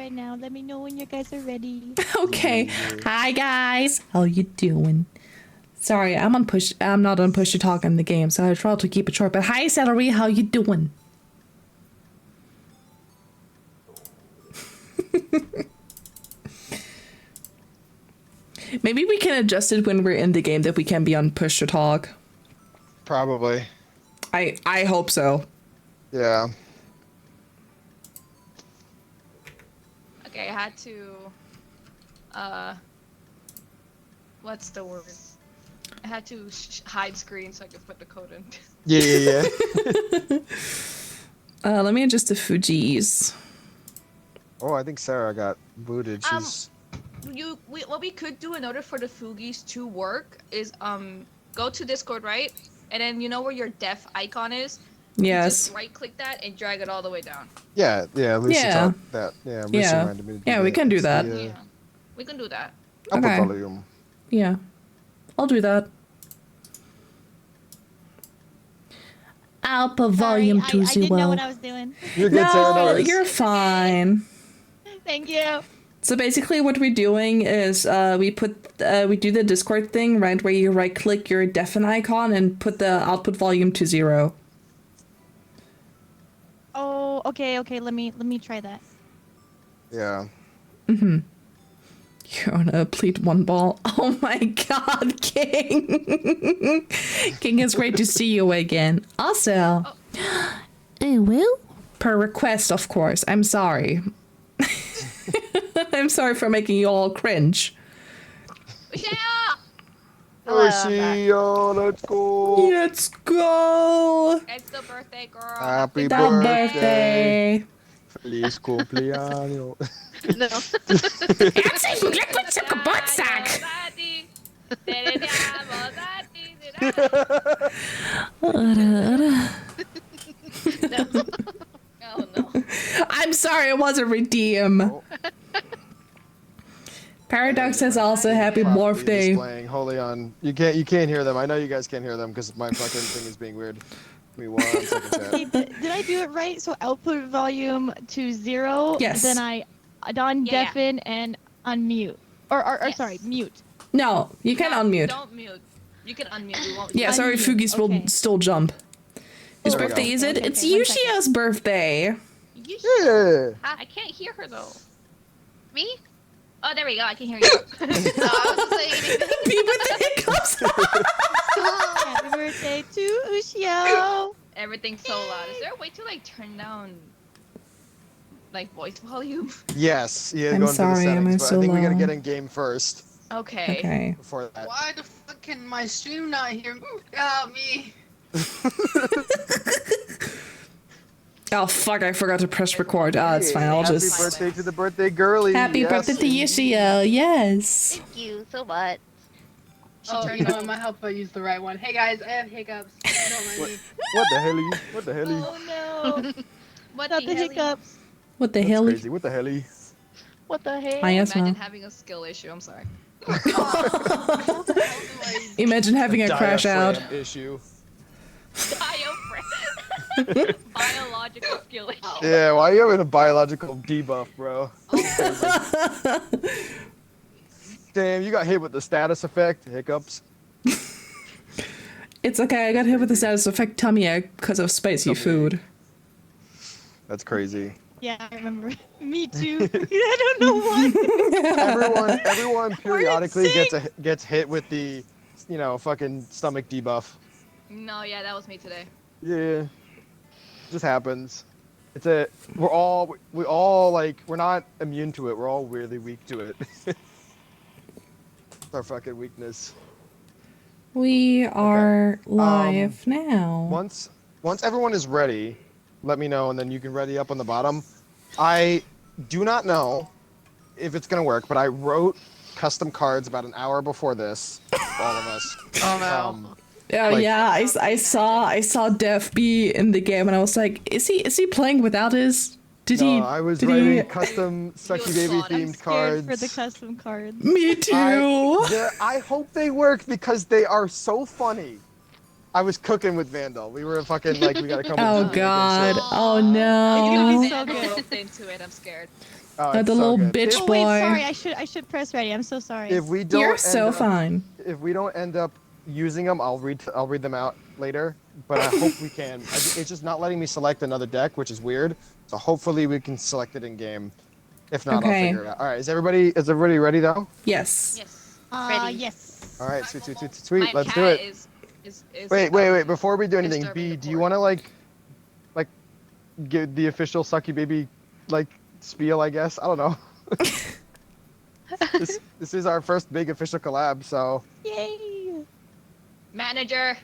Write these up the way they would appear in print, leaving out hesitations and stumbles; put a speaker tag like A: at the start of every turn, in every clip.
A: right now. Let me know when you guys are ready.
B: Okay. Hi guys. How you doing? Sorry, I'm not on push to talk in the game, so I try to keep it short. But hi, Celery. How you doing? Maybe we can adjust it when we're in the game that we can be on push to talk.
C: Probably.
B: I hope so.
C: Yeah.
D: Okay, I had to. What's the word? I had to hide screen so I could put the code in.
C: Yeah.
B: Let me adjust the Fujis.
C: Oh, I think Sarah got booted. She's.
D: What we could do in order for the Fugis to work is go to Discord, right? And then you know where your deaf icon is?
B: Yes.
D: Just right click that and drag it all the way down.
C: Yeah. Lucy
B: Yeah.
C: taught that. Yeah. Lucy reminded me to do
B: Yeah, we
C: that.
B: can do
C: It's
B: that.
C: the,
D: Yeah. We can do that.
C: upper
B: Okay.
C: volume.
B: Yeah. I'll do that. I'll put volume
A: Sorry,
B: to
A: I
B: zero.
A: didn't know what I was doing.
C: You're good, Sarah. No
B: No,
C: worries.
B: you're fine.
A: Thank you.
B: So basically what we're doing is we do the Discord thing, right, where you right click your deafen icon and put the output volume to 0.
A: Oh, okay. Let me try that.
C: Yeah.
B: You're on a pleat one ball. Oh my god, King. King, it's great to see you again. Also, I will. Per request, of course. I'm sorry. I'm sorry for making you all cringe.
D: Yeah!
C: Lucy, let's go.
B: Let's go.
D: It's the birthday girl.
C: Happy
B: The
C: birthday.
B: birthday.
C: Feliz cumpleaños.
D: No.
B: Herzlichen Glückwunsch zum Geburtstag.
D: Oh no.
B: I'm sorry, it wasn't redeem.
C: Oh.
B: Paradox says also happy
C: Properly
B: birthday.
C: displaying wholly on. You can't hear them. I know you guys can't hear them because my fucking thing is being weird. Give me 1 second.
A: Okay,
C: Chat.
A: did I do it right? So output volume to 0.
B: Yes.
A: Then I on
D: Yeah.
A: deafen and unmute. Or
D: Yes.
A: sorry, mute.
B: No, you can unmute.
D: Don't mute. You can unmute. We won't.
B: Yeah, sorry,
A: Unmute,
B: Fugis
A: okay.
B: will still jump. Whose
C: There we
B: birthday
C: go.
B: is it?
A: Okay,
B: It's
A: okay, 1 second.
B: Yushia's birthday.
C: Yeah.
D: I can't hear her though. Me? Oh, there we go. I can hear you. No, I was just saying.
B: Be with the hiccups.
A: Happy birthday to Ushio.
D: Everything's so loud. Is there a way to like turn down like voice volume?
C: Yes. Yeah.
B: I'm
C: go into
B: sorry,
C: the
B: am I
C: settings, but
B: so
C: I think we gotta
B: low?
C: get in game first
D: Okay.
B: Okay.
C: before that.
E: Why the fuck can my stream not hear me?
B: Oh fuck, I forgot to press record. Ah, it's fine, I'll
C: Happy
B: just...
C: birthday to the birthday girly.
B: Happy
C: yes.
B: birthday to Yushia, yes.
F: Thank you so much.
E: Oh, you know what? My help I use the right one. Hey guys, I have hiccups. Don't mind me.
C: What the hell? What the hell?
A: Oh no.
D: What
A: Not the
D: hell?
A: hiccups.
B: What the
C: That's
B: hell?
C: crazy. What the hell?
F: What the heck?
B: Hi, yes,
D: Imagine
B: ma'am.
D: having a skill issue. I'm sorry.
B: Imagine having a crash out.
C: Diaphragm issue.
D: Biological skill issue.
C: Yeah, why are you having a biological debuff, bro? Damn, you got hit with the status effect, hiccups.
B: It's okay, I got hit with the status effect tummy ache because of spicy food.
C: That's crazy.
A: Yeah, I remember. Me too. I don't know why.
C: Everyone periodically gets hit with the, fucking stomach debuff.
D: No, yeah, that was me today.
C: Yeah, just happens. We're all like, we're not immune to it. We're all weirdly weak to it. It's our fucking weakness.
B: We are live now.
C: Once everyone is ready, let me know, and then you can ready up on the bottom. I do not know if it's gonna work, but I wrote custom cards about an hour before this for all of us.
E: Oh no.
B: Oh
C: Like-
B: yeah, I saw Def be in the game, and I was like, is he playing without his?
C: I was writing custom Sucky Baby
D: flawed. I'm
C: themed
A: Scared
C: cards.
A: for the custom cards.
B: Me too.
C: I hope they work because they are so funny. I was cooking with Vandal. We were fucking like, we gotta come.
B: Oh
C: with
B: god. Oh
A: It's gonna
B: no.
A: be so
D: I'm
A: good.
D: roped into it. I'm scared.
C: Oh,
B: The
C: it's so
B: little
C: good.
B: bitch
A: Oh
B: boy.
A: wait, sorry. I should press ready. I'm so sorry.
C: If we don't
B: You're
C: end
B: so
C: up,
B: fine.
C: if we don't end up using them, I'll read them out later. But I hope we can. It's just not letting me select another deck, which is weird. So hopefully we can select it in game. If not, I'll
B: Okay.
C: figure it out. All right, is everybody ready though?
B: Yes.
D: Yes.
E: Ready.
A: Yes.
C: All right, sweet.
D: My
C: Let's do
D: cat
C: it.
D: Is
C: Wait. Before we do anything,
D: disturbing
C: B,
D: the
C: do you
D: board.
C: want to like give the official Sucky Baby like spiel? I guess I don't know. This is our first big official collab, so.
A: Yay.
D: Manager.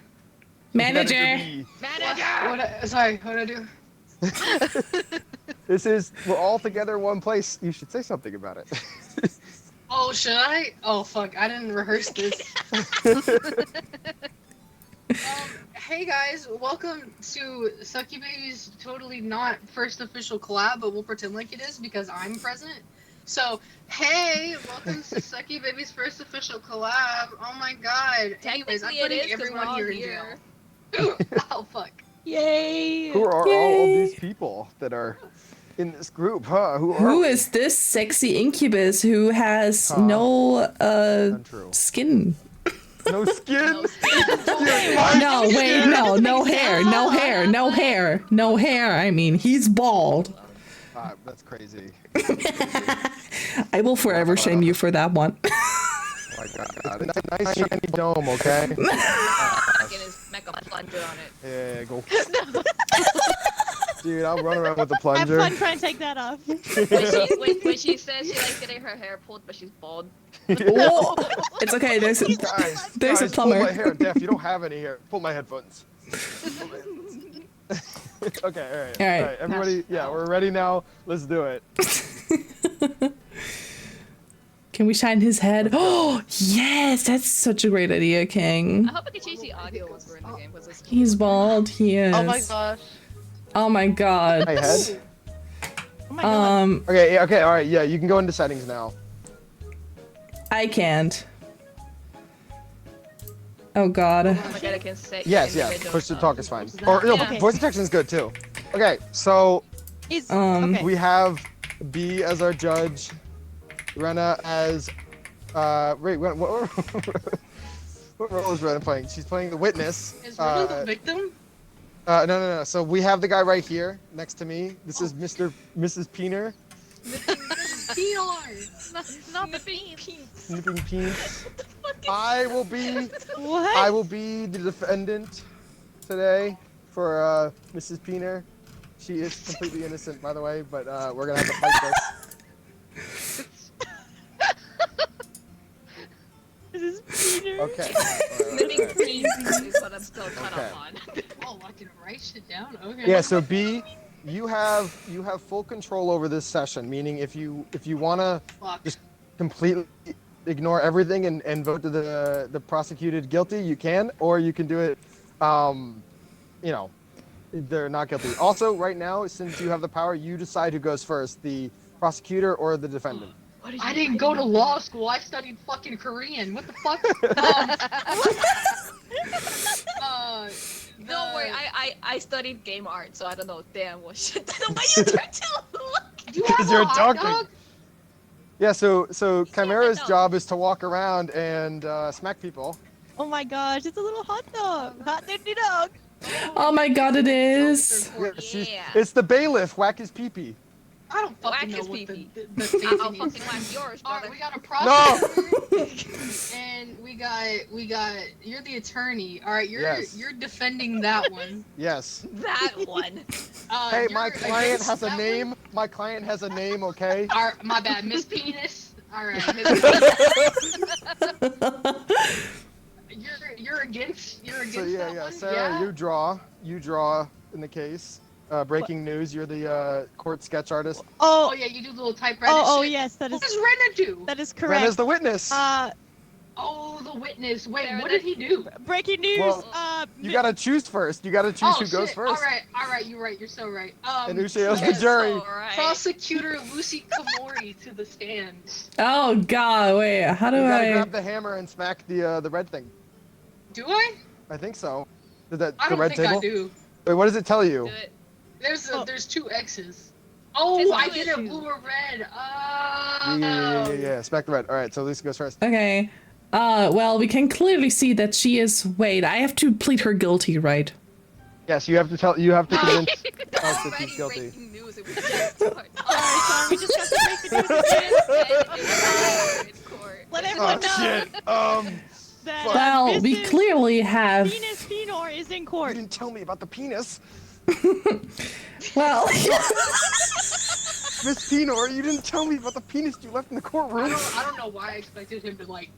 B: Manager.
C: B.
D: Manager.
E: Sorry, what did I do?
C: We're all together in one place. You should say something about it.
E: Oh, should I? Oh, fuck, I didn't rehearse this. Hey guys, welcome to SUCCUBABY's totally not first official collab, but we'll pretend like it is because I'm present. So, hey, welcome to SUCCUBABY's first official collab. Oh my god. Anyways, I'm
D: Technically, it
E: putting
D: is 'cause we're
E: everyone
D: all
E: here in
D: here.
E: jail. Oh, fuck.
A: Yay.
C: Who are all of
B: Yay.
C: these people that are in this group, huh? Who are
B: Who
C: we?
B: is this sexy incubus who has
C: Huh.
B: no
C: Untrue.
B: skin?
C: No skin?
D: No skin.
B: No, wait, no hair, no hair, no hair, no hair. I mean, he's bald.
C: That's crazy.
B: I will forever shame you for that one.
C: Oh my god. Nice shiny dome, okay?
D: Get his mecha plunger on it.
C: Yeah, go. Dude, I'll run around with the
A: Have
C: plunger.
A: fun trying to take that off.
D: When she says she likes getting her hair pulled, but she's bald.
B: Oh, it's okay. There's a
C: Guys,
B: a
C: pull
B: plumber.
C: my hair. Def, you don't have any hair. Pull my headphones. Okay, all right. Everybody, yeah, we're ready now. Let's do it.
B: Can we shine his head? Oh, yes, that's such a great idea, King.
D: I hope I can change the audio once we're in the game. Because it's
B: He's bald. He is.
F: Oh my gosh.
B: Oh my god.
C: My head?
A: Oh my god.
C: Okay, yeah, okay, all right. Yeah, you can go into settings now.
B: I can't. Oh god.
D: Oh my god, I can say.
C: Yes, yeah.
D: individual
C: Push to
D: stuff.
C: talk is fine. Or no,
D: Yeah.
C: voice detection is good too. Okay, so
A: Is
B: Um,
C: we have B as our judge, Rena as wait, what what role is Rena playing? She's playing the witness.
E: Is Rena the victim?
C: No. So we have the guy right here next to me. This is Mrs. Peener.
D: Not the bean.
C: Snipping Peens. I will be
A: what?
C: the defendant today for Mrs. Peener. She is completely innocent, by the way, but we're gonna have to fight this.
A: This is Peter.
C: Okay.
D: Living beans is what I'm still caught
C: Okay.
D: up on.
E: Oh, I can write shit down? Okay.
C: Yeah. So B, you have full control over this session. Meaning, if you wanna
E: Fuck.
C: just completely ignore everything and vote to the prosecuted guilty, you can, or you can do it, they're not guilty. Also, right now, since you have the power, you decide who goes first, the prosecutor or the defendant.
E: I didn't go to law school. I studied fucking Korean. What the fuck?
D: Don't worry, I studied game art, so I don't know damn what shit. The way you turned to look.
E: Do you
C: Because
E: have
C: you're
E: a hot
C: talking.
E: dog?
C: Yeah. So Chimera's
D: no.
C: job is to walk around and smack people.
A: Oh my gosh, it's a little hot dog. Hot dirty dog.
B: Oh my god, it is.
D: Yeah.
C: It's the bailiff. Whack his pee-pee.
E: I don't fucking
D: Whack
E: know
D: his
E: what
D: pee-pee.
E: the fancy
D: I'll
E: name
D: fucking
E: is.
D: whack yours,
E: Alright,
D: brother.
E: we got a
C: No.
E: prosecutor, and we got. You're the attorney. All right,
C: Yes.
E: you're defending that one.
C: Yes.
D: That one.
C: Hey,
E: You're
C: my client
E: against
C: has a
E: that
C: name.
E: one?
C: My client has a name. Okay.
E: My bad, Miss Penis. All right, you're against
C: So
E: that
C: yeah,
E: one.
C: Sarah,
E: Yeah?
C: you draw in the case. Breaking news. You're the court sketch artist.
E: Oh
A: Oh,
E: yeah, you do the little typewriter
A: oh
E: shit.
A: yes, that
E: What
A: is
E: does Rena do?
A: that is
C: Rena's
A: correct.
C: the witness.
E: Oh, the witness. Wait,
D: Sarah,
E: what did he do?
A: Breaking news.
C: Well, You gotta choose first. You gotta choose who goes
E: shit.
C: first.
E: All right, you're right. You're so right.
C: And Ucheo's the
E: yes,
C: jury.
D: Alright.
E: Prosecutor Lucy Kamori to the stand.
B: Oh god, wait, how do
C: You gotta
B: I?
C: grab the hammer and smack the red thing.
E: Do I?
C: I think so. Is that
E: I
C: the
E: don't
C: red
E: think
C: table?
E: I do.
C: Wait, what does it tell you?
D: Do it.
E: There's 2 X's. Oh,
D: Just
E: I
D: do
E: did
D: it.
E: a blue or red.
C: Yeah. Spec the red. All right, so Lucy goes first.
B: Okay. Well, we can clearly see that she is. Wait, I have to plead her guilty, right?
C: Yes, you have to tell. You have to convince us that
D: Already
C: she's guilty.
D: breaking news. If we just start.
A: Sorry, we just have to break the news again.
D: In court.
A: Let everyone know
C: Shit.
A: that
B: Well, we
A: Mrs.
B: clearly have.
A: Venus Fenor is in
C: You
A: court.
C: didn't tell me about the penis.
B: Well,
C: Miss Fenor, you didn't tell me about the penis you left in the courtroom.
E: I don't know why I expected him to like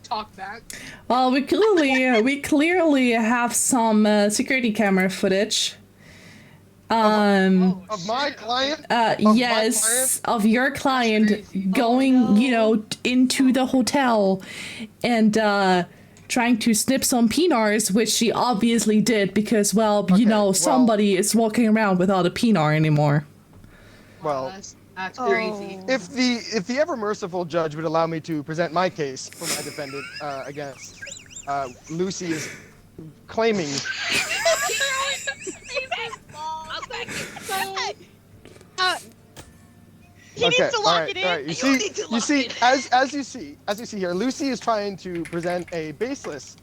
E: talk back.
B: well, we clearly have some security camera footage.
E: Oh,
C: Of my
E: shit,
C: client?
B: Yes, of your client
E: crazy.
B: going,
E: Oh, no.
B: you know, into the hotel and trying to snip some penars, which she obviously did because, well,
C: Okay,
B: you know,
C: well-
B: somebody is walking around without a penar anymore.
C: Well,
E: That's crazy.
A: Oh.
C: if the ever merciful judge would allow me to present my case for my defendant against Lucy is claiming.
D: I'll back it.
A: So, he needs to lock it in.
C: All right.
D: You need to
C: You
D: lock
C: see,
D: it.
C: as you see here, Lucy is trying to present a baseless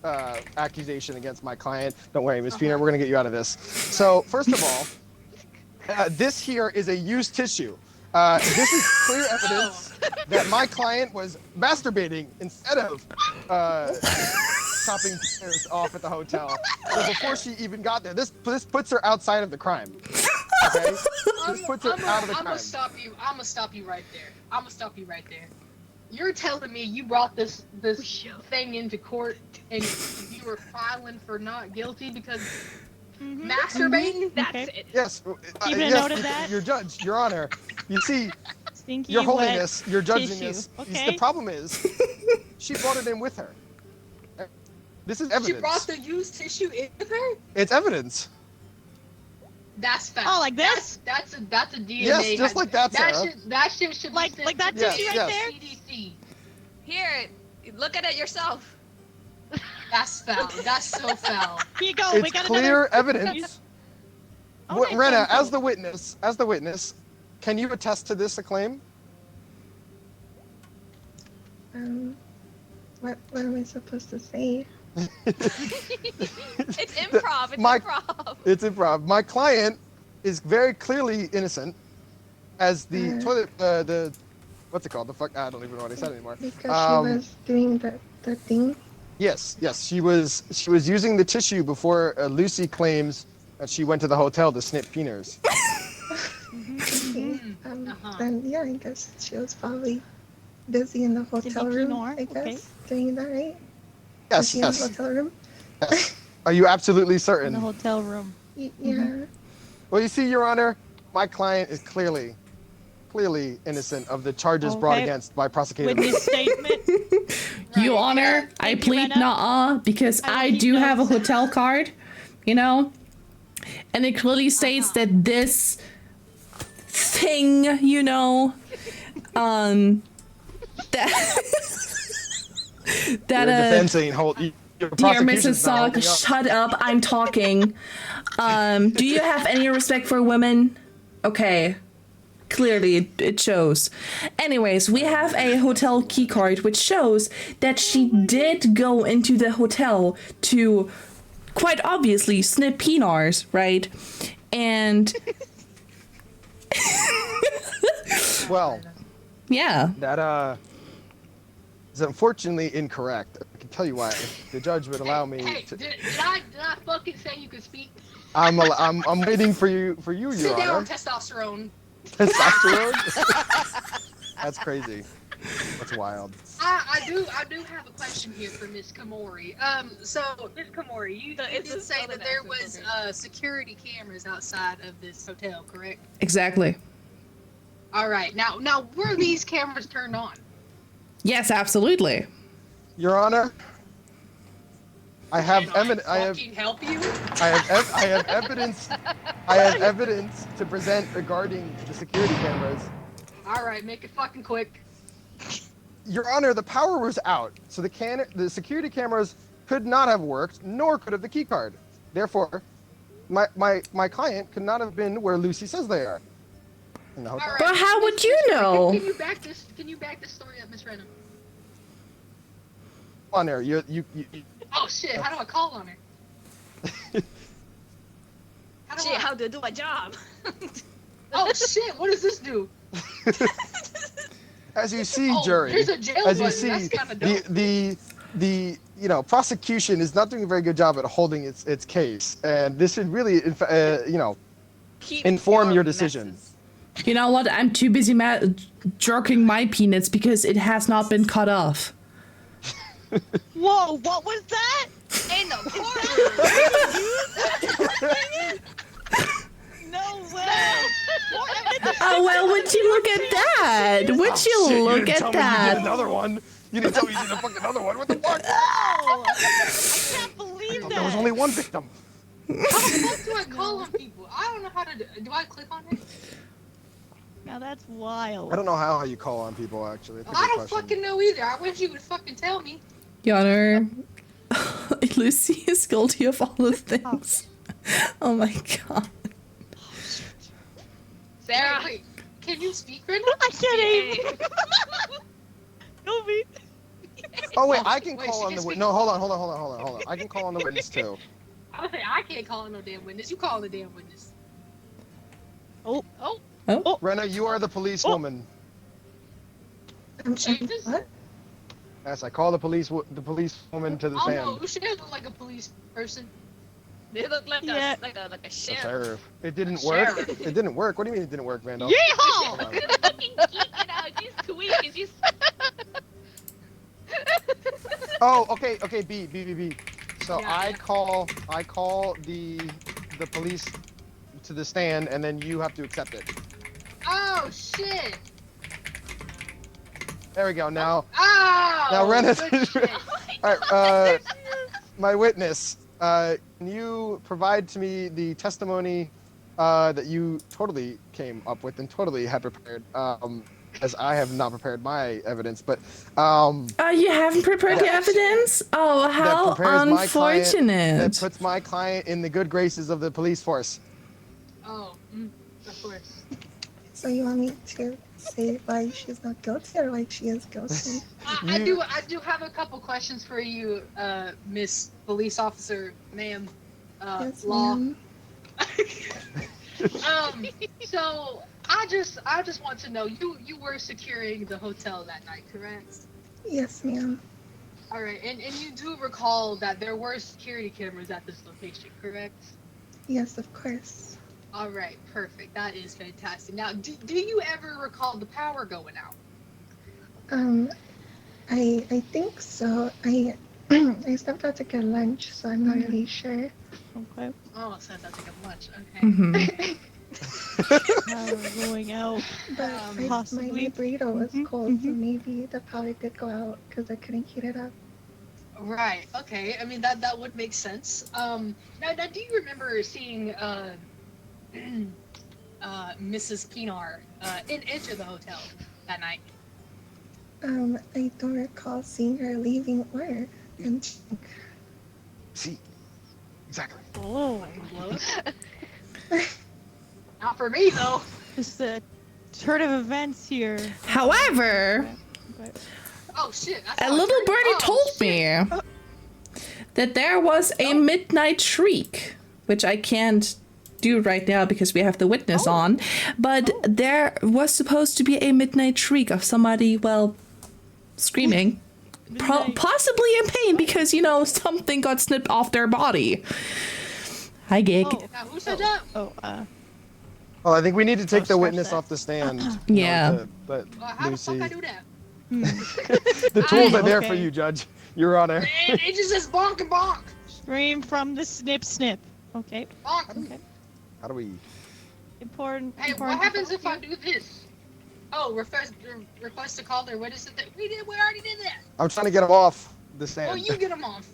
C: accusation against my client. Don't worry, Miss Fenor, we're gonna get you out of this. So first of all, this here is a used tissue. This is clear evidence that my client was masturbating instead of chopping pears off at the hotel. So before she even got there, this puts her outside of the crime. Okay, this puts her out of the
E: I'm
C: crime.
E: gonna stop you. I'm gonna stop you right there. You're telling me you brought this thing into court and you were filing for not guilty because masturbating?
D: That's
A: Okay.
D: it.
C: Yes,
A: Keeping a
C: yes,
A: note of that?
C: Your judge, Your Honor. You see,
A: Stinky
C: Your
A: wet
C: Holiness, you're judging
A: tissue.
C: this. You see,
A: Okay.
C: the problem is, she brought it in with her. This is
E: She
C: evidence.
E: brought the used tissue in with her?
C: It's evidence.
E: That's foul.
A: Oh, like this?
E: That's a DNA.
C: Yes, just like that, Sarah.
E: That shit should be
A: Like
E: sent
A: that
E: to
A: tissue
C: Yes,
A: right
C: yes.
A: there?
E: CDC.
D: Here, look at it yourself.
E: That's foul. That's so foul.
A: Here you go. we
C: It's
A: got
C: clear
A: another.
C: evidence.
A: All right,
C: Rena,
A: then,
C: as the witness, can you attest to this claim?
G: What am I supposed to say?
D: It's improv. It's
C: my-
D: improv.
C: It's improv. My client is very clearly innocent, as the toilet, the what's it called? The fuck? I don't even know what I said anymore.
G: Because
C: Um,
G: she was doing the thing.
C: Yes, she was using the tissue before Lucy claims that she went to the hotel to snip peners.
G: Okay.
E: Uh-huh.
G: Then yeah, I guess she was probably busy in the hotel room.
A: Pinor,
G: I guess
A: okay.
G: doing that, right? Was
C: Yes,
G: she in the
C: yes,
G: hotel room?
C: yes. Are you absolutely
A: In
C: certain?
A: the hotel room.
G: Yeah.
C: Well, you see, Your Honor, my client is clearly innocent of the charges brought
A: Okay.
C: against by prosecutor.
A: Witness statement.
B: Your
E: Right.
B: Honor, I
A: Thank you,
B: plead
A: Rena.
B: nah because
A: I will
B: I
A: keep
B: do have a
A: notes.
B: hotel card, you know? And it clearly states that this thing, you know, that
C: Your defense ain't hold. Your
B: dear
C: prosecution's
B: Mrs.
C: not
B: Sock,
C: holding up.
B: shut up, I'm talking. Do you have any respect for women? Okay. Clearly, it shows. Anyways, we have a hotel key card which shows that she did go into the hotel to, quite obviously, snip penars, right? And
C: Well,
B: yeah,
C: that is unfortunately incorrect. I can tell you why. If the judge would allow me
E: Hey,
C: to.
E: did I fucking say you could speak?
C: I'm waiting for you, Your
E: Sit down,
C: Honor.
E: testosterone.
C: Testosterone? That's crazy. That's wild.
E: I do have a question here for Miss Kamori. So Miss Kamori, you
D: It's
E: did
D: a
E: say that there
D: southern
E: was
D: accent,
E: security cameras outside of this hotel, correct?
B: exactly.
E: All right. Now were these cameras turned on?
B: Yes, absolutely.
C: Your Honor, I have
E: Can
C: evidence. I have
E: fucking help you.
C: I have evidence. I have evidence to present regarding the security cameras.
E: All right, make it fucking quick.
C: Your Honor, the power was out, so the security cameras could not have worked, nor could have the key card. Therefore, my client could not have been where Lucy says they are. in the hotel.
E: All right.
B: But how would you
E: Miss Renna,
B: know?
E: Can you back this? Can you back this story up, Miss Renna?
C: Come on there. You.
E: Oh shit! How do I call on her? How do
D: Shit,
E: I?
D: how to do a job?
E: Oh shit! What does this do?
C: As you see,
E: Oh,
C: jury.
E: there's a jail
C: As you
E: button.
C: see,
E: That's kinda dope.
C: the prosecution is not doing a very good job at holding its case, and this should really
D: Keep
C: inform your decision.
D: messes.
B: You know what? I'm too busy jerking my peanuts because it has not been cut off.
A: Whoa, what was that?
D: Ain't no
A: No way.
B: Oh, well, would you look at that? Would you
C: Shit,
B: look
C: didn't
B: at
C: tell me you did
B: that?
C: another one. You didn't tell me you did a fucking another one. What the fuck?
A: Oh, I can't believe that.
C: There was only one victim.
E: How the fuck do I call on people? I don't know how to do I click on it?
A: Now that's wild.
C: I don't know how you call on people actually. That's a
E: I
C: good
E: don't
C: question.
E: fucking know either. I wish you would fucking tell me.
B: Your Honor, Lucy is guilty of all the things. Oh my god.
D: Sarah.
E: Wait, can you speak right
A: I can't even. Go me.
C: Oh wait, I can
E: Wait,
C: call
E: she
C: on
E: can
C: the
E: speak.
C: witness. No, hold on. I can call on the witness too.
E: I can't call on no damn witness. You call on the damn witness.
A: Oh,
C: Renna, you are the policewoman.
E: Jesus.
G: What?
C: Yes, I call the policewoman to the
E: Oh
C: stand.
E: no, she doesn't look like a police person.
D: They look like
A: Yeah.
D: a
C: The
D: sheriff.
C: sheriff. It didn't work.
E: Sheriff.
C: It didn't work. What do you mean it didn't work, Vandal?
A: yeehaw!
D: Fucking geeking out. She's tweaking. She's.
C: Oh, okay, B. So
E: Yeah,
C: I
E: yeah.
C: call the police to the stand, and then you have to accept it.
E: Oh shit.
C: There we go. Now,
E: Oh.
C: now Renna.
E: Good shit.
C: All right, my witness. Can you provide to me the testimony that you totally came up with and totally had prepared? As I have not prepared my evidence, but
B: You haven't prepared the
C: Yes.
B: evidence? Oh, how
C: prepares my client- that
B: unfortunate.
C: puts my client in the good graces of the police force.
E: Oh, of course.
G: So you want me to say why she's not guilty or why she is guilty?
E: I do have a couple questions for you, Miss Police Officer, ma'am.
G: Yes,
E: Law.
G: ma'am.
E: So I just want to know, you were securing the hotel that night, correct?
G: Yes, ma'am.
E: All right, and you do recall that there were security cameras at this location, correct?
G: Yes, of course.
E: All right, perfect. That is fantastic. Now, do you ever recall the power going out?
G: I think so. I I stepped out to get lunch, so I'm not really sure.
A: Okay.
E: Oh, so that's like a lunch. Okay.
B: Mhm.
A: Power going out.
G: But my
A: Possibly.
G: burrito was
A: Mhm,
G: cold, so
A: mhm.
G: maybe the power did go out because I couldn't heat it up.
E: Right. Okay. I mean that would make sense. Now do you remember seeing Mrs. Pinar enter the hotel that night?
G: I don't recall seeing her leaving or entering.
C: See, exactly.
A: Oh,
E: Not for me though.
A: just a turn of events here.
B: However,
A: Okay.
E: Oh shit. that's
B: a
E: how I
B: little
E: turned-
B: birdie
E: oh,
B: told
E: shit.
B: me that there was a midnight shriek, which I can't do right now because we have the witness on, but there was supposed to be a midnight shriek of somebody, well, screaming.
A: Midnight.
B: Possibly in pain because, something got snipped off their body. Hi, Gig.
A: Oh,
E: Now who said that?
A: oh,
C: Well, I think we need to take the
A: scratch
C: witness
A: that.
C: off the stand.
B: Yeah.
C: But
E: How the fuck
C: Lucy,
E: I do that?
C: the tools are there for
A: Okay.
C: you, Judge. Your Honor.
E: It just says bonk and bonk.
A: stream from the snip. Okay.
E: Bonk.
A: Okay.
C: How do we?
A: Important.
E: Hey, what
A: important
E: happens
A: info
E: if I
A: here.
E: do this? Oh, request to call their witness. We already did that.
C: I'm trying to get him off the
E: Oh,
C: stand.
E: you get them off.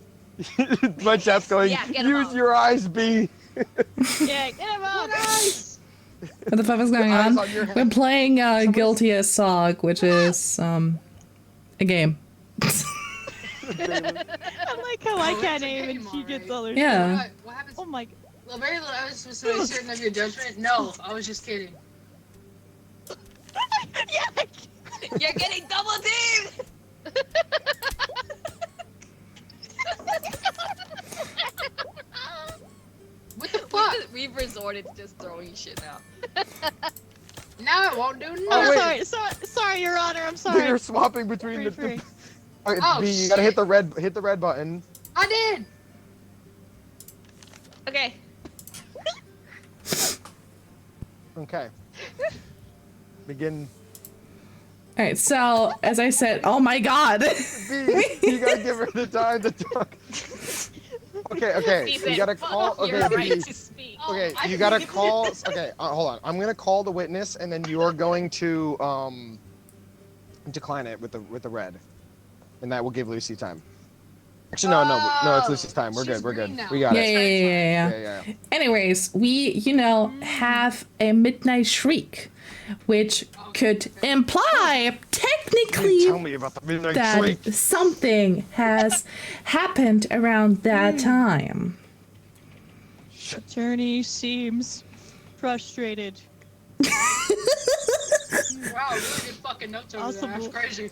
C: My chat's going.
D: Yeah, get 'em
C: Use
D: off."
C: your eyes, B.
A: Yeah, get him
E: Oh,
A: up.
E: nice.
B: What the fuck is going
C: Eyes
B: on?
C: on your
B: We're
C: head.
B: playing Guilty as Sog, which is a game.
A: I like how I
E: Oh,
A: can't
E: it's a
A: aim and
E: game,
A: she gets
E: alright.
A: other.
B: Yeah.
E: What happens?
A: Oh my.
E: Well, very little. I was just certain of your judgment. No, I was just kidding.
A: Yeah.
D: You're getting double teamed!
E: What the fuck?
D: We've resorted to just throwing shit now.
E: Now it won't do
C: Oh,
E: nothing.
C: wait.
A: Sorry, Your Honor. I'm sorry.
C: You're swapping between the.
A: Free.
C: Okay,
E: Oh,
C: B, you gotta
E: shit.
C: hit the red button.
E: I did.
D: Okay.
C: Okay. Begin.
B: All right, so as I said, oh my god.
C: B, you gotta give her the time to talk. Okay.
D: He
C: You
D: said,
C: gotta
D: "Fuck
C: call.
D: your
C: Okay,
D: right
C: B.
D: to speak."
C: Okay,
E: I
C: you
E: didn't
C: gotta
E: even-
C: call. Okay, hold on. I'm gonna call the witness, and then you are going to decline it with the red, and that will give Lucy time. Actually, no, it's Lucy's time. We're
E: She's
C: good. We're good.
E: green now.
C: We got
B: Yeah,
C: it.
B: yeah. Anyways, we, have a midnight shriek, which could imply technically
C: Tell me about the midnight
B: that
C: shriek.
B: something has happened around that time.
A: Attorney seems frustrated.
E: Wow, really good fucking notes over there. That's
A: Possible.
E: crazy.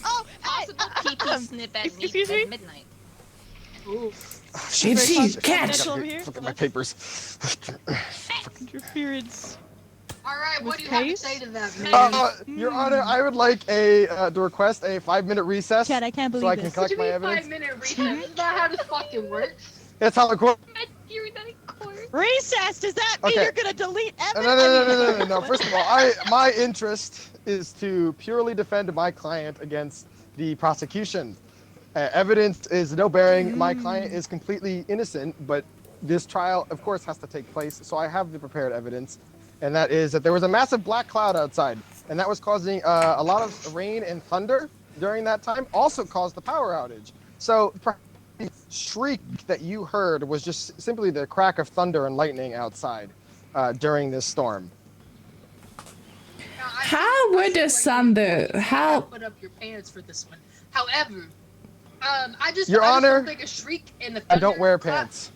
A: Oh,
D: Possible PP snip at
A: excuse me?
D: midnight.
E: Ooh.
C: Shit,
B: Jeez,
C: shit.
B: catch.
A: Over here.
C: Look at my papers.
A: Interference.
E: All right, what
A: With
E: do you have to
A: case?
E: say to that, man?
C: Your Honor, I would like to request a 5-minute recess.
A: Chad, I can't
C: so I
A: believe
C: can
A: this.
E: What
C: collect
E: do you
C: my
E: mean
C: evidence.
E: 5-minute recess? Is that how this fucking works?
C: That's how the court.
D: I'm hearing that in court.
A: Recess. Does that mean
C: Okay.
A: you're gonna delete
C: No,
A: evidence?
C: no. First of all, my interest is to purely defend my client against the prosecution. Evidence is no bearing. My client is completely innocent, but this trial, of course, has to take place. So I have the prepared evidence, and that is that there was a massive black cloud outside, and that was causing a lot of rain and thunder during that time. Also caused the power outage. So the shriek that you heard was just simply the crack of thunder and lightning outside during this storm.
E: Now,
B: How would the thunder- how-
E: Put up your pants for this one. However, I just
C: Your
E: I just
C: Honor,
E: don't think a shriek in the
C: I don't
E: thunder
C: wear
E: clap-
C: pants.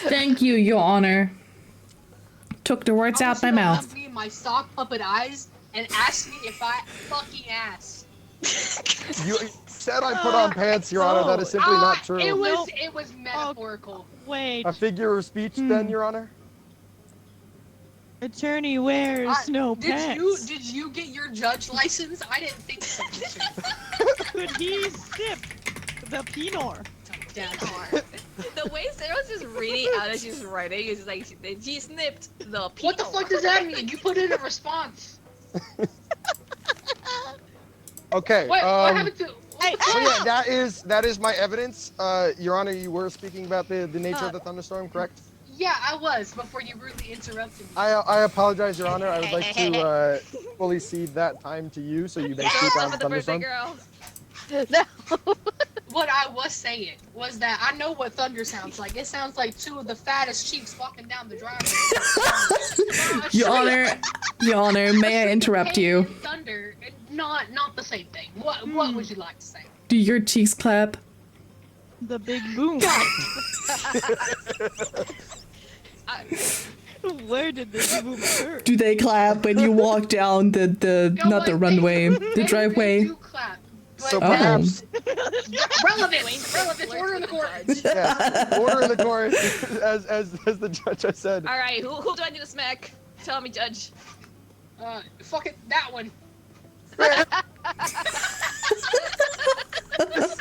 B: Thank you, Your Honor. Took the words
E: I
B: out
E: want
B: my
E: you to
B: mouth.
E: look me in my sock puppet eyes and ask me if I fucking ass.
C: You said I put on pants, Your Honor. That is simply not true.
E: It was
A: Nope.
E: it was metaphorical.
A: Wait.
C: A figure of speech, then, Your Honor.
A: Attorney wears no pants.
E: Did you get your judge license? I didn't think so.
A: Could he sip the Pinot?
E: Down.
D: The way Sarah's just reading out as she's writing is like she snipped the Pinot.
E: What the fuck does that mean? You put in a response.
C: Okay.
E: What happened to?
A: Hey,
C: So yeah, that is my evidence. Your Honor, you were speaking about the nature of the thunderstorm, correct?
E: Yeah, I was before you rudely interrupted me.
C: I apologize, Your Honor. I would like to fully cede that time to you so you may speak on the
D: the birthday
C: thunderstorm.
D: girl.
F: No.
E: What I was saying was that I know what thunder sounds like. It sounds like two of the fattest cheeks walking down the driveway.
B: Your Honor, may I interrupt
E: Pain
B: you?
E: and thunder, not the same thing. What would you like to say?
B: Do your cheeks clap?
A: The big boom. Where did this boom occur?
B: Do they clap when you walk down the
E: No,
B: not the
E: like,
B: runway,
E: they
B: the driveway?
E: do clap. But
C: So
B: Uh-oh.
C: perhaps,
E: relevant, order in the court.
C: yes, order in the court, as the judge has said.
D: All right, who do I need to smack? Tell me, Judge.
E: Fuck it, that one.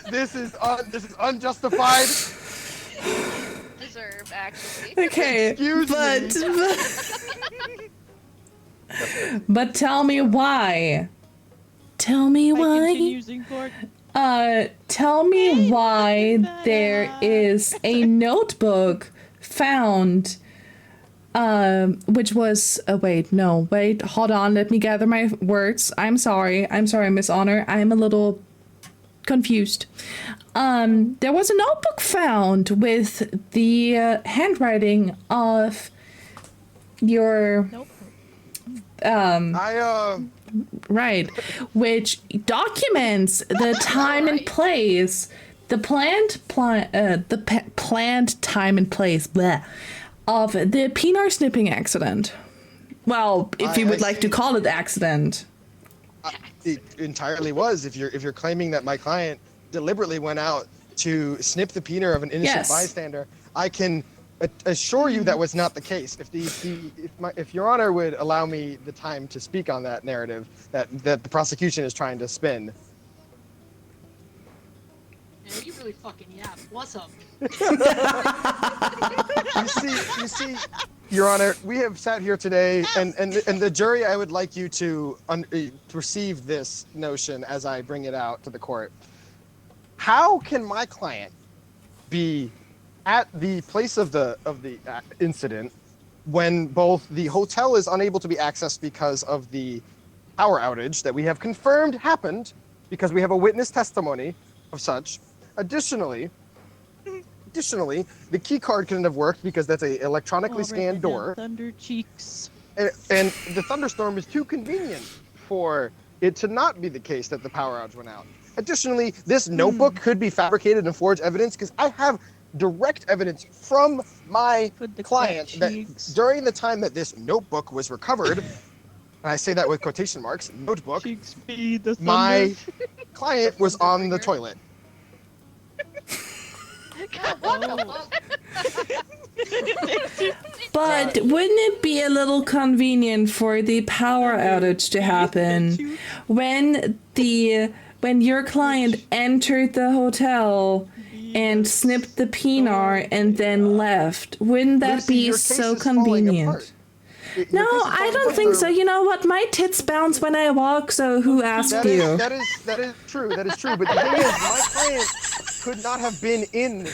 C: This is unjustified.
D: Deserve actually.
B: Okay,
C: Excuse
B: but tell me why. Tell me
A: I
B: why.
A: continues in court.
B: Tell me why there is a notebook found, which was, wait, hold on, let me gather my words. I'm sorry, Miss Honor, I'm a little confused. There was a notebook found with the handwriting of your,
A: Nope.
B: right, which documents the time and place, the planned time and place, of the Pinar snipping accident. Well, if you would like to
C: see.
B: call it accident.
C: It entirely was. If you're claiming that my client deliberately went out to snip the peener of an innocent
B: Yes.
C: bystander, I can assure you that was not the case. If Your Honor would allow me the time to speak on that narrative that the prosecution is trying to spin.
E: Man, you really fucking yap. What's up?
C: You see, Your Honor, we have sat here today, and the jury, I would like you to perceive this notion as I bring it out to the court. How can my client be at the place of the incident when both the hotel is unable to be accessed because of the power outage that we have confirmed happened because we have a witness testimony of such. Additionally, the key card couldn't have worked because that's a electronically scanned door.
A: Thunder cheeks.
C: And the thunderstorm is too convenient for it to not be the case that the power outage went out. Additionally, this notebook could be fabricated and forged evidence because I have direct evidence from my
A: With the
C: client
A: cracked
C: that
A: cheeks.
C: during the time that this notebook was recovered, and I say that with quotation marks, notebook,
A: Cheeks feed the thunder.
C: my client was on the toilet.
E: What the fuck?
B: But wouldn't it be a little convenient for the power outage to happen when your client entered the hotel and snipped the peenar and then left? Wouldn't that
C: Lucy,
B: be
C: your case
B: so
C: is falling
B: convenient?
C: apart. Your
B: No,
C: case is
B: I
C: falling
B: don't
C: apart
B: think
C: for-
B: so. You know what? My tits bounce when I walk, so who asked
C: That
B: you?
C: is true. That is true. But the thing is, my client could not have been in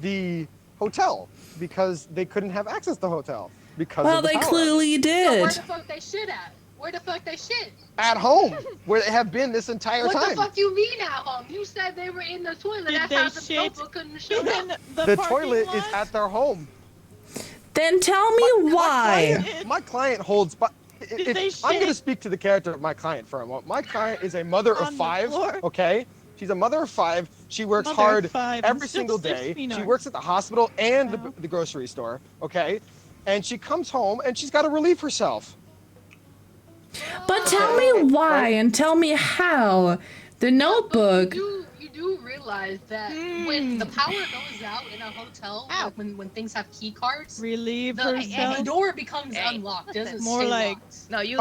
C: the hotel because they couldn't have access to the hotel because
B: Well,
C: of the
B: they
C: power outage.
B: clearly
E: So where
B: did.
E: the fuck they shit at? Where the fuck they shit?
C: At home, where they have been this entire
E: What
C: time.
E: the fuck you mean at home? You said they were in the toilet.
A: Did
E: That's
A: they
E: how the
A: shit
E: notebook couldn't show up.
A: in
C: The
A: parking
C: toilet is
A: lot?
C: at their home.
B: Then tell me why.
C: My client holds.
A: Did they
C: I'm going to
A: shit?
C: speak to the character of my client for a moment. My client is a mother of
A: On the
C: 5.
A: floor?
C: Okay, she's a mother of 5. She works
A: Mother of
C: hard
A: 5 and
C: every
A: still
C: single
A: sniffs
C: day.
A: peanuts.
C: She works at the hospital and
A: Wow.
C: the grocery store. Okay, and she comes home and she's got to relieve herself.
B: But tell me why and tell me how. The notebook.
E: You do realize that when the power goes out in a hotel,
A: Ow.
E: like when things have key cards,
A: Relieve
E: the
A: herself.
E: door becomes
D: Hey.
E: unlocked. Doesn't
A: More
E: stay
A: like-
E: locked.
D: No, you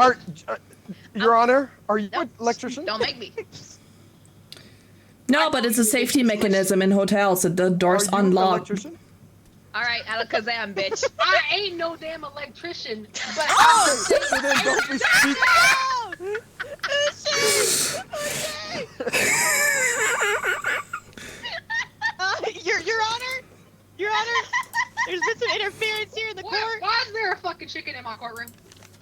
C: Your Honor, are you
D: No.
C: an electrician?
D: don't make me.
B: No, but it's a safety mechanism in hotels that the
C: Are
B: door's
C: you an
B: unlocked.
C: electrician?
D: All right, Alakazam, bitch.
E: I ain't no damn electrician, but
C: So then don't be speaking.
A: Your Honor, there's been some interference here in the court.
E: why is there a fucking chicken in my courtroom?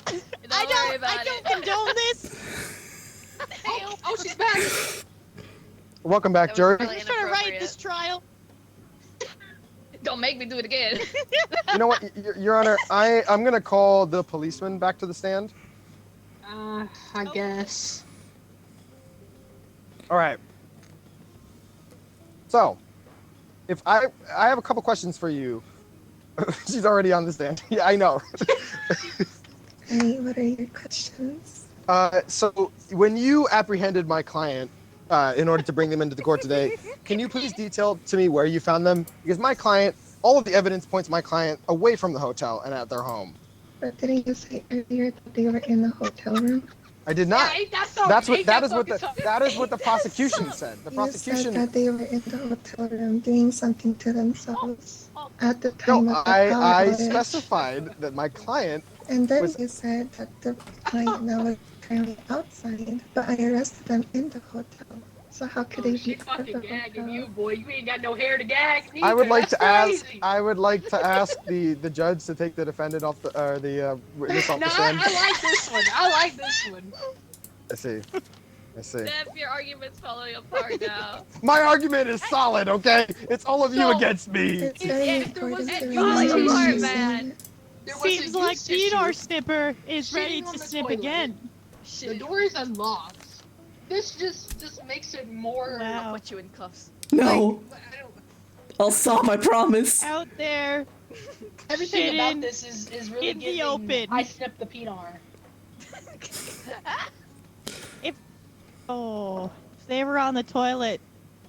D: Don't
A: I
D: worry about
A: don't
D: it.
A: condone this.
E: Oh, she's back.
C: Welcome back,
D: That was
C: jury.
D: really
A: I'm just trying to write
D: inappropriate.
A: this trial.
D: Don't make me do it again.
C: You know what, Your Honor, I'm going to call the policeman back to the stand.
E: I guess.
C: All right. So, if I have a couple questions for you. She's already on the stand. Yeah, I know.
G: What are your questions?
C: So, when you apprehended my client in order to bring them into the court today, can you please detail to me where you found them? Because my client, all of the evidence points my client away from the hotel and at their home.
G: But didn't you say earlier that they were in the hotel room?
C: I did not.
E: Yeah, ain't that so?
C: That
E: Ain't
C: is
E: that
C: what
E: fucking so?
C: that is what the prosecution said. The
G: You
C: prosecution.
G: said that they were in the hotel room doing something to themselves at the time
C: No,
G: of the power
C: I
G: outage.
C: specified that my client.
G: And then
C: was-
G: you said that the client now was currently outside, but I arrested them in the hotel. So how could
E: Oh,
G: they
E: she
G: be at
E: fucking
G: the
E: gagging
G: hotel?
E: you, boy. You ain't got no hair to gag.
C: I would
E: neither.
C: like to
E: That's
C: ask.
E: crazy.
C: I would like to ask the judge to take the defendant off the witness off
E: No,
C: the
E: I
C: stand.
E: like this one. I like this one.
C: I see. I see.
D: Steph, your argument's falling apart now.
C: My argument is solid. Okay, it's all of you
E: So-
C: against me.
G: It's very
E: if there was
G: important to
E: any
G: remember
D: falling apart,
G: you
D: man.
G: saying
E: There was a
A: Seems like
E: use issue.
A: Dinar Snipper is
E: Shitting
A: ready
E: on
A: to
E: the
A: snip
E: toilet.
A: again.
E: The
D: Shit.
E: door is unlocked. This just makes it more.
A: Wow.
D: I'll put you in cuffs.
B: No,
E: I don't.
B: I'll stop, I promise.
A: Out there
E: Everything
A: Shit
E: about
A: in-
E: this is really
A: in the
E: giving
A: open.
E: I snipped the peanut.
A: Oh, if they were on the toilet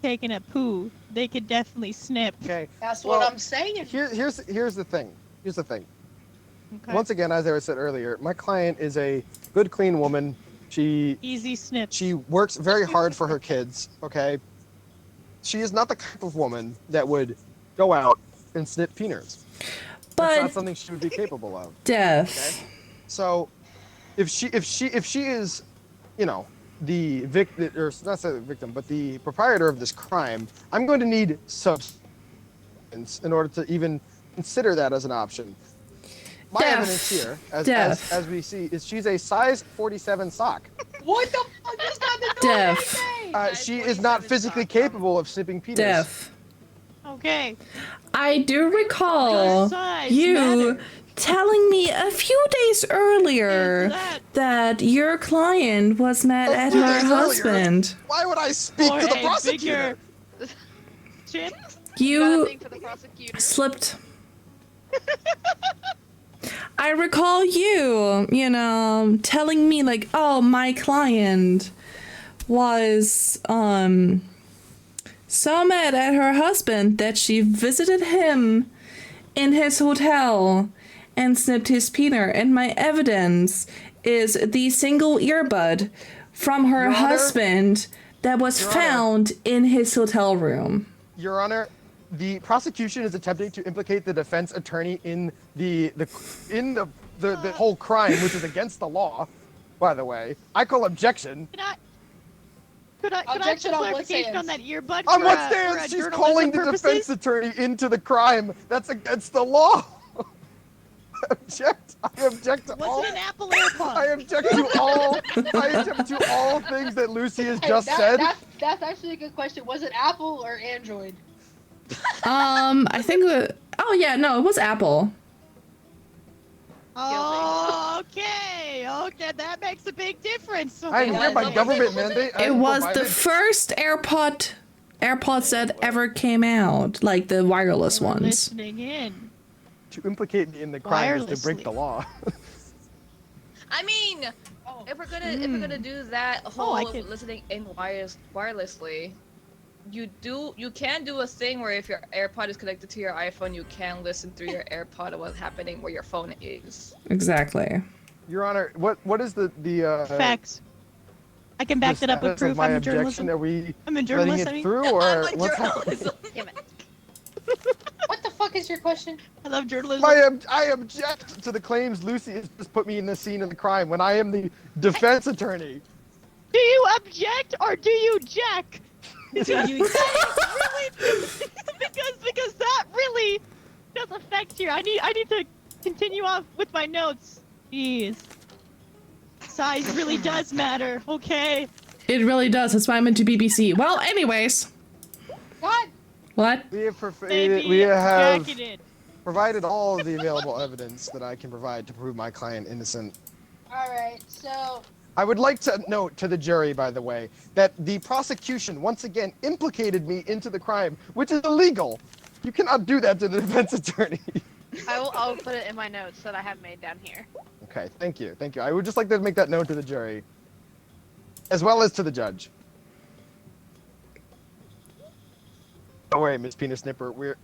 A: taking a poo, they could definitely snip.
C: Okay.
E: That's
C: Well,
E: what I'm saying.
C: Here's the thing. Here's the thing.
A: Okay.
C: Once again, as I said earlier, my client is a good, clean woman.
A: Easy snip.
C: She works very hard for her kids. Okay. She is not the type of woman that would go out and snip peanuts. That's
B: But
C: not something she would be capable of.
B: Dev,
C: So, if she is, you know, the victim, or not the victim, but the proprietor of this crime, I'm going to need substance in order to even consider that as an option. My
B: Def.
C: evidence here,
B: Def.
C: as we see, is she's a size 47 sock.
E: What the fuck does that have to do with
B: Def.
E: anything?
C: She is not
D: 47
C: physically
D: sock.
C: capable of snipping peanuts.
B: Dev.
A: Okay.
B: I do recall
A: Your size
B: you
A: matters.
B: telling me a few days earlier
A: Is that
B: that your client was mad
C: A
B: at
C: few
B: her
C: days earlier?
B: husband.
C: Why would I speak
A: for
C: to the
A: a
C: prosecutor?
A: bigger chin?
F: Got a
B: You
F: thing for the prosecutor.
B: slipped. I recall you know, telling me like, oh, my client was so mad at her husband that she visited him in his hotel and snipped his peanut. And my evidence is the single earbud from her
C: Your Honor?
B: husband that was
C: Your Honor?
B: found in his hotel room.
C: Your Honor, the prosecution is attempting to implicate the defense attorney in the whole crime, which is against the law. By the way, I call objection.
A: Could I have
E: Objection
A: some
E: on what
A: clarification on
E: stance?
A: that earbud?
C: On
A: for,
C: what
A: for
C: stance? She's
A: journalism
C: calling the
A: purposes?
C: defense attorney into the crime. That's against the law. Object. I object to all.
A: Was it an Apple AirPod?
C: I object to all. I object to all things that Lucy has
E: Hey,
C: just said.
E: That's actually a good question. Was it Apple or Android?
B: I think. Oh yeah, no, it was Apple.
A: Oh, okay, that makes a big difference.
C: I
A: Okay.
C: hear by
D: was it-
C: government mandate. I
B: It was the
C: provided-
B: first AirPods that ever came out, like the wireless
A: We're
B: ones.
A: listening in.
C: to implicate me in the crime is to break
A: Wirelessly.
C: the law.
D: I mean,
E: Oh.
D: if we're gonna do that whole
A: I can-
D: listening in wirelessly, you can do a thing where if your AirPod is connected to your iPhone, you can listen through your AirPod of what's happening where your phone is.
B: Exactly.
C: Your Honor, what is the
A: Facts. I can back
C: the
A: that up with
C: status of
A: proof.
C: my
A: I'm a
C: objection?
A: journalism.
C: Are we
A: I'm a
C: letting
A: journalist. I
C: it
A: mean,
C: through, or
D: I'm a
C: what's happening?
D: journalist.
F: Damn it.
E: What the fuck is your question?
A: I love journalism.
C: I object to the claims Lucy has just put me in the scene of the crime when I am the defense attorney.
A: Do you object or do you jack?
D: Do you
A: Really? because that really does affect here. I need to continue off with my notes. Jeez. Size really does matter. Okay.
B: It really does. That's why I'm into BBC. Well, anyways.
E: God.
B: What?
C: We have
A: Maybe
C: we have
A: jacketed.
C: provided all of the available evidence that I can provide to prove my client innocent.
E: All right. So
C: I would like to note to the jury, by the way, that the prosecution once again implicated me into the crime, which is illegal. You cannot do that to the defense attorney.
F: I'll put it in my notes that I have made down here.
C: Okay, thank you. I would just like to make that known to the jury, as well as to the judge. Oh wait, Miss Penis Snipper, we're...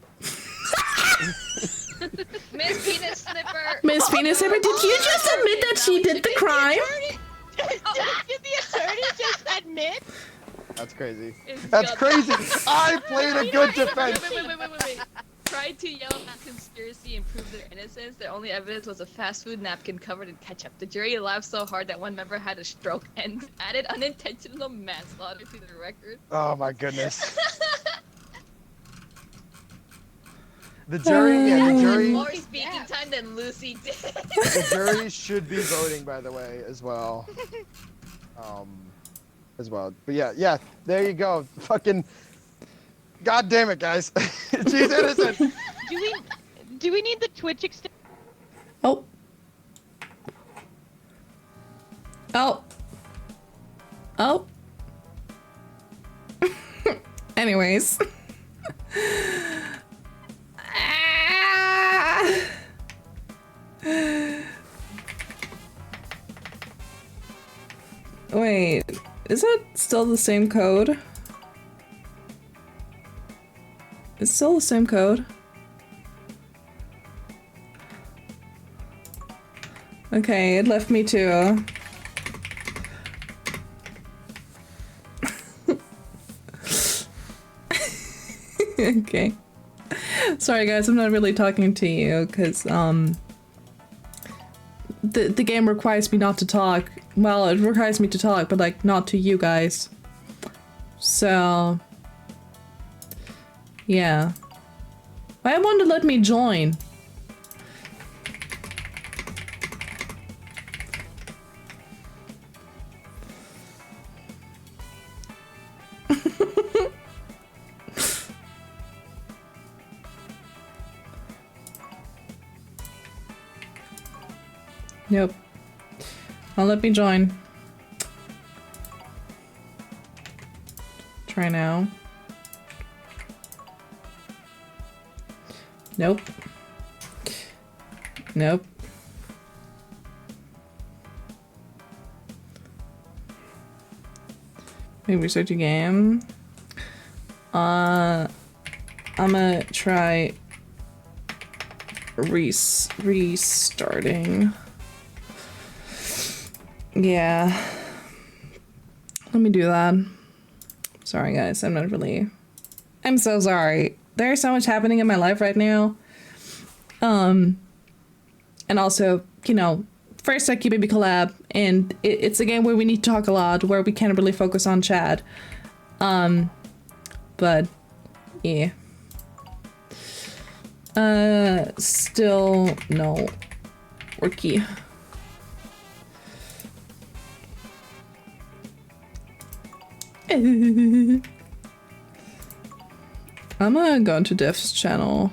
D: Miss Penis Snipper.
B: Miss Venus, did you just admit that she did the crime?
A: Did the attorney just admit?
C: That's crazy.
D: It's
C: That's
D: good.
C: crazy. I played a good defense.
D: Wait. Tried to yell at conspiracy and prove their innocence. Their only evidence was a fast food napkin covered in ketchup. The jury laughed so hard that one member had a stroke and added unintentional manslaughter to the record.
C: Oh my goodness. The jury,
D: More speaking time than Lucy did.
C: the jury should be voting, by the way, as well. But yeah, there you go. Fucking, god damn it, guys. She's innocent.
A: Do we need the Twitch extension?
B: Oh. Oh. Oh. Anyways. Is it still the same code? It's still the same code. Okay, it left me too. Okay. Sorry guys, I'm not really talking to you because the game requires me not to talk. Well, it requires me to talk, but like not to you guys. So yeah. Why won't it let me join? Nope. I'll let me join. Try now. Nope. Nope. Maybe restart the game. I'm gonna try restarting. Yeah. Let me do that. Sorry guys, I'm not really... I'm so sorry. There's so much happening in my life right now. And also, you know, first SUCCUBABY collab, and it's a game where we need to talk a lot, where we can't really focus on chat. But, yeah. Still no worky. I'm gonna go into Def's channel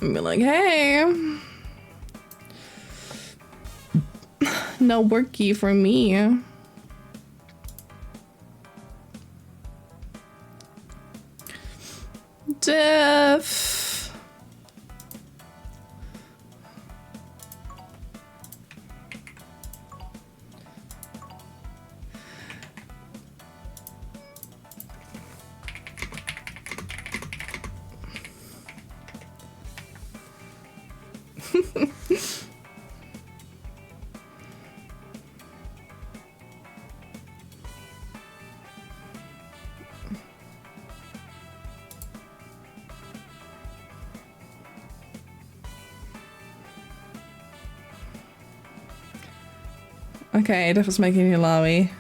B: and be like, hey, no worky for me. Def. Okay, Def is making you lobby.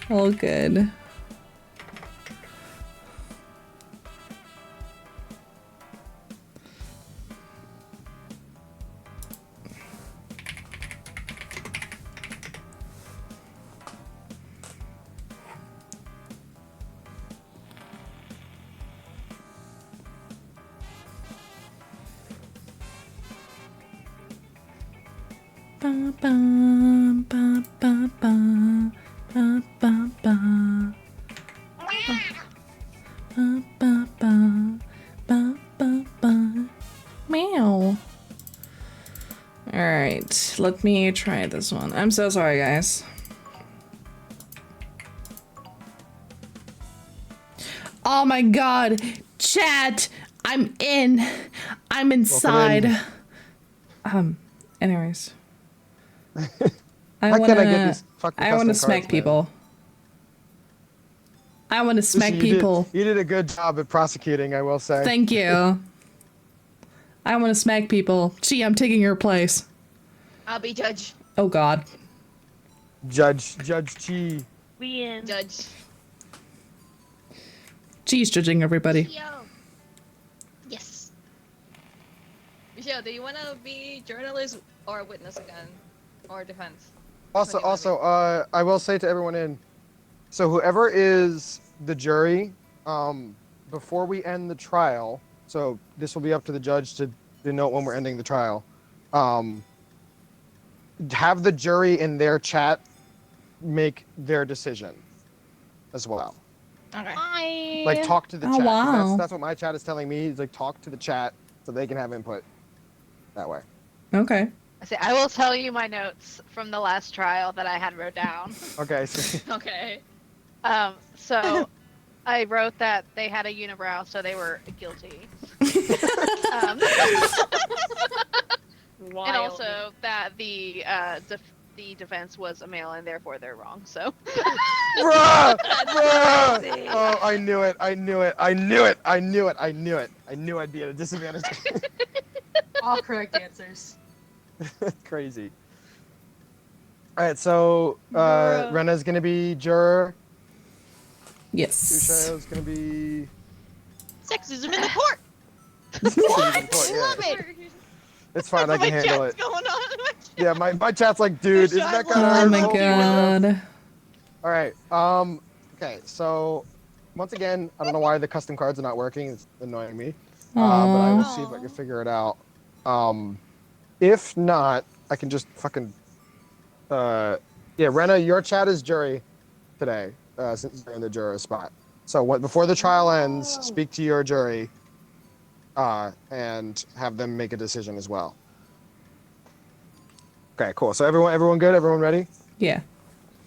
B: All good. Ba, ba, ba, ba, ba, ba, ba, ba. Ba, ba, ba, ba, ba, ba. Meow. Alright, let me try this one. I'm so sorry, guys. Oh my god! Chat! I'm in! I'm inside! Anyways. I wanna smack people. I wanna smack people.
C: You did a good job at prosecuting, I will say.
B: Thank you. I wanna smack people. Gee, I'm taking your place.
D: I'll be judge.
B: Oh god.
C: Judge Chi.
F: We in.
D: Judge.
B: Geez, judging everybody.
D: Yo. Yes. Michelle, do you want to be journalist or witness again? Or defense?
C: Also, I will say to everyone in, so whoever is the jury, before we end the trial, so this will be up to the judge to denote when we're ending the trial, have the jury in their chat make their decision as well.
D: Okay.
C: Like talk to the
B: Oh,
C: chat. 'Cause
B: wow.
C: That's what my chat is telling me. Is like talk to the chat so they can have input that way.
B: Okay.
F: I say I will tell you my notes from the last trial that I had wrote down.
C: Okay. So,
D: Okay.
F: So I wrote that they had a unibrow, so they were guilty. Um,
D: Wild.
F: and also that the defense was a male, and therefore they're wrong. So.
C: bruh,
D: That's
C: bruh.
D: crazy.
C: Oh, I knew it. I knew it. I knew it. I knew it. I knew it. I knew I'd be at a disadvantage.
E: All correct answers.
C: Crazy. All right, so
A: Bruh.
C: Rena's gonna be juror.
B: Yes.
C: Ushayo's gonna be.
A: Sexism in the court.
C: What?
A: Love it.
C: It's fine. I
A: That's
C: can
A: what my
C: handle
A: chat's
C: it.
A: going on in my chat.
C: Yeah, my chat's like, dude, is
A: Usha, I
C: that
A: love
C: gonna
A: it.
B: Oh
C: hurt?
B: my
A: Hold you
B: god.
C: All right. Okay. So, once again, I don't know why the custom cards are not working. It's annoying me. But I will
B: Aww.
C: see if I can figure it out. If not, I can just fucking. Yeah, Rena, your chat is jury today, since you're in the juror spot. So before the trial ends, speak to your jury, and have them make a decision as well. Okay, cool. So everyone good? Everyone ready?
B: Yeah.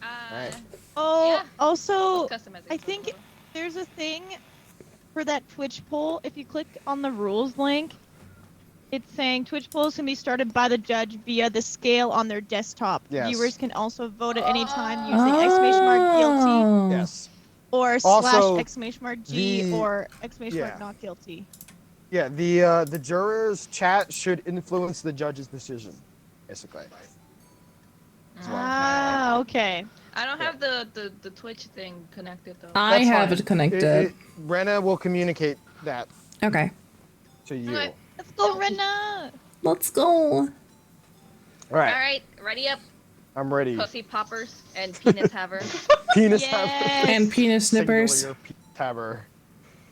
C: Alright.
A: Oh,
D: Yeah.
A: also,
D: Customize it.
A: I think there's a thing for that Twitch poll. If you click on the rules link, it's saying Twitch polls can be started by the judge via the scale on their desktop.
C: Yes.
A: Viewers can also vote at any time using exclamation mark guilty
B: Oh.
C: Yes.
A: or
C: Also,
A: slash exclamation mark G
C: the-
A: or exclamation
C: yeah.
A: mark not guilty.
C: Yeah. The jurors' chat should influence the judge's decision, basically. As well.
A: Ah, okay.
D: I don't have the Twitch thing connected though.
B: I
C: That's
B: have
C: fine.
B: it connected.
C: Rena will communicate that
B: Okay.
C: to you.
D: Okay.
A: Let's go, Rena.
B: Let's go.
C: All right.
D: All right, ready up,
C: I'm ready.
D: pussy poppers and penis haver.
C: Penis
A: Yes.
C: haver.
B: And penis snippers.
C: Singular penis haver.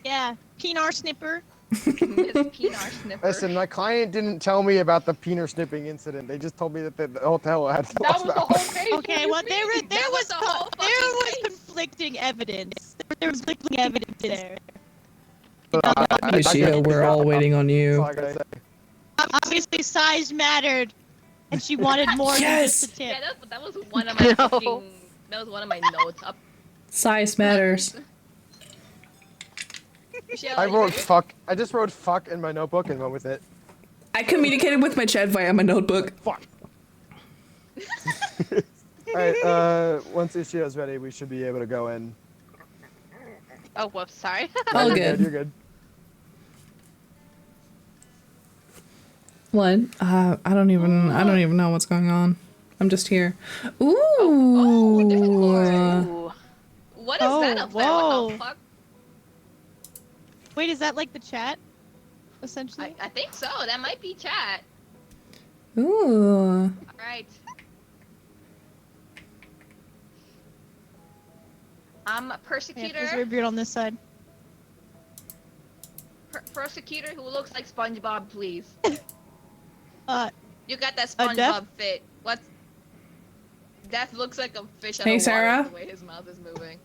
A: Yeah. Pinar snipper.
D: Miss Penar snipper.
C: Listen, my client didn't tell me about the peener snipping incident. They just told me that the hotel had
E: That
C: lost
E: was the
C: that.
E: whole page.
A: Okay, well there
D: That was
A: was
D: the whole
A: there
D: fucking
A: was
D: case.
A: conflicting evidence. There was conflicting evidence there.
B: Lucia, we're all waiting on
C: That's all
B: you.
C: I gotta say.
A: Obviously, size mattered, and she wanted more than just a tip.
D: Yeah, that was one of my
F: No.
D: fucking. That was one of my notes. Up.
B: Size matters.
C: I wrote fuck. I just wrote fuck in my notebook and went with it.
B: I communicated with my chat via my notebook.
C: Fuck. All right. Once Ishio's ready, we should be able to go in.
F: Oh, whoops, sorry.
B: All
C: You're
B: good.
C: You're good.
B: What? I don't even know what's going on. I'm just here. Ooh.
F: Ooh.
D: What is that up there? What
A: whoa.
D: the fuck?
A: Wait, is that like the chat? Essentially?
D: I think so. That might be chat.
B: Ooh.
D: All right. I'm a
A: Yeah,
D: persecutor.
A: please read on this side.
D: Persecutor who looks like SpongeBob, please. You got that
A: A deaf?
D: SpongeBob fit. What? Death looks like a fish out
B: Hey,
D: of water
B: Sarah?
D: the way his mouth is moving.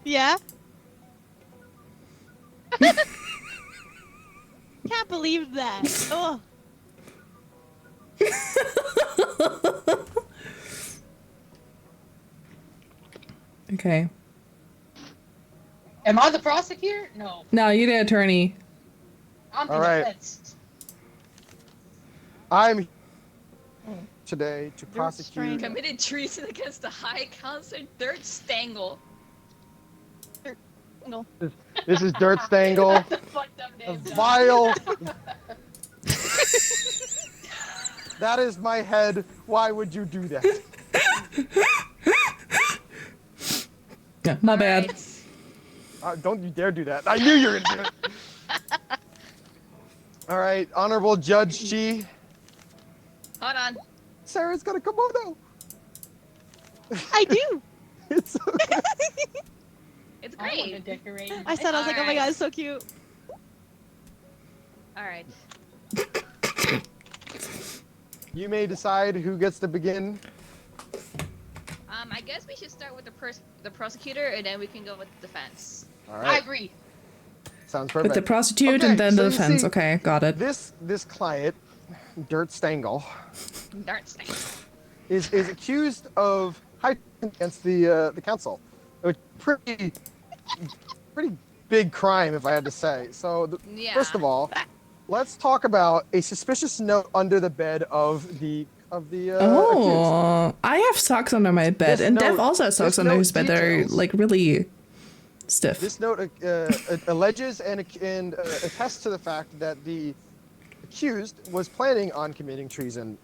A: Yeah? Can't believe that. Oh.
B: Okay.
E: Am I the prosecutor? No.
B: No, you the attorney.
E: I'm the
C: All right.
E: defense.
C: I'm today to prosecute.
A: strange.
D: Committed treason against the High Counselor Dirt Stangle.
A: No.
C: This is Dirt Stangle.
E: That's a fucked up
C: A
E: name. John.
C: vile. That is my head. Why would you do that?
B: Yeah, my bad.
C: Don't you dare do that. I knew you were gonna do it. All right, Honorable Judge G.
D: Hold on.
C: Sarah's got a kimono.
A: I do!
C: It's so good.
D: It's
E: I want to
D: great.
E: decorate.
A: I said, I was like, oh my
D: Alright.
A: god, it's so cute.
D: All right.
C: You may decide who gets to begin.
D: I guess we should start with the prosecutor, and then we can go with the defense.
C: All
E: I
C: right,
E: agree.
C: sounds
B: With
C: perfect.
B: the prostitute
C: Okay,
B: and then
C: so
B: the
C: you
B: defense.
C: see-
B: Okay, got it.
C: This client, Dirt Stangle, is accused of high treason against the council. Which pretty big crime, if I had to say. So,
D: Yeah.
C: first of all, let's talk about a suspicious note under the bed of the accused.
B: Oh, I have socks under my bed,
C: This
B: and Dev
C: note-
B: also has socks
C: this
B: under
C: note
B: his bed that are
C: details-
B: like really stiff.
C: This note alleges and attests to the fact that the accused was planning on committing treason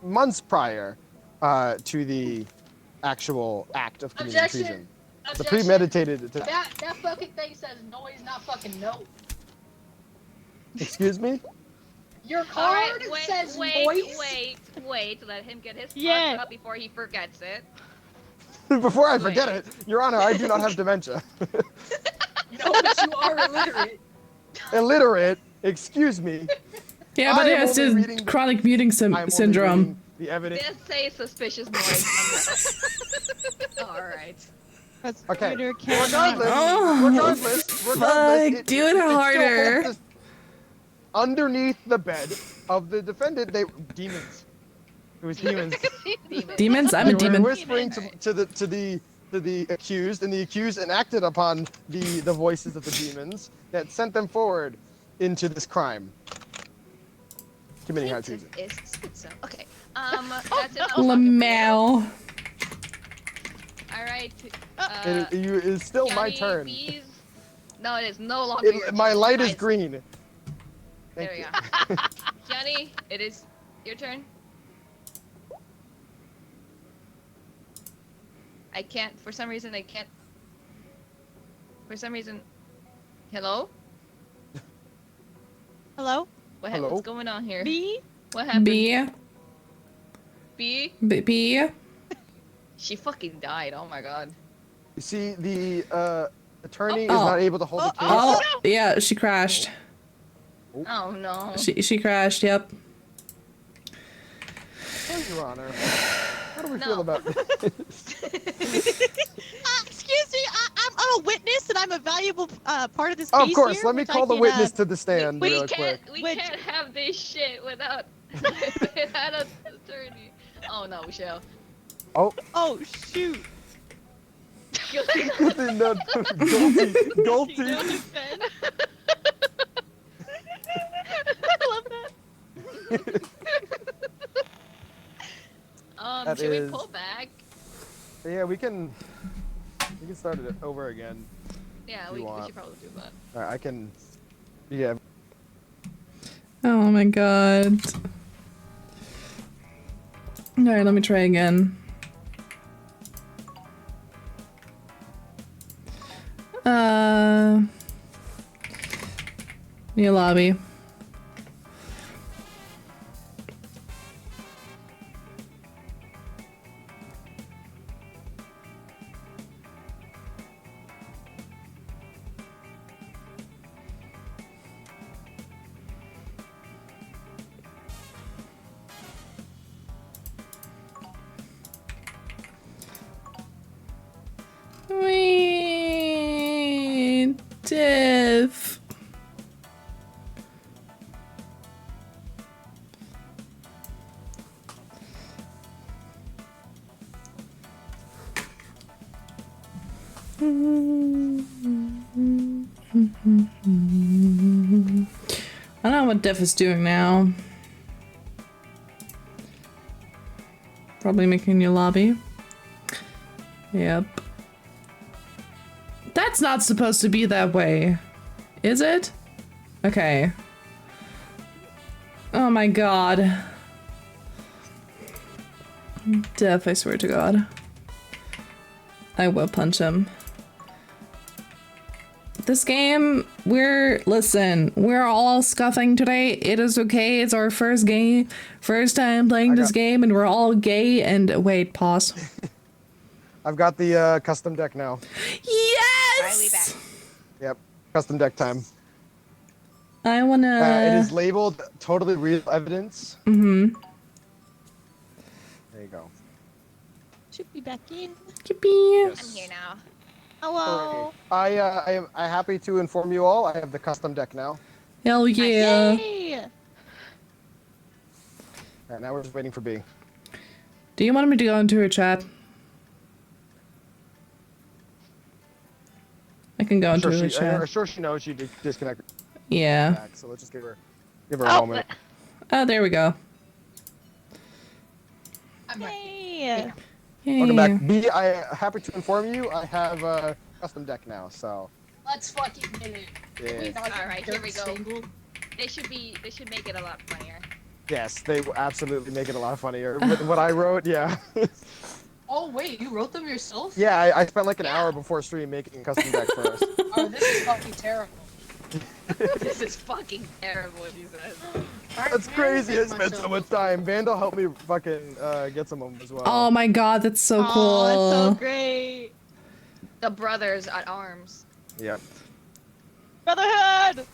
C: months prior to the actual act of committing
E: Objection.
C: treason. The
E: Objection.
C: premeditated attack.
E: That fucking thing says noise, not fucking no.
C: Excuse me?
E: Your
D: All
E: card
D: right,
E: says
D: wait,
E: noise.
D: wait. Let him get his
A: Yeah.
D: card up before he forgets it.
C: Before I forget it, Your Honor, I do not have dementia.
E: No, but you are illiterate.
C: Illiterate? Excuse me.
B: Yeah, but
C: I
B: it
C: am
B: has
C: only
B: this
C: reading-
B: chronic muting
C: I'm only
B: syndrome.
C: reading the evidence.
D: Just say suspicious noise. All right.
A: Prosecutor
C: Okay.
A: cannot-
C: Regardless,
B: fuck, do it
C: still
B: harder.
C: holds this- Underneath the bed of the defendant, demons. It was demons.
B: Demons? I'm a
C: They were
B: demon.
C: whispering to the accused, and the accused enacted upon the voices of the demons that sent them forward into this crime, committing high treason.
D: So okay. That's it.
B: Lamau.
D: All right.
C: It is still my
D: Johnny,
C: turn.
D: please. No, it is no longer your
C: My
D: turn.
C: light is
D: Guys,
C: green.
D: There
C: Thank
D: we
C: you.
D: go. Johnny, it is your turn. I can't. For some reason, I can't. For some reason. Hello?
A: Hello?
C: Hello?
D: What's going on here?
A: B?
D: What happened?
B: B.
D: B?
B: B.
D: She fucking died. Oh my god.
C: You see, the attorney is
B: Oh.
C: not able to hold the case.
B: Oh, yeah, she crashed.
D: Oh no.
B: She crashed, yep.
C: Oh, Your Honor. How do we
D: No.
C: feel about this?
A: Excuse me, I'm a witness and I'm a valuable part of this
C: Oh,
A: case
C: of course,
A: here,
C: let me
A: which I
C: call the
A: can,
C: witness to the stand
D: We
C: real quick.
D: can't. We
A: Which-
D: can't have this shit without without an attorney. Oh no, Michelle.
A: Oh, shoot.
C: No, guilty.
A: Ben. I love that.
C: That
D: Should
C: is-
D: we pull back?
C: Yeah, we can start it over again.
D: Yeah,
C: You
D: we
C: want.
D: should probably do that.
C: I can. Yeah.
B: Oh my god. Alright, let me try again. New lobby. Wait, Div. I don't know what Div is doing now. Probably making a new lobby. Yep. That's not supposed to be that way. Is it? Okay. Oh my god. Death, I swear to god. I will punch him. This game, listen, we're all scuffing today. It is okay. It's our first time playing this game, and we're all gay and wait, pause.
C: I've got the custom deck now.
B: Yes!
C: Yep, custom deck time.
B: I wanna.
C: It is labeled totally real evidence.
B: Mm-hmm.
C: There you go.
A: Should be back in.
B: Yippee.
C: Yes.
D: I'm here now.
A: Hello.
C: I am happy to inform you all. I have the custom deck now.
B: Hell yeah.
A: Yay.
C: Alright, now we're just waiting for B.
B: Do you want me to go into her chat? I can go into her chat.
C: I'm sure she knows she disconnected
B: Yeah.
C: back, so let's just give her a moment.
B: Oh, there we go.
E: I'm back.
A: Hey.
B: Yay.
C: Welcome back. B, I happy to inform you, I have a custom deck now, so
E: Let's fucking get it.
C: yeah.
D: Alright, here we go. They should make it a lot funnier.
C: Yes, they will absolutely make it a lot funnier. What I wrote, yeah.
E: Oh wait, you wrote them yourself?
C: Yeah, I spent like an hour before stream making a custom deck first.
E: Oh, this is fucking terrible.
D: This is fucking terrible, he says.
C: That's crazy, I spent so much time. Vandal helped me fucking get some of them as well.
B: Oh my god, that's so
A: Oh,
B: cool.
A: that's so great.
D: The brothers at arms.
C: Yep.
A: Brotherhood.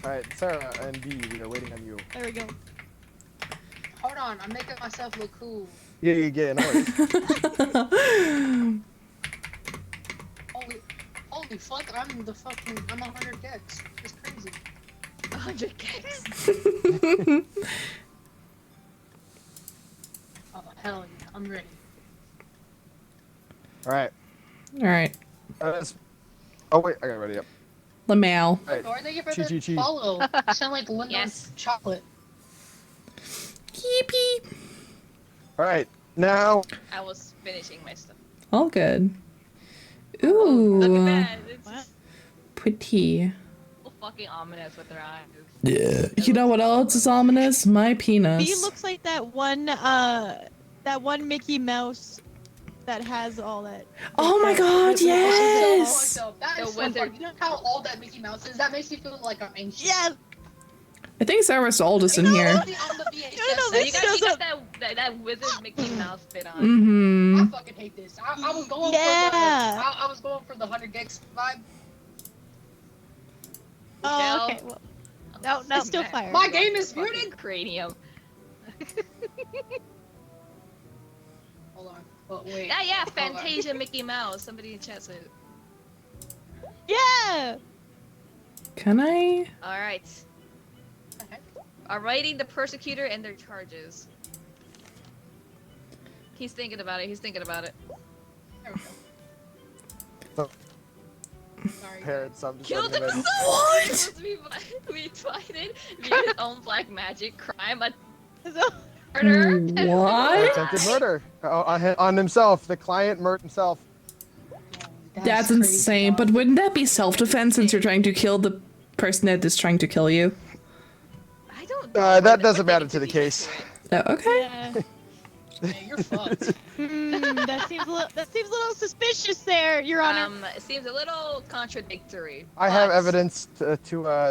C: Alright, Sarah and B, we are waiting on you.
A: There we go.
E: Hold on, I'm making myself look cool.
C: Yeah, no worries.
E: Holy fuck, I'm 100 gex. It's crazy.
D: 100 kicks.
E: Oh, hell yeah, I'm ready.
C: Alright.
B: Alright.
C: Oh wait, I got it ready up.
B: Lamau.
C: Alright.
E: Or they give her
C: Chi,
E: the
C: chi, chi.
E: follow. Sound like Windows
D: Yes.
E: chocolate.
B: Keepy.
C: Alright, now
D: I was finishing my stuff.
B: All good.
D: Look at
B: Ooh.
D: that. It's
A: What?
B: Pretty.
D: so fucking ominous with their eyes.
B: Yeah. You know what else is ominous? My penis.
A: B looks like that one Mickey Mouse that has all that.
B: Oh my god, yes!
E: So that
D: The
E: is so
D: wizard.
E: fun. You know how old that Mickey Mouse is? That makes me feel like I'm ancient.
A: Yeah.
B: I think Sarah's the oldest in here.
E: On the VHS.
A: No,
D: So
A: this
D: you got
A: shows
D: that wizard Mickey Mouse fit on.
E: I
B: Mm-hmm.
E: fucking hate this. I was going
A: Yeah.
E: for I was going for the 100 gex vibe.
A: Oh,
D: Michelle?
A: okay. Well, no, it's still fire.
E: My game is
D: Fucking
E: muted.
D: cranium.
E: Hold on. Oh, wait.
D: Yeah,
E: Hold on.
D: Fantasia Mickey Mouse. Somebody in chat said.
A: Yeah.
B: Can I?
D: All right.
E: Okay.
D: Awaiting the persecutor and their charges. He's thinking about it.
E: There we go. Sorry.
C: parents, I'm just
D: Killed
C: letting them in.
D: himself.
B: What?
D: We fighted via his own black magic crime. A
A: So,
D: murder.
B: What?
C: Attempted murder on himself. The client murdered himself.
B: That's
E: crazy,
B: insane.
E: dog.
B: But wouldn't that be self-defense since you're trying to kill the person that is trying to kill you?
D: I don't.
C: That doesn't matter to the case.
B: Oh, okay.
A: yeah.
E: Yeah, you're fucked.
A: That seems a little suspicious there, Your Honor.
D: It seems a little contradictory.
C: I have
D: but-
C: evidence to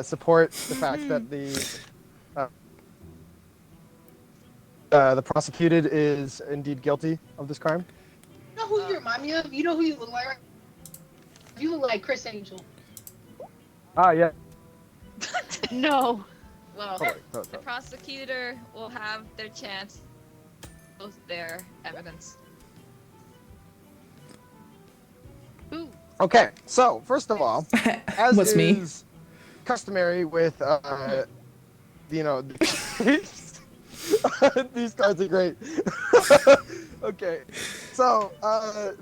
C: support the fact that the prosecuted is indeed guilty of this crime.
E: You know who you remind me of? You know who you look like? You look like Chris Angel.
C: Ah, yeah.
A: No.
D: Well,
C: Totally,
D: the
C: totally.
D: prosecutor will have their chance. Both their evidence.
C: Okay, so first of all, as
B: Was
C: is
B: me.
C: customary with these cards are great. Okay, so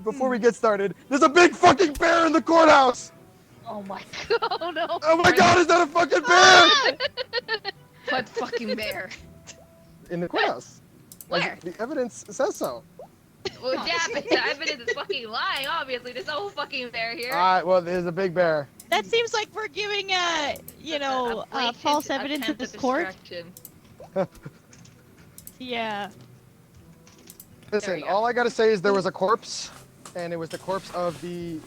C: before we get started, there's a big fucking bear in the courthouse.
E: Oh my
A: Oh no.
C: Oh my god, is that a fucking bear
D: What fucking bear?
C: in the courthouse?
D: Where?
C: The evidence says so.
D: Well, yeah, but the evidence is fucking lying. Obviously, there's no fucking bear here.
C: Well, there's a big bear.
A: That seems like we're giving
D: A blatant
A: false evidence in
D: attempt
A: this
D: at
A: court.
D: distraction.
A: Yeah.
C: Listen,
D: we go.
C: all I gotta say is there was a corpse, and it was the corpse of the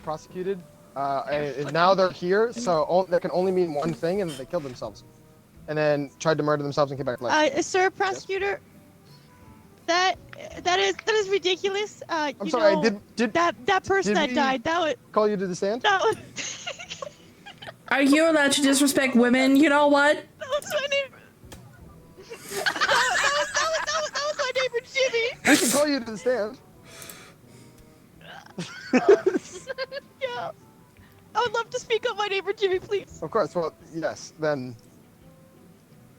C: prosecuted. And now they're here, so that can only mean one thing, and they killed themselves, and then tried to murder themselves and came back to life.
A: Sir prosecutor, that is ridiculous.
C: I'm
A: you
C: sorry.
A: know,
C: Did
A: that person
C: did
A: that
C: we-
A: died. That was
C: call you to the stand?
A: that was
B: Are you allowed to disrespect women? You know what?
A: that was my neighbor. that was my neighbor Jimmy.
C: I can call you to the stand.
A: Yeah. I would love to speak on my neighbor Jimmy, please.
C: Of course. Well, yes. Then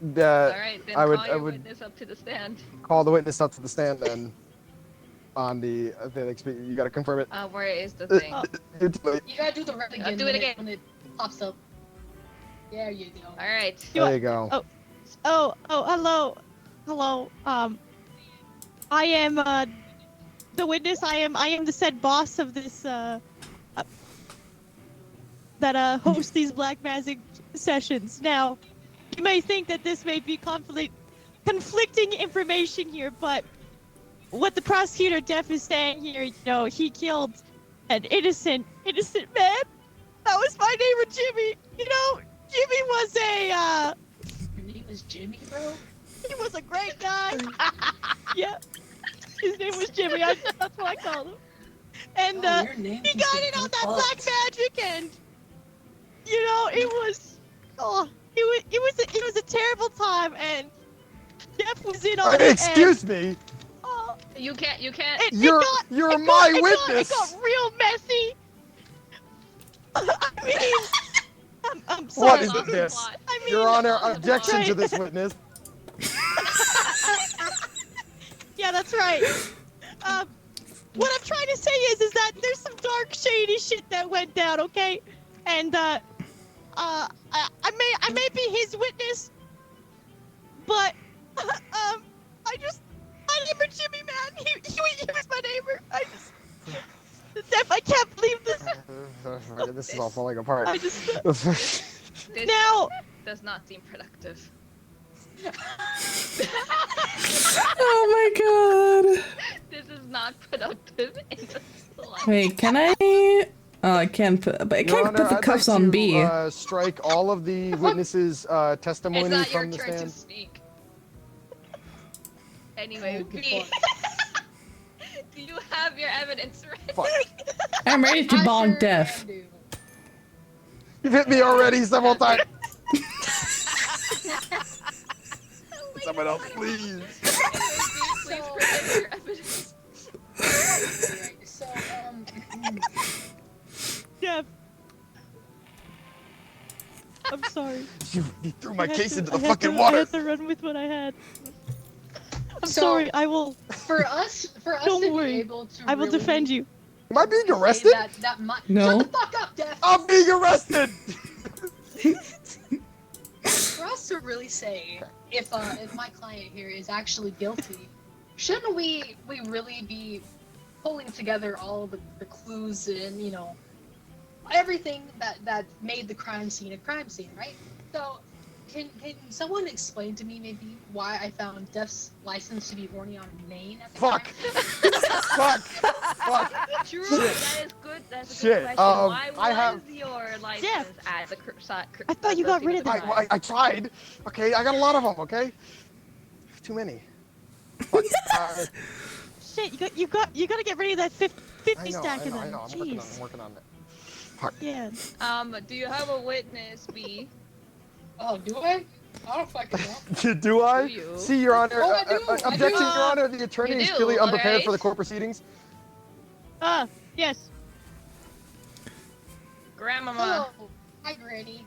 D: Alright, then
C: I would-
D: call
C: I
D: your
C: would-
D: witness up to the stand.
C: call the witness up to the stand then. On the you gotta confirm it.
D: Where is the thing?
C: You're too late.
E: You gotta do the red again.
D: do it again.
E: When it pops up. There you go.
D: Alright.
C: There you go.
A: Oh, hello. I am the witness. I am the said boss of this that hosts these black magic sessions. Now, you may think that this may be conflicting information here, but what the prosecutor Def is saying here, he killed an innocent man. That was my neighbor Jimmy. Jimmy was
E: Your name is Jimmy, bro?
A: he was a great guy. Yeah, his name was Jimmy. That's what I called him. And
E: Your name
A: he
E: keeps
A: got
E: getting
A: in on that
E: fucked.
A: black magic, and it was a terrible time, and Jeff was in on it.
C: Excuse me.
D: You can't.
C: You're my witness.
A: It got real messy. I mean, I'm sorry.
C: What is this?
A: I mean,
C: Your Honor, objection to
A: right.
C: this witness.
A: Yeah, that's right. What I'm trying to say is that there's some dark, shady shit that went down, okay? And I may be his witness, but my neighbor Jimmy, man, he was my neighbor. I can't believe this.
C: This is all falling apart.
A: I just
D: This
A: now.
D: does not seem productive.
B: Oh my god.
D: This is not productive in the slightest.
B: Wait, can I? Oh, I can't put. But I
C: Your
B: can't
C: Honor,
B: put the
C: I'd
B: cuffs
C: like
B: on
C: to,
B: B.
C: Strike all of the witnesses'
D: It's
C: testimony
D: not your
C: from the
D: turn to
C: stand.
D: speak. Anyway,
E: Oh, good
D: B.
E: point.
D: Do you have your evidence ready?
C: Fuck.
B: I'm ready to
E: I
B: bonk
E: sure
B: Def.
E: do.
C: You've hit me already several times. Someone else, please.
D: Please present your evidence.
E: Alright, so,
A: Jeff. I'm sorry.
C: You threw my
A: I had
C: case
A: to-
C: into
A: I
C: the
A: had
C: fucking
A: to- I
C: water.
A: had to run with what I had. I'm
E: So-
A: sorry. I will.
E: for us
A: Don't
E: to
A: worry.
E: be able to
A: I will
E: really
A: defend you.
C: Am I being
E: say
C: arrested?
E: that
B: No.
E: Shut the fuck up, Def!
C: I'm being arrested.
E: For us to really say if my client here is actually guilty, shouldn't we really be pulling together all the clues and everything that made the crime scene a crime scene, right? So can someone explain to me maybe why I found Def's license to be horny on Maine at the
C: Fuck.
E: time?
C: Fuck.
D: True,
C: Shit.
D: that is good. That's a good
C: Shit,
D: question. Why
C: I
D: was
C: have-
D: your license
A: Jeff,
D: at the
A: I thought you got rid of that.
C: I tried. Okay, I got a lot of them. Okay. Too many. Fuck.
A: Shit, you got to get rid of that 50
C: I know.
A: stack of
C: I
A: them.
C: know. I'm
A: Jeez.
C: working on it. Fuck.
A: Yeah.
D: Do you have a witness, B?
E: Oh, do I? I don't fucking know.
C: Do I?
D: Do you?
C: See, Your Honor.
E: Oh, I do, I
C: Objection,
E: do.
C: Your Honor. The attorney
D: You
C: is
D: do,
C: clearly unprepared for
D: alright.
C: the court proceedings.
A: Yes.
D: Grandmama.
E: Hello. Hi, Granny.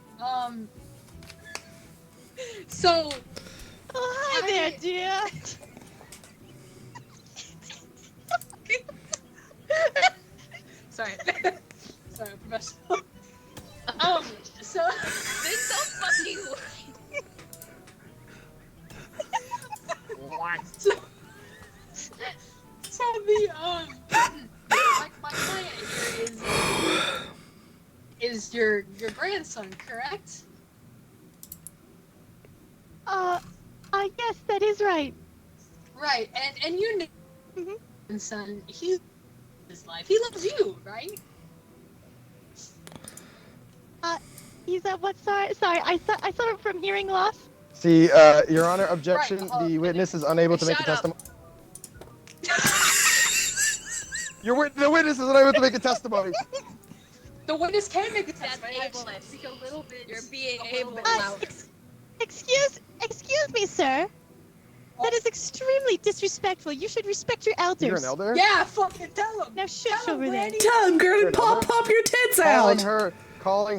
E: So,
A: Oh, hi there, dear.
E: sorry. Sorry, professional. So,
D: This so fucking
E: so the my client here is your grandson, correct?
A: Yes, that is right.
E: Right, and you know,
A: Mhm.
E: grandson, he loves his life. He loves you, right?
A: He's what? Sorry, I suffer from hearing loss.
C: See, Your Honor, objection.
E: Right,
C: The witness is unable to make a
D: Shut up.
C: testimony. The witness is unable to make a testimony.
E: The witness can make a
D: That's
E: testimony.
D: ableist.
E: Speak a little bit.
D: You're being
E: a little bit
D: ableist.
E: louder.
A: Excuse me, sir. That is extremely disrespectful. You should respect your elders.
C: You're an elder.
E: Yeah, fucking tell him.
A: Now shush
E: Tell him,
A: over there.
E: Granny.
B: Tell him, girl,
C: Good,
B: pop your tits
C: Calling
B: out.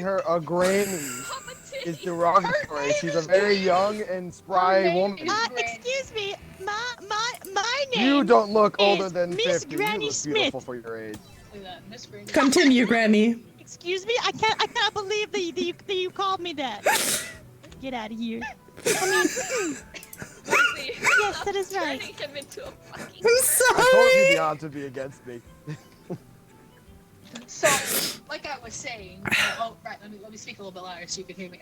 C: her a granny.
D: Papa
C: is derogatory. She's a very young and spry woman.
A: Excuse me, my name.
C: You don't look older
A: is
C: than
A: Miss
C: 50.
A: Granny
C: You look beautiful
A: Smith.
C: for your age.
E: Miss Granny.
B: Continue, Granny.
A: Excuse me, I cannot believe that you called me that. Get out of here. Yes, that is right.
D: Turning him into a fucking.
B: I'm
C: I told you
B: sorry.
C: the odds would be against me.
E: So, like I was saying, oh right, let me speak a little bit louder so you can hear me.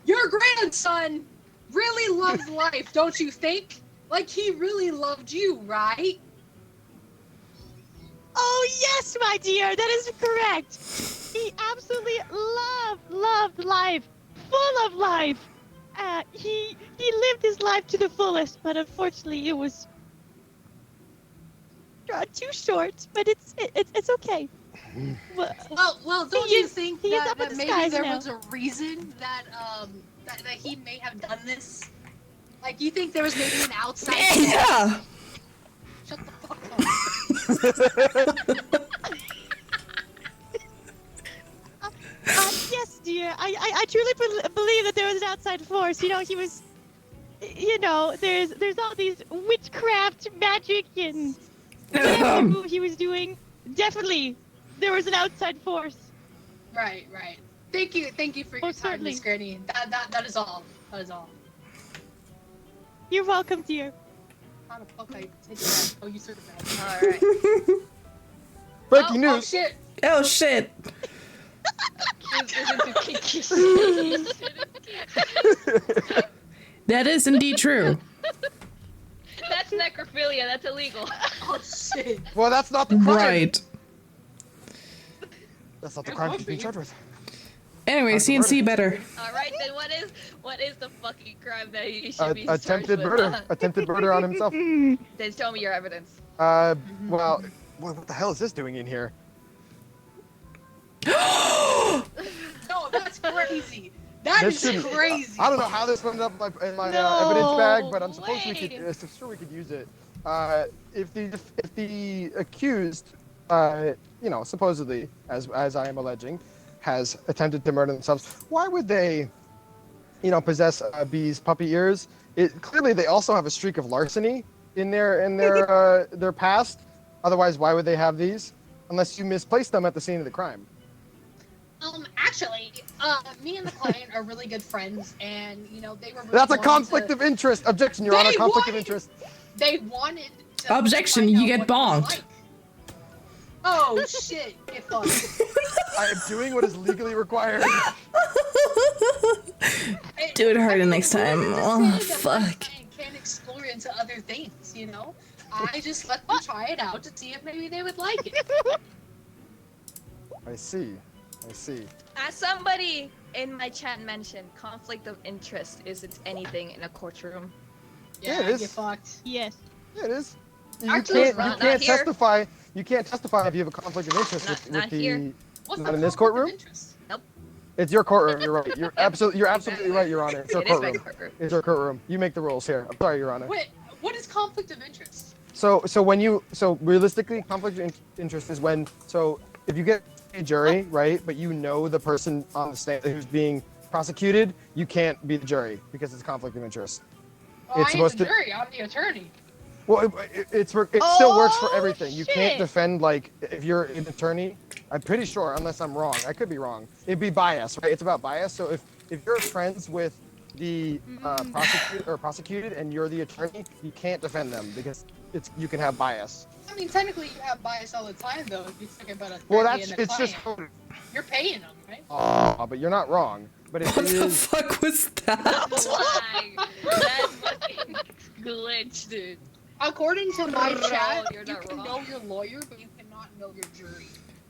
E: Your grandson really loves life, don't you think? Like he really loved you, right?
A: Oh yes, my dear, that is correct. He absolutely loved life, full of life. He lived his life to the fullest, but unfortunately, it was too short. But it's okay.
E: Well, don't
A: He
E: you
A: is-
E: think
A: he is
E: that,
A: up in
E: that
A: the
E: maybe
A: skies
E: there
A: now.
E: was a reason that that he may have done this? Like, you think there was maybe an outside?
B: Yeah.
E: Shut the fuck up.
A: Yes, dear. I truly believe that there was an outside force. You know, he was. You know, there's all these witchcraft, magic, and whatever move he was doing. Definitely, there was an outside force.
E: Right. Thank you for your
A: Oh,
E: time,
A: certainly.
E: Miss Granny. That is all. That is all.
A: You're welcome, dear.
E: How the fuck I take that? Oh, you took that.
D: Alright.
C: Breaking
E: Oh
C: news.
E: shit!
B: Oh shit.
D: This isn't too kinky.
B: That is indeed true.
D: That's necrophilia. That's illegal.
E: Oh shit!
C: Well, that's not the crime.
B: Right.
C: That's not the crime she's being charged with.
B: Anyway, CNC better.
D: Alright, then what is the fucking crime that he should be
C: Attempted
D: charged with?
C: murder. Attempted murder on himself.
D: Then show me your evidence.
C: Well, what the hell is this doing in here?
E: No, that's crazy. That
C: This
E: is
C: shouldn't-
E: crazy.
C: I don't know how this ended up in my
A: No
C: evidence bag, but I'm supposed we
A: way.
C: could. I'm sure we could use it. If the accused, you know, supposedly, as I am alleging, has attempted to murder themselves, why would they, you know, possess Bee's puppy ears? Clearly they also have a streak of larceny in their past. Otherwise, why would they have these? Unless you misplaced them at the scene of the crime.
E: Actually, me and the client are really good friends, and you know they were. Really
C: That's a
E: wanting
C: conflict
E: to-
C: of interest. Objection, Your Honor.
E: They
C: Conflict of
E: wanted-
C: interest.
E: They wanted. To
B: Objection,
E: find
B: you
E: out
B: get
E: what it was
B: bonked.
E: like. Oh shit! Get fucked.
C: I am doing what is legally required.
B: Do it harder
E: I'm
B: next time.
E: willing to
B: Oh,
E: say that
B: fuck.
E: my client can explore into other things, you know. I just let them try it out to see if maybe they would like it.
C: I see.
D: As somebody in my chat mentioned, conflict of interest isn't anything in a courtroom.
C: Yeah, it is.
E: Get fucked.
A: Yes.
C: Yeah, it is. You
E: Actually,
C: can't.
D: not
C: You can't
D: here.
C: testify. You can't testify if you have a conflict of interest
D: Not-
C: with
D: not
C: the.
D: here.
E: What's
C: Not
E: the
C: in this
E: conflict of
C: courtroom?
E: interest?
C: It's your courtroom. You're right. You're absolutely right, Your Honor. It's your
D: It is my
C: courtroom.
D: courtroom.
C: It's your courtroom. You make the rules here. I'm sorry, Your Honor.
E: Wait, what is conflict of interest?
C: So realistically, conflict of interest is when if you get a jury, right, but you know the person on the stand who's being prosecuted, you can't be the jury because it's conflict of interest.
E: Oh,
C: It's
E: I ain't
C: supposed
E: the
C: to-
E: jury. I'm the attorney.
C: Well, it still works for
A: Oh,
C: everything. You
A: shit.
C: can't defend, like, if you're an attorney. I'm pretty sure, unless I'm wrong. I could be wrong. It'd be bias, right? It's about bias. So if you're friends with the prosecuted and you're the attorney, you can't defend them because you can have bias.
E: I mean, technically, you have bias all the time, though. If you're talking about a
C: Well,
E: attorney
C: that's
E: and a
C: it's just.
E: client. You're paying them, right?
C: Oh, but you're not wrong. But if
B: What
C: it
B: the
C: is,
B: fuck was that?
D: Flag. That fucking glitch, dude.
E: According to my
D: No,
E: chat,
D: you're
E: you
D: not
E: can
D: wrong.
E: know your lawyer, but you cannot know your jury.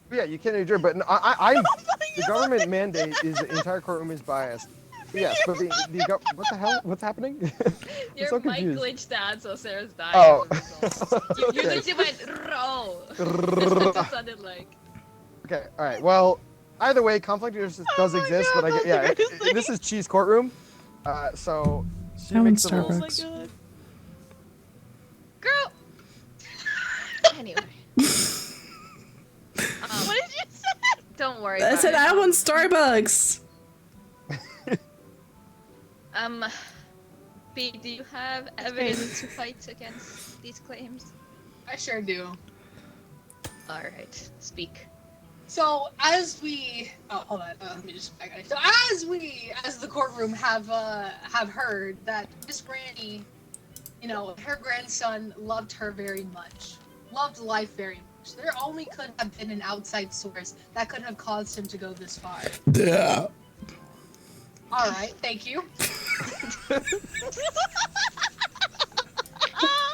C: yeah, you can't injure. But the government mandate is the entire courtroom is biased. Yes, but what the hell? What's happening? I'm
D: Your
C: so
D: mic
C: confused.
D: glitched out, so Sarah's dying.
C: Oh.
D: as a result. You
C: Okay.
D: literally went row. That's what it sounded like.
C: Okay, all right. Well, either way, conflict of interest does
A: my
C: exist,
A: God,
C: but
A: that's
C: yeah,
A: the greatest thing.
C: this is Cheese Courtroom, so she
B: That
C: makes
B: one's
C: the
A: Oh
C: rules.
A: my
B: Starbucks.
A: god.
D: Girl. Anyway.
A: What did you say?
D: Don't worry
B: I
D: about
B: said
D: it.
B: I want Starbucks.
D: B, do you have evidence to fight against these claims?
E: I sure do.
D: Alright, speak.
E: So as we, hold on, let me just. I got it. So as the courtroom have heard that Miss Granny, you know, her grandson loved her very much, loved life very much. There only could have been an outside source that could have caused him to go this far.
B: Yeah.
E: All right, thank you.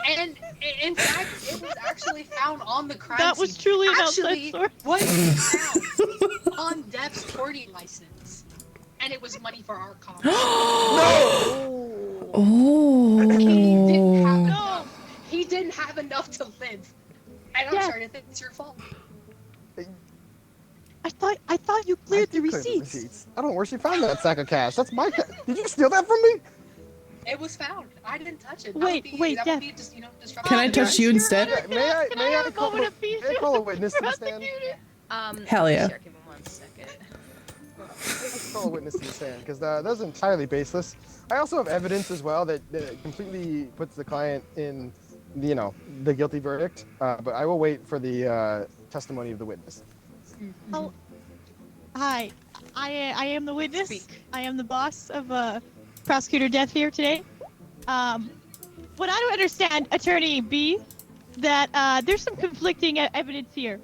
E: And in fact, it was actually found on the crime
A: That
E: scene.
A: was truly an outside
E: Actually,
A: source.
E: was found on Dev's tourney license, and it was money for our cause.
B: Oh.
E: He didn't have enough to live, and I'm
A: Yeah.
E: sorry to think it's your fault.
A: I thought you cleared the
C: I did clear
A: receipts.
C: I don't know where she found that sack of cash. That's my cash. Did you steal that from me?
E: It was found. I didn't touch it.
A: Wait,
E: that
A: Dev.
E: would be just, disruptive.
B: Can I touch you instead?
C: May
A: Can I have a moment of peace?
C: may I call a witness to the stand?
B: Hell yeah.
D: Sure, give me 1 second.
C: Let's call a witness to the stand because that's entirely baseless. I also have evidence as well that completely puts the client in, the guilty verdict. But I will wait for the testimony of the witness.
A: Oh, hi. I am the witness.
D: Speak.
A: I am the boss of Prosecutor Death here today. What I don't understand, Attorney B, that there's some conflicting evidence here.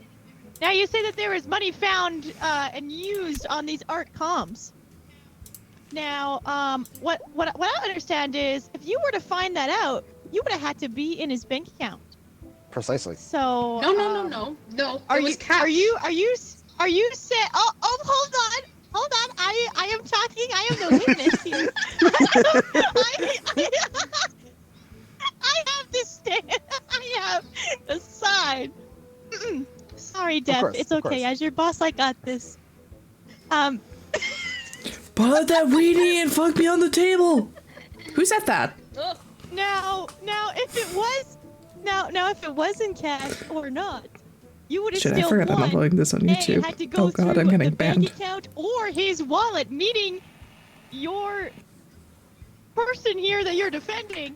A: Now you say that there was money found and used on these art comms. Now, what I don't understand is if you were to find that out, you would have had to be in his bank account.
C: Precisely.
A: So
E: No.
A: Are
E: It was
A: you
E: cash.
A: are you say oh hold on I am talking, I am the witness here. I have this stand. I have the side. Sorry, Dev.
C: course,
A: It's
C: of
A: okay.
C: course.
A: As your boss, I got this.
B: Put that weenie and fuck me on the table. Who said that?
D: Oh,
A: Now if it was if it wasn't cash or not, you would have
B: Shit, I
A: still
B: forgot I'm
A: won.
B: uploading this on
A: A,
B: YouTube.
A: had to go
B: Oh god,
A: through
B: I'm getting
A: the bank
B: banned.
A: account or his wallet, meaning your person here that you're defending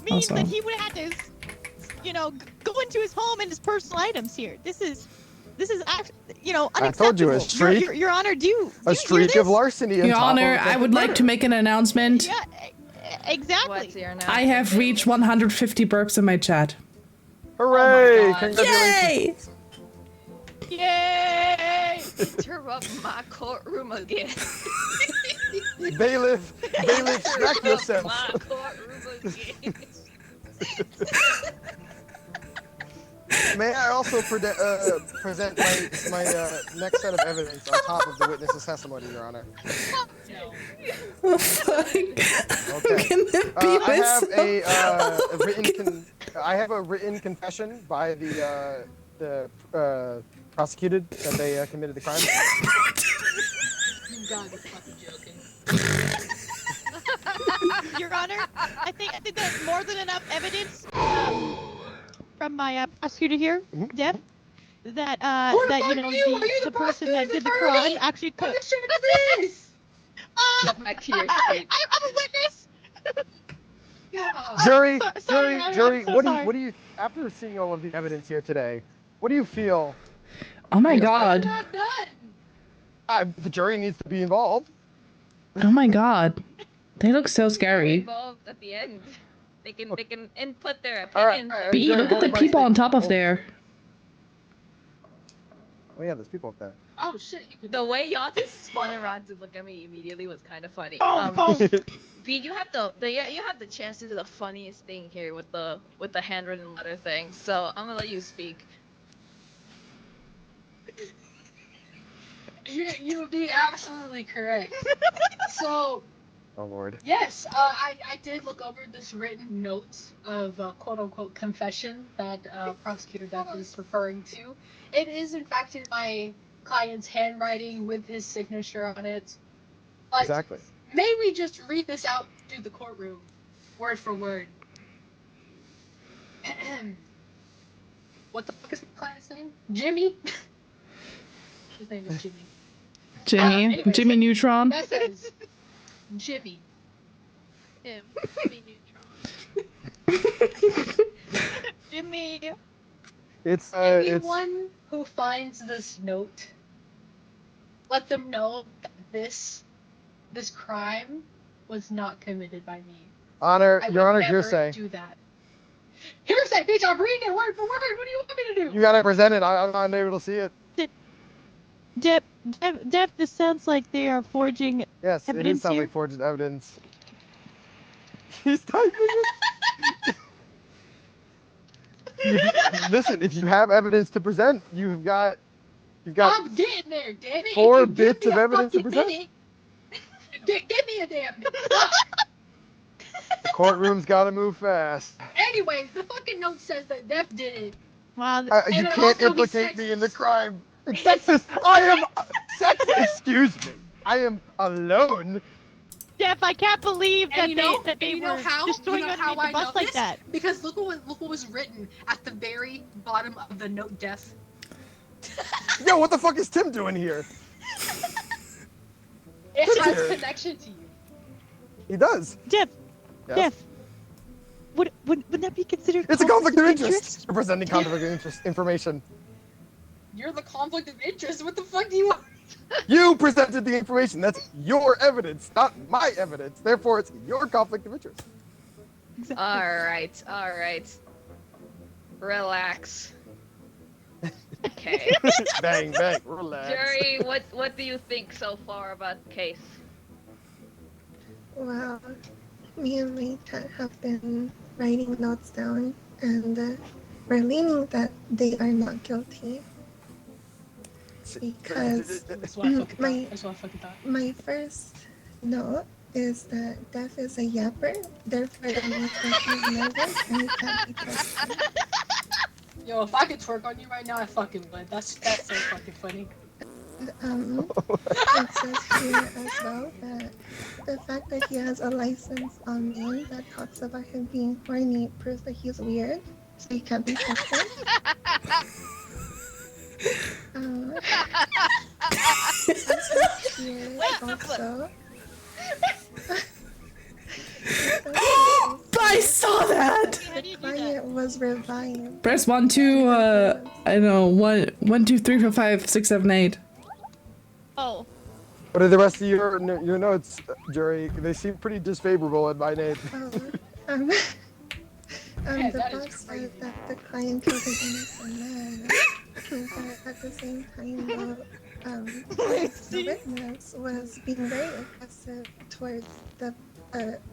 A: means
B: Also.
A: that he would have had to, go into his home and his personal items here. This is actually, unacceptable.
C: I told you, a streak-
A: Your Honor, do you
C: A
A: hear
C: streak
A: this?
C: of larceny. on
B: Your
C: top
B: Honor,
C: of
B: I would like to make an announcement.
A: Yeah, exactly.
D: what's your name?
B: I have reached 150 burps in my chat.
C: Hooray!
E: God.
C: Congratulations.
B: Yay!
A: Yay!
D: Interrupt my courtroom again.
C: Bailiff, smack
D: Interrupt
C: yourself.
D: my courtroom again.
C: May I also present my next set of evidence on top of the witness's testimony, Your Honor?
B: Oh fuck.
C: Okay.
B: Can the
C: I have
B: penis-
C: I have a written confession by the prosecuted that they committed the crime.
E: You gotta be fucking joking.
A: Your Honor, I think that's more than enough evidence from my prosecutor here,
C: Mhm.
A: Deb, that
E: Who the
A: that
E: fuck are you? Are you
A: the
E: the
A: person that did the
E: prosecutor?
A: crime actually could.
E: What shit is this?
D: Get back to your
A: I'm
D: seat.
A: a witness.
E: Yeah.
C: Jury,
A: Sorry,
C: jury,
A: I'm so
C: what
A: sorry.
C: do you after seeing all of the evidence here today? What do you feel?
B: Oh my god.
E: Not done.
C: The jury needs to be involved.
B: Oh my god. They look so
D: They're
B: scary.
D: involved at the end. They can input their
C: All right,
D: opinions.
B: B,
C: jury,
B: look at
C: hold
B: the
C: my
B: people on
C: statement.
B: top of
C: Hold-
B: there.
C: Oh yeah, there's people up there.
E: Oh shit. You could...
D: The way y'all just spun around to look at me immediately was kind of funny. B, you have you have the chance to do the funniest thing here with the handwritten letter thing. So I'm gonna let you speak.
E: You would be absolutely correct. So,
C: Oh lord.
E: yes, I did look over this written note of quote-unquote confession that Prosecutor Duff is referring to. It is, in fact, in my client's handwriting with his signature on it. But
C: Exactly.
E: may we just read this out through the courtroom, word for word? What the fuck is my client's name? Jimmy? His name is Jimmy.
B: Jimmy.
E: Anyways.
B: Jimmy Neutron.
E: That says Jimmy.
F: Him. Jimmy Neutron.
A: Jimmy.
C: It's
E: Anyone who finds this note, let them know that this crime was not committed by me.
C: Honor,
E: I
C: Your
E: would
C: Honor,
E: never
C: hearsay.
E: do that. Hearsay, bitch! I'm reading it word for word. What do you want me to do?
C: You gotta present it. I'm not able to see it.
A: Dep, this sounds like they are forging
C: Yes, it
A: evidence
C: is sound
A: here.
C: like forged evidence. He's typing it. Listen, if you have evidence to present, you've got
E: I'm getting there, damn it!
C: 4
E: If you give
C: bits
E: me
C: of
E: a
C: evidence to
E: fucking
C: present.
E: minute, give me a damn minute.
C: The courtroom's gotta move fast.
E: Anyways, the fucking note says that Def did it.
A: Wow.
C: You
E: And then
C: can't
E: also he's
C: implicate me in the
E: sexist.
C: crime. It's sexist. I am sexist. Excuse me. I am alone.
A: Def, I can't believe
E: And you know
A: were
E: how?
A: destroying
E: You know
A: underneath
E: how
A: the
E: I
A: bus
E: know
A: like
E: this?
A: that.
E: Because look what was written at the very bottom of the note, Def.
C: Yo, what the fuck is Tim doing here?
E: It
C: Tim's
E: has
C: here.
E: connection to you.
C: He does.
A: Def,
C: Yes.
A: Def. Wouldn't that be considered
C: It's a conflict of interest. You're presenting conflict of interest information.
E: You're the conflict of interest. What the fuck do you want?
C: You presented the information. That's your evidence, not my evidence. Therefore, it's your conflict of interest.
D: Alright, alright. Relax. Okay.
C: Bang, bang, relax.
D: Jury, what do you think so far about the case?
G: Well, me and my cat have been writing notes down, and we're leaning that they are not guilty. Because
E: That's what I fucking
G: my
E: thought. That's what I fucking thought.
G: my first note is that Def is a yapper, therefore that means that he's nervous and he can't be trusted.
E: Yo, if I could twerk on you right now, I fucking would. That's so fucking funny.
G: It says here as well that the fact that he has a license on me that talks about him being horny proves that he's weird, so he can't be trusted. It says here also.
B: I saw that.
A: How do
G: The
A: you do that?
G: client was revived.
B: Press 1, 2, I don't know, 1, 2, 3, 4, 5, 6, 7, 8.
A: Oh.
C: What are the rest of your notes, jury? They seem pretty disfavorable in my name.
G: The
E: that is
G: boss said
E: crazy.
G: that the client killed an innocent man, but at the same time, the witness was being very aggressive towards the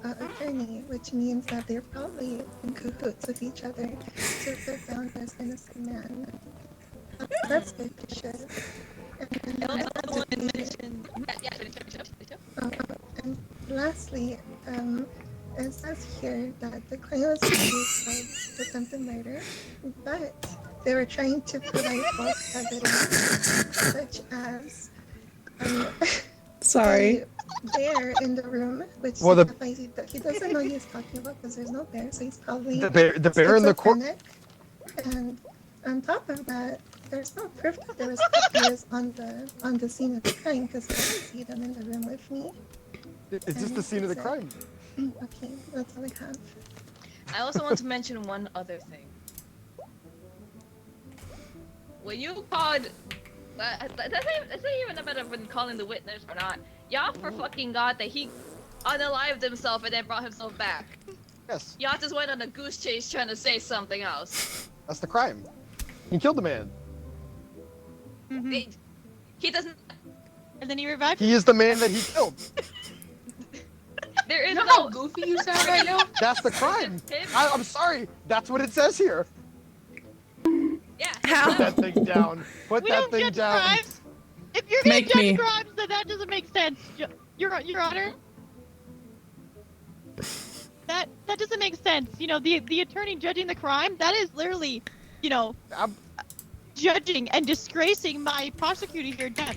G: attorney, which means that they're probably in cahoots with each other to put down this innocent man. That's suspicious. And lastly, it says here that the claim was accused of attempted murder, but they were trying to provide false evidence, such as
B: Sorry.
G: a bear in the room, which
C: Well, the-
G: signifies that he doesn't know he's talking about because there's no bear, so he's probably
C: The bear in the court.
G: schizophrenic. And on top of that, there's no proof that there was puppies on the scene of the crime because I didn't see them in the room with me.
C: It's just the scene of the crime.
G: Okay, that's all I have.
D: I also want to mention one other thing. When you called, that's not even a matter of when calling the witness or not. Y'all fucking got that he unalived himself and then brought himself back.
C: Yes,
D: Y'all just went on a goose chase trying to say something else.
C: that's the crime. He killed the man.
D: He doesn't.
A: And then he revived.
C: He is the man that he killed.
D: There is
E: You know how
D: no.
E: goofy you sound right now?
C: That's the crime.
D: Him?
C: I'm sorry. That's what it says here.
D: Yeah.
B: How?
C: Put that thing down. Put
A: We
C: that
A: don't
C: thing
A: judge
C: down.
A: crimes. If you're gonna
B: Make
A: judge
B: me.
A: crimes, then that doesn't make sense. Your Honor. That doesn't make sense. You know, the attorney judging the crime, that is literally, you know,
C: I'm,
A: judging and disgracing my prosecutor here, Dan.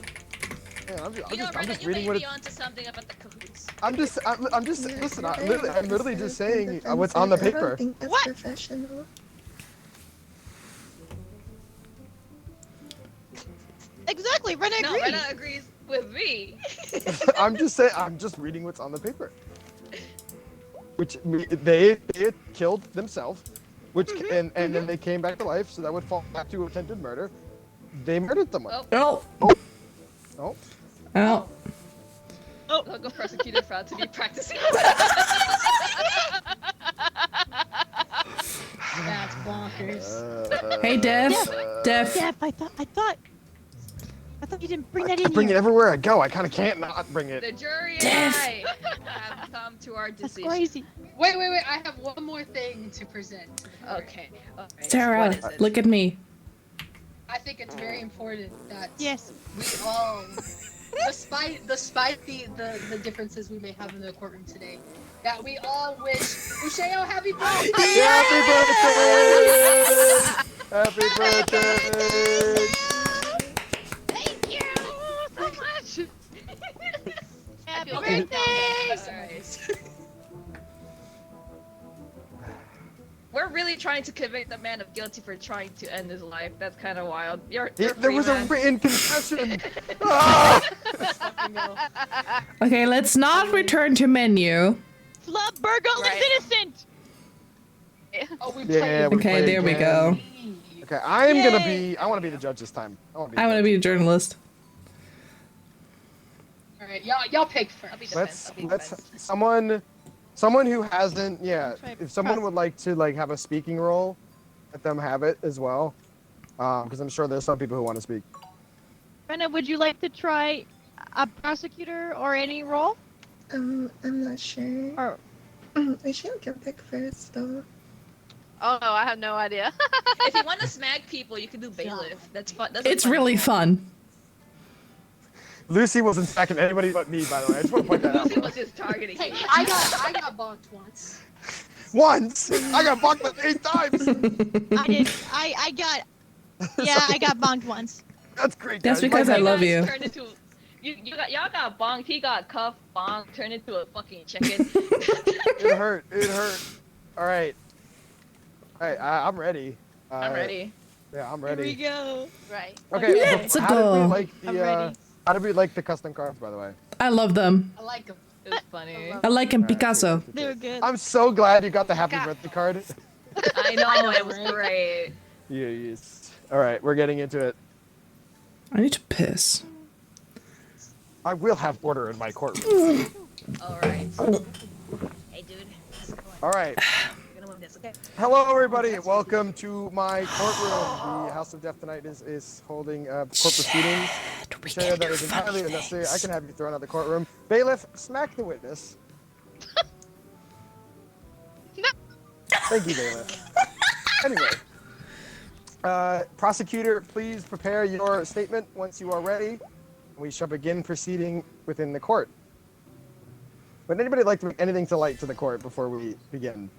C: man, I'm
D: You know,
C: just
D: Brennan, you
C: reading
D: may
C: what
D: be
C: it,
D: onto something about the cahoots.
C: I'm just
G: Yeah,
C: listen.
G: you're
C: I'm
G: very
C: literally just
G: aggressive
C: saying
G: and
C: what's on the
G: defensive. I
C: paper.
G: don't think that's
A: What?
G: professional.
A: Exactly, Rena
D: No,
A: agrees.
D: Brennan agrees with me.
C: I'm just saying. I'm just reading what's on the paper. which they killed themselves, which and then they came back to life, so that would fall back to attempted murder. They murdered someone.
B: Oh.
C: Oh.
B: Oh.
D: Local prosecutor found to be practicing.
A: That's bonkers.
B: Hey, Def. Def.
A: Def, I thought you didn't bring that in
C: Bring it
A: here.
C: everywhere I go. I kind of can't not bring it.
D: The jury and
B: Def.
D: I have come to our
A: That's
D: decision.
A: crazy.
E: Wait. I have one more thing to present. to the jury.
D: Okay. All right.
B: Sarah,
D: What is it?
B: look at me.
E: I think it's very important that
A: Yes.
E: we all, despite the differences we may have in the courtroom today, that we all wish Usheo happy birthday!
C: Happy birthday!
F: Thank you so much.
A: Happy
D: feel good.
A: birthday!
D: Alright. We're really trying to convict the man of guilty for trying to end his life. That's kind of wild. You're
C: There
D: free,
C: was a
D: man.
C: written confession. Ah!
B: Okay, let's not return to menu.
A: Flub Burgle
F: Right.
A: is innocent!
E: Oh, we
C: Yeah,
E: played.
C: we
B: Okay, there we go.
C: Okay, I want
A: Yay.
C: to be the judge this time. I want
B: I want to be a journalist.
E: All right, y'all pick
D: I'll be
E: first.
D: defense. I'll be
C: Let's
D: defense.
C: someone who hasn't, yeah.
A: Try
C: If someone
A: cross-
C: would like to have a speaking role, let them have it as well, because I'm sure there's some people who want to speak.
A: Brenna, would you like to try a prosecutor or any role?
G: I'm not sure.
A: Or
G: I should get pick first though.
F: Oh no, I have no idea.
D: If you want to smack people, you can do bailiff. That's fun. That's a
B: It's
D: fun
B: really
D: role.
B: fun.
C: Lucy wasn't smacking anybody but me, by the way. I just want to point that out.
D: Lucy was just targeting
E: Hey,
D: you.
E: I got bonked once.
C: Once I got bucked like 8 times.
A: I did. I got. Yeah, I got bonked once.
C: That's great.
B: That's
C: guys.
B: because
C: My
B: I
C: bad.
B: love
D: guys
B: you.
D: Turned into, y'all got bonked. He got cuffed, bonked, turned into a fucking chicken.
C: It hurt. It hurt. All right. All right. I'm ready.
D: I'm ready.
C: Yeah, I'm
A: Here we
C: ready.
A: go.
F: Right.
C: Okay.
B: Let's
C: how did we
B: go.
C: like
A: I'm
C: the
A: ready.
C: how did we like the custom cards, by the way?
B: I love them.
E: I like him.
D: It was funny.
B: I like him,
C: All right,
B: Picasso.
C: good, good,
A: They were
C: good.
A: good.
C: I'm so glad you got the happy
F: Got-
C: birthday card.
D: I know, it was great.
C: Yes. All right, we're getting into it.
B: I need to piss.
C: I will have order in my courtroom.
D: Alright. Hey, dude. How's it going?
C: All right.
D: We're gonna move this, okay?
C: Hello, everybody. Welcome to my courtroom. The House of Death tonight is holding court proceedings.
B: We
C: Say
B: can
C: that
B: do
C: is entirely
B: funny
C: unnecessary. I
B: things.
C: can have you thrown out of the courtroom. Bailiff, smack the witness.
F: No.
C: Thank you, bailiff. Anyway, prosecutor, please prepare your statement once you are ready. We shall begin proceeding within the court. Would anybody like to bring anything to light to the court before we begin?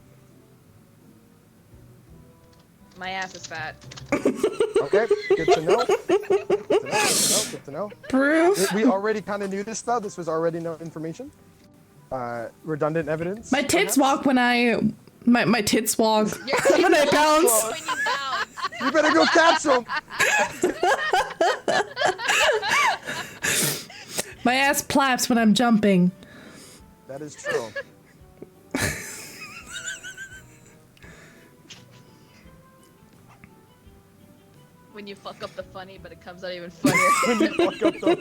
D: My ass is fat.
C: Okay, good to know. Good to know.
B: Proof.
C: We already kind of knew this stuff. This was already known information. Redundant evidence.
B: My tits
C: perhaps?
B: walk when I. My tits walk when I bounce.
D: When you bounce.
C: You better go catch them.
B: My ass plaps when I'm jumping.
C: That is true.
D: When you fuck up the funny, but it comes out even funnier.
C: When you fuck up the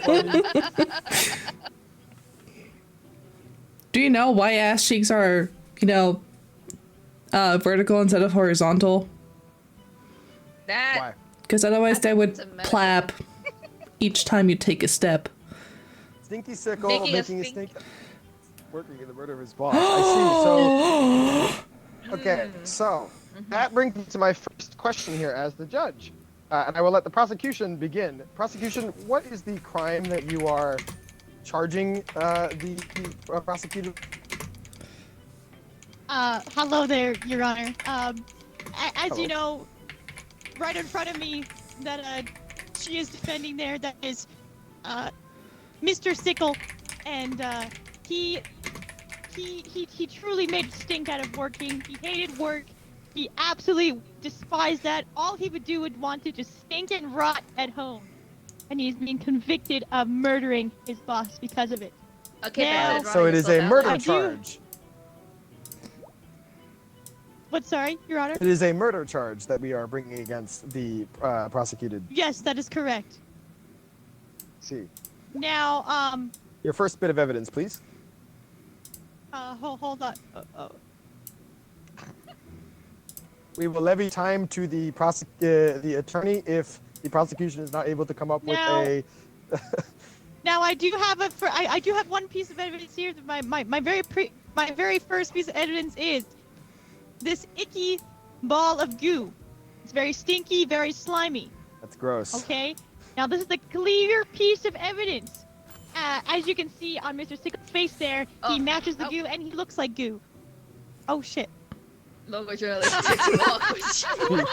C: funny.
B: Do you know why ass cheeks are, vertical instead of horizontal?
D: That.
C: Why?
B: Because otherwise they would
D: It's a metaphor.
B: plap each time you take a step.
C: Stinky sickle
D: Making a
C: making a
D: stink-
C: stink. Working in the murder of his boss. I see. So, okay. So that brings me to my first question here as the judge, and I will let the prosecution begin. Prosecution, what is the crime that you are charging the prosecutor?
A: Hello there, Your Honor. As you
C: Hello.
A: know, right in front of me, that she is defending there, that is Mr. Sickle, and he truly made a stink out of working. He hated work. He absolutely despised that. All he would do would want to just stink and rot at home. And he's being convicted of murdering his boss because of it.
D: Okay,
A: Now-
D: but
C: So it is a murder
A: I do-
C: charge.
A: What? Sorry, Your Honor.
C: It is a murder charge that we are bringing against the prosecuted.
A: Yes, that is correct.
C: See.
A: Now,
C: Your first bit of evidence, please.
A: hold on.
C: We will levy time to the the attorney if the prosecution is not able to come up with
A: Now-
C: a.
A: Now I do have I do have one piece of evidence here. My very first piece of evidence is this icky ball of goo. It's very stinky, very slimy.
C: That's gross.
A: Okay. Now this is a clear piece of evidence. As you can see on Mr. Sickle's face there, he matches the goo and he looks like goo. Oh shit.
D: Local journalist takes a walk with you.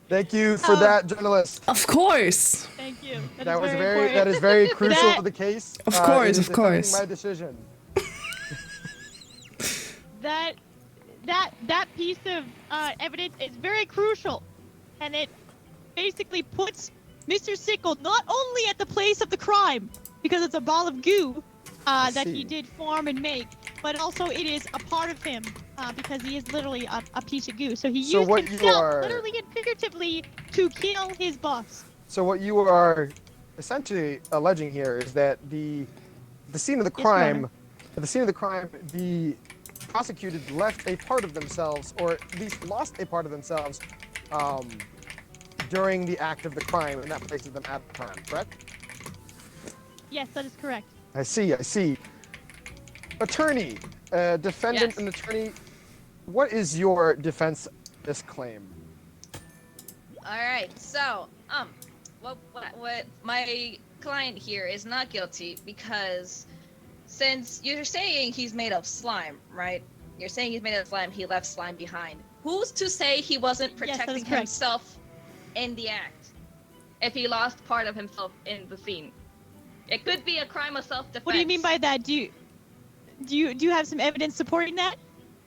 C: Thank you for that, journalist.
B: Of course.
A: Thank you.
C: That was
A: very
C: very.
A: important.
C: That is very crucial
A: That-
C: to the case.
B: Of
C: It
B: course,
C: is
B: of course.
C: affecting my decision.
A: That piece of evidence is very crucial, and it basically puts Mr. Sickle not only at the place of the crime because it's a ball of goo that he
C: see.
A: did form and make, but also it is a part of him because he is literally a piece of goo. So he
C: So
A: used
C: what you
A: himself,
C: are-
A: literally and figuratively, to kill his boss.
C: So what you are essentially alleging here is that the scene of the
A: Yes, Your
C: crime,
A: Honor.
C: at the scene of the crime, the prosecuted left a part of themselves, or at least lost a part of themselves, during the act of the crime, and that places them at the crime. Correct?
A: Yes, that is correct.
C: I see. I see. Attorney, defendant,
D: Yes.
C: and attorney. What is your defense of this claim?
D: All right, so what my client here is not guilty because since you're saying he's made of slime, right? You're saying he's made of slime. He left slime behind. Who's to say he wasn't
A: Yes, that is
D: protecting
A: correct.
D: himself in the act? If he lost part of himself in the scene, it could be a crime of self-defense.
A: What do you mean by that? Do you have some evidence supporting that?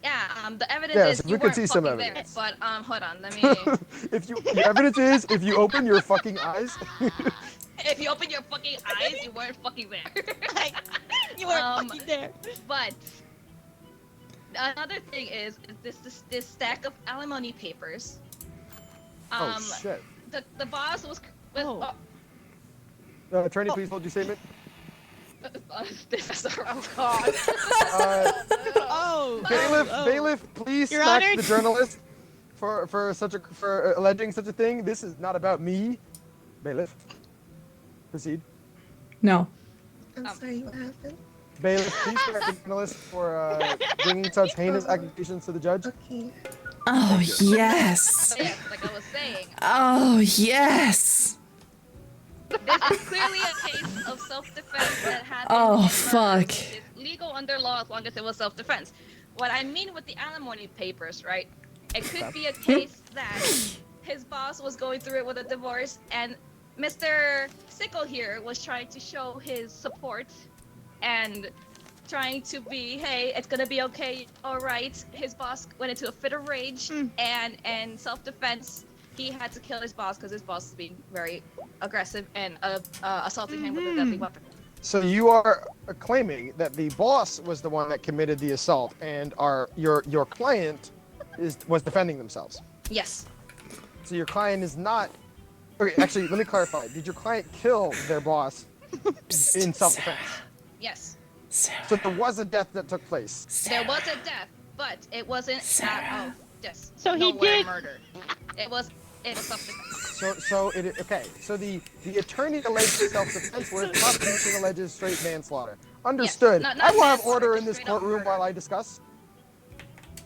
D: Yeah, the evidence
C: Yes,
D: is
C: we
D: you
C: could
D: weren't
C: see some
D: fucking there.
C: evidence.
D: But hold on, let me.
C: The evidence is, if you open your fucking eyes.
D: If you open your fucking eyes, you weren't fucking there.
A: You weren't fucking there.
D: But another thing is this stack of alimony papers.
C: Oh shit.
D: The boss was
A: Oh.
C: Attorney, please hold your statement.
D: oh god.
C: Bailiff, please
A: Your
C: smack
A: Honor.
C: the journalist for alleging such a thing. This is not about me. Bailiff, proceed.
B: No.
G: I'm sorry, what happened?
C: Bailiff, please smack the journalist for bringing such heinous accusations to the judge.
G: Okay.
B: Oh, yes.
D: Yes, like I was saying,
B: Oh, yes.
D: this is clearly a case of self-defense that happened.
B: Oh,
D: in murder.
B: fuck.
D: It's legal under law as long as it was self-defense. What I mean with the alimony papers, right? It could be a case that his boss was going through it with a divorce, and Mr. Sickle here was trying to show his support and trying to be, hey, it's gonna be okay, all right. His boss went into a fit of rage, and self-defense, he had to kill his boss because his boss was being very aggressive and assaulting him with a deadly weapon.
C: So you are claiming that the boss was the one that committed the assault, and your client was defending themselves.
D: Yes.
C: So your client is not. Okay, actually, let me clarify. Did your client kill their boss in self-defense?
D: Yes.
C: So there was a death that took place.
D: There was a death, but it wasn't out of just
A: So he
D: nowhere
A: did-
D: murder. It was self-defense.
C: So it okay. So the attorney alleged self-defense, whereas the prosecution alleges straight manslaughter. Understood.
D: not
C: I will have
D: manslaughter,
C: order in
D: just
C: this
D: straight up
C: courtroom
D: murder.
C: while I discuss.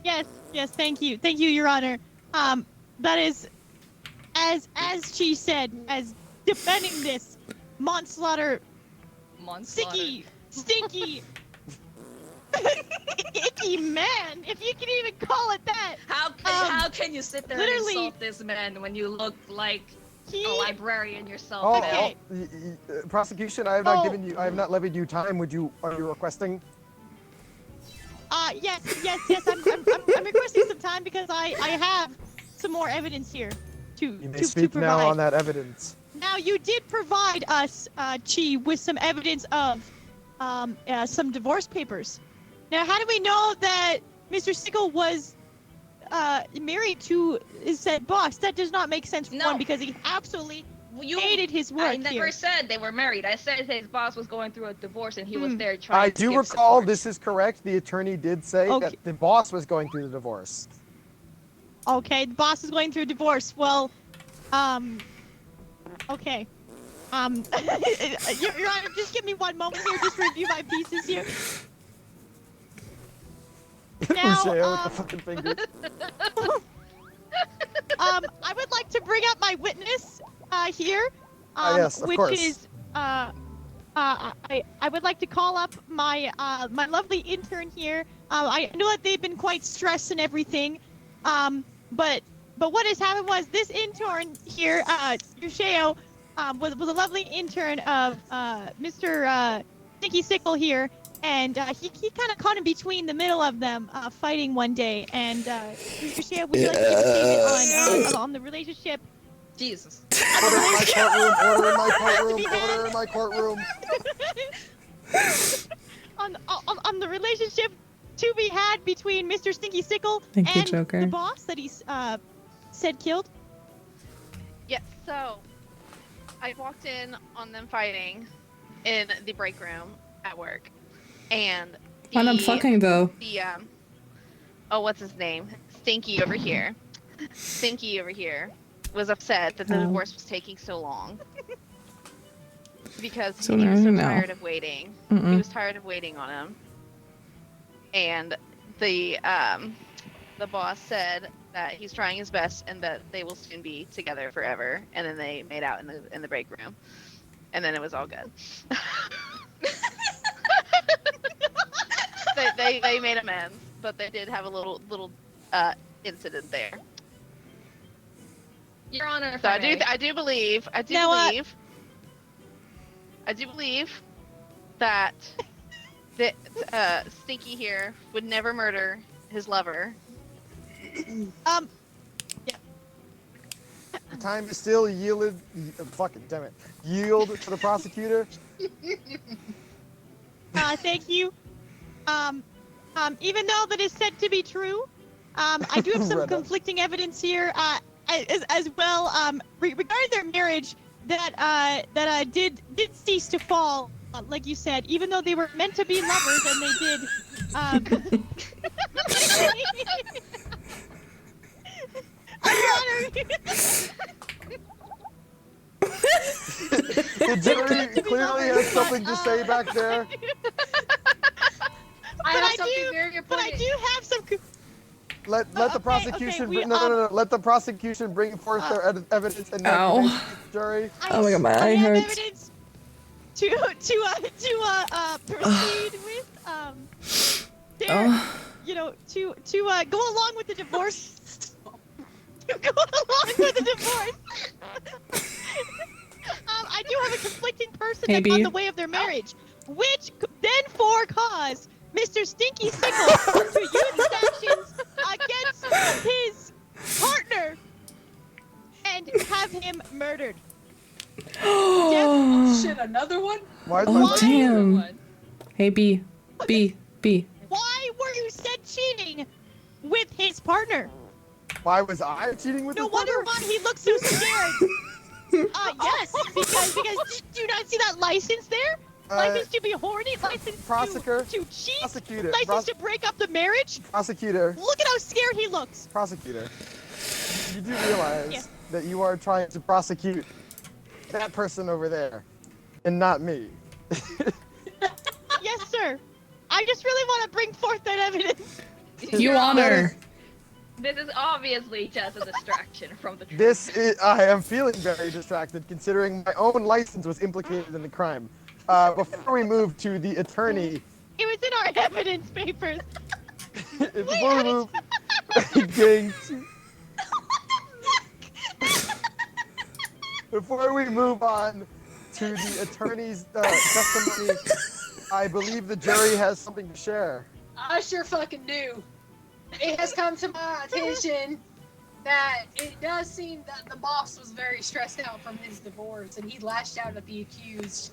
A: Yes, thank you, Your Honor. That is, as she said, as defending this manslaughter, sticky, stinky, icky man, if you can even call it that.
D: How can you sit there
A: literally-
D: and insult this man when you look like
A: He,
D: a librarian yourself?
C: Oh,
D: man?
A: Okay.
C: Prosecution, I have not
A: Oh.
C: given you. I have not levied you time. Are you requesting?
A: yes. I'm requesting some time because I have some more evidence here to
C: You may
A: to
C: speak
A: provide.
C: now on that evidence.
A: Now you did provide us, Chi, with some evidence of some divorce papers. Now, how do we know that Mr. Sickle was married to said boss? That does not make sense for
D: No.
A: one, because he absolutely
D: You
A: hated his work
D: I never
A: here.
D: said they were married. I said his boss was going through a divorce and he was
A: Hmm.
D: there trying
C: I
D: to
C: do
D: give
C: recall
D: support.
C: this is correct. The attorney did say
A: Okay.
C: that the boss was going through the divorce.
A: Okay, the boss is going through a divorce. Well, okay. Your Honor, just give me one moment here, just review my pieces here. Now,
C: Rochelle with the fucking finger.
A: I would like to bring up my witness here,
C: yes, of
A: which
C: course.
A: is I would like to call up my my lovely intern here. I know that they've been quite stressed and everything, but what has happened was this intern here, Yusheo, was a lovely intern of Mr. Nicky Sickle here. And he kind of caught in between the middle of them fighting one day. And Mr. Shea, would you like to give a statement on the relationship?
D: Jesus.
C: Order in my courtroom. Order in my courtroom. Order in my courtroom.
A: on the relationship to be had between Mr. Stinky Sickle
B: Thank you,
A: and
B: Joker.
A: the boss that he's said killed?
F: Yes, so I walked in on them fighting in the break room at work. And
B: When I'm fucking though.
F: the oh, what's his name? Stinky over here was upset that the
B: Oh.
F: divorce was taking so long because
B: So
F: he
B: now
F: was so
B: you know.
F: tired of waiting. He
B: Mm-mm.
F: was tired of waiting on him, and the boss said that he's trying his best and that they will soon be together forever. And then they made out in the break room, and then it was all good. They made amends, but they did have a little incident there.
D: Your Honor, if
F: So
D: I
F: I do believe that Stinky here would never murder his lover.
C: The time is still yielded. Fucking damn it. Yield to the prosecutor.
A: Thank you. Even though that is said to be true, I do have some
C: Right on.
A: conflicting evidence here, as well, regarding their marriage that did cease to fall, like you said, even though they were meant to be lovers and they did. Your Honor.
C: The jury clearly has something to say back there.
E: I have something very
A: But I
E: important.
A: do have some.
C: Let the prosecution
A: we,
C: no. Let the prosecution bring forth their evidence and
B: Ow.
C: not the jury.
B: Oh my god, my eye
A: I have
B: hurts.
A: evidence to proceed with their,
B: Oh.
A: you know, to go along with the divorce. To go along with the divorce. I do have a conflicting person
B: Hey,
A: that got in
B: B.
A: the way of their marriage, which could then cause Mr. Stinky Sickle to use his actions against his partner and have him murdered.
E: Shit, another one?
C: Why is
B: Oh,
C: my leg-
B: damn.
D: One.
B: Hey, B. B.
A: Why were you said cheating with his partner?
C: Why was I cheating with
A: No
C: his
A: wonder
C: partner?
A: why he looks so scared. Yes, because do you not see that license there? License to be horny, license
C: prosecutor,
A: to cheat,
C: prosecutor,
A: license to break up the marriage.
C: Prosecutor,
A: Look at how scared he looks.
C: prosecutor. You do realize
A: Yeah.
C: that you are trying to prosecute that person over there, and not me.
A: Yes, sir. I just really want to bring forth that evidence.
B: You honor.
D: This is obviously just a distraction from the truth.
C: I am feeling very distracted considering my own license was implicated in the crime. Before we move to the attorney,
A: It was in our evidence papers.
C: before we move, Dang. Before we move on to the attorney's testimony, I believe the jury has something to share.
E: I sure fucking do. It has come to my attention that it does seem that the boss was very stressed out from his divorce and he lashed out at the accused.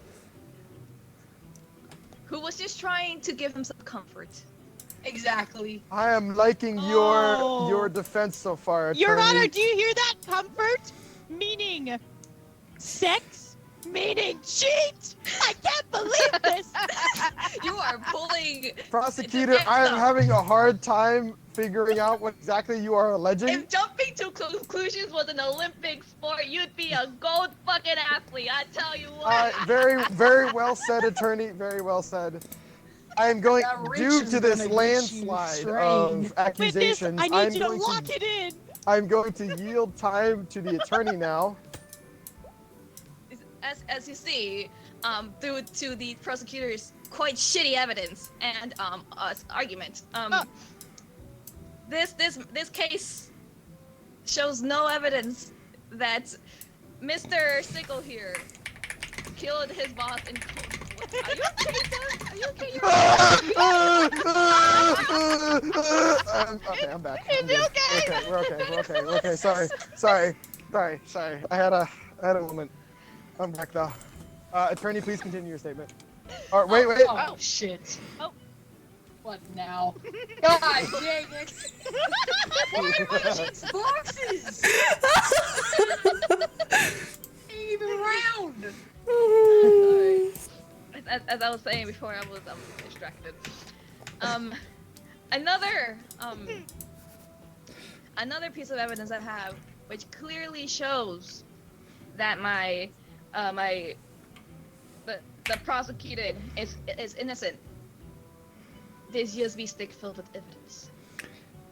D: who was just trying to give him some comfort.
E: Exactly.
C: I am liking your defense so far, attorney.
A: Your Honor, do you hear that? Comfort? Meaning sex? Meaning cheat? I can't believe this!
D: You are pulling.
C: Prosecutor, I am having a hard time figuring out what exactly you are alleging.
D: If jumping to conclusions was an Olympic sport, you'd be a gold fucking athlete. I tell you what.
C: Very, very well said, attorney. Very well said. I am going,
E: That rich
C: due
E: is
C: to this
E: gonna get you
C: landslide
E: trained.
C: of accusations,
A: Witness, I need you to lock it in!
C: I'm going to yield time to the attorney now.
D: As you see, due to the prosecutor's quite shitty evidence and argument, this case shows no evidence that Mr. Sickle here killed his boss in cold. Are you okay, sir? Are you okay?
C: Okay, I'm back.
A: Is
C: I'm
A: it
C: good.
A: okay?
C: We're okay. Sorry. I had a moment. I'm back though. Attorney, please continue your statement. Wait.
E: Oh, shit.
A: Oh.
E: What now? God dang it. Why are my cheeks boxes? Ain't even round.
D: Sorry. As I was saying before, I was distracted. Another piece of evidence I have, which clearly shows that the prosecuted is innocent. This USB stick filled with evidence.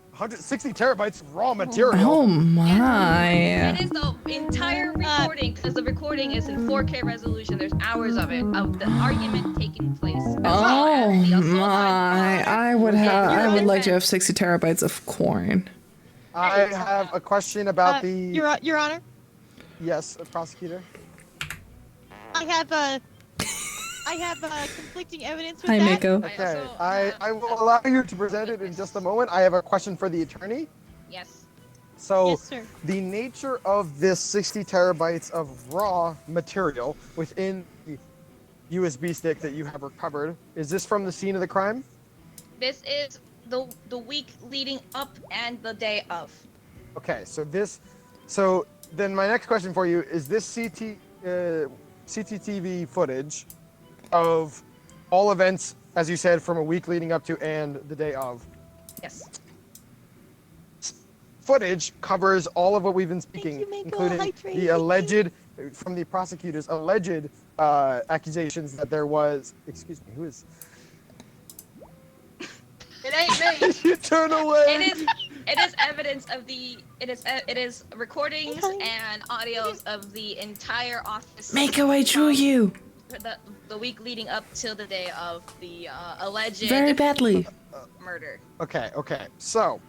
C: 160 terabytes raw material.
B: Oh my.
D: It is the entire recording, because the recording is in 4K resolution. There's hours of it, of the argument taking place.
B: Oh my. I would like to have 60 terabytes of corn.
C: I have a question about the.
A: Your Honor,
C: Yes, prosecutor.
A: I have conflicting evidence with
B: Hi,
A: that.
B: Mako.
C: Okay, I will allow you to present it in just a moment. I have a question for the attorney.
D: Yes.
C: So,
A: Yes, sir.
C: the nature of this 60 terabytes of raw material within the USB stick that you have recovered, is this from the scene of the crime?
D: This is the week leading up and the day of.
C: Okay, so then my next question for you is this CCTV footage of all events, as you said, from a week leading up to and the day of.
D: Yes.
C: Footage covers all of what we've been speaking,
A: you, Mako.
C: including
A: Hydrate.
C: the alleged, from the prosecutor's alleged accusations that there was. Excuse me, who is?
E: It ain't me.
C: You turn away.
D: It is evidence of it is recordings and audios of the entire office.
B: Mako, I drew you.
D: The week leading up till the day of the alleged
B: Very badly.
D: murder.
C: Okay. So,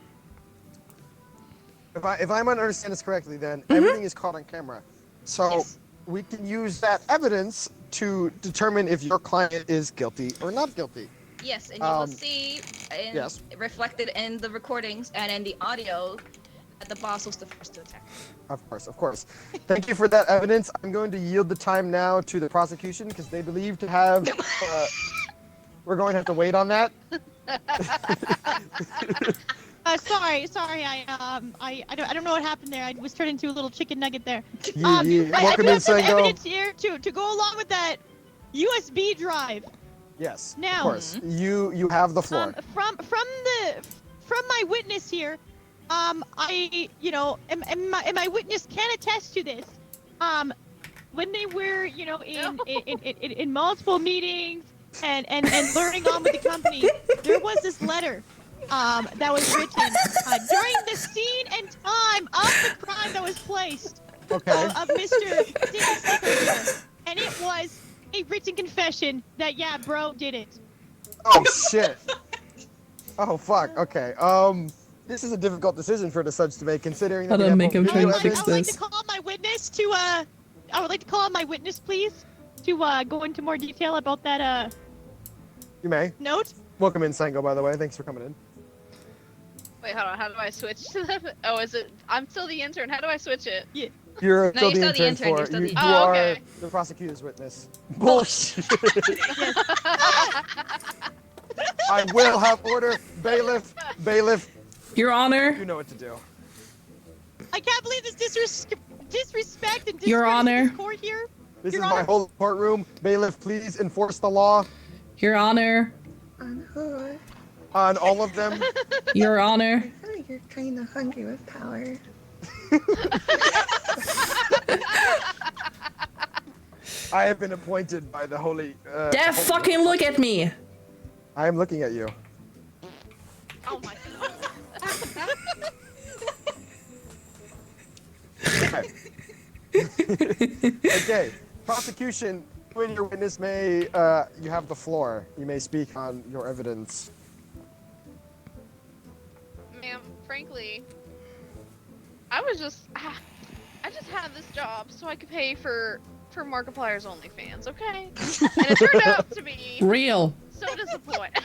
C: if I'm to understand this correctly, then everything is caught on camera. So
D: Yes.
C: we can use that evidence to determine if your client is guilty or not guilty.
D: Yes, and you will see
C: yes.
D: reflected in the recordings and in the audio that the boss was the first to attack.
C: Of course. Thank you for that evidence. I'm going to yield the time now to the prosecution because they believe to have. We're going to have to wait on that.
A: Sorry. I don't know what happened there. I was turned into a little chicken nugget there.
C: Yeah.
A: I do
C: Welcome in,
A: have some
C: Sango.
A: evidence here to go along with that USB drive.
C: Yes.
A: Now-
C: Of course. You have the floor.
A: From my witness here, and my witness can attest to this. When they were, in multiple meetings and learning on with the company, there was this letter that was written during the scene and time of the crime that was placed
C: Okay.
A: of Mr. Dickens, and it was a written confession that bro did it.
C: Oh shit. Oh fuck. Okay. This is a difficult decision for the judge to make, considering that
B: Hold
C: we
B: on,
C: have
B: make him
C: both
B: try
C: video
B: to fix
A: I would like
B: this.
A: to call my witness to I would like to call on my witness, please, to go into more detail about that
C: You may.
A: note.
C: Welcome in, Sango, by the way. Thanks for coming in.
F: Wait, hold on. How do I switch to them? Oh, is it? I'm still the intern. How do I switch it?
C: You're
D: No,
C: still
D: you're
C: being
D: still the
C: turned
D: intern, you're
C: for.
D: still
C: You,
D: the
C: you
D: intern.
F: Oh,
C: are
F: okay.
C: the prosecutor's witness. Bullshit. I will have order. Bailiff. Bailiff.
B: Your Honor.
C: You know what to do.
A: I can't believe this disrespect and
B: Your
A: discredit
B: Honor.
A: this court here.
C: This
A: Your
C: is my
A: Honor.
C: whole courtroom. Bailiff, please enforce the law
B: Your Honor.
G: On who?
C: on all of them.
B: Your
G: I
B: Honor.
G: feel like you're kind of hungry with power.
C: I have been appointed by the holy.
B: Dad,
C: holy-
B: fucking look at me.
C: I am looking at you.
F: Oh my god.
C: Okay, prosecution. When your witness may, you have the floor. You may speak on your evidence.
F: Ma'am, frankly, I just had this job so I could pay for Markiplier's OnlyFans, okay? And it turned out to be
B: Real.
F: so disappointing.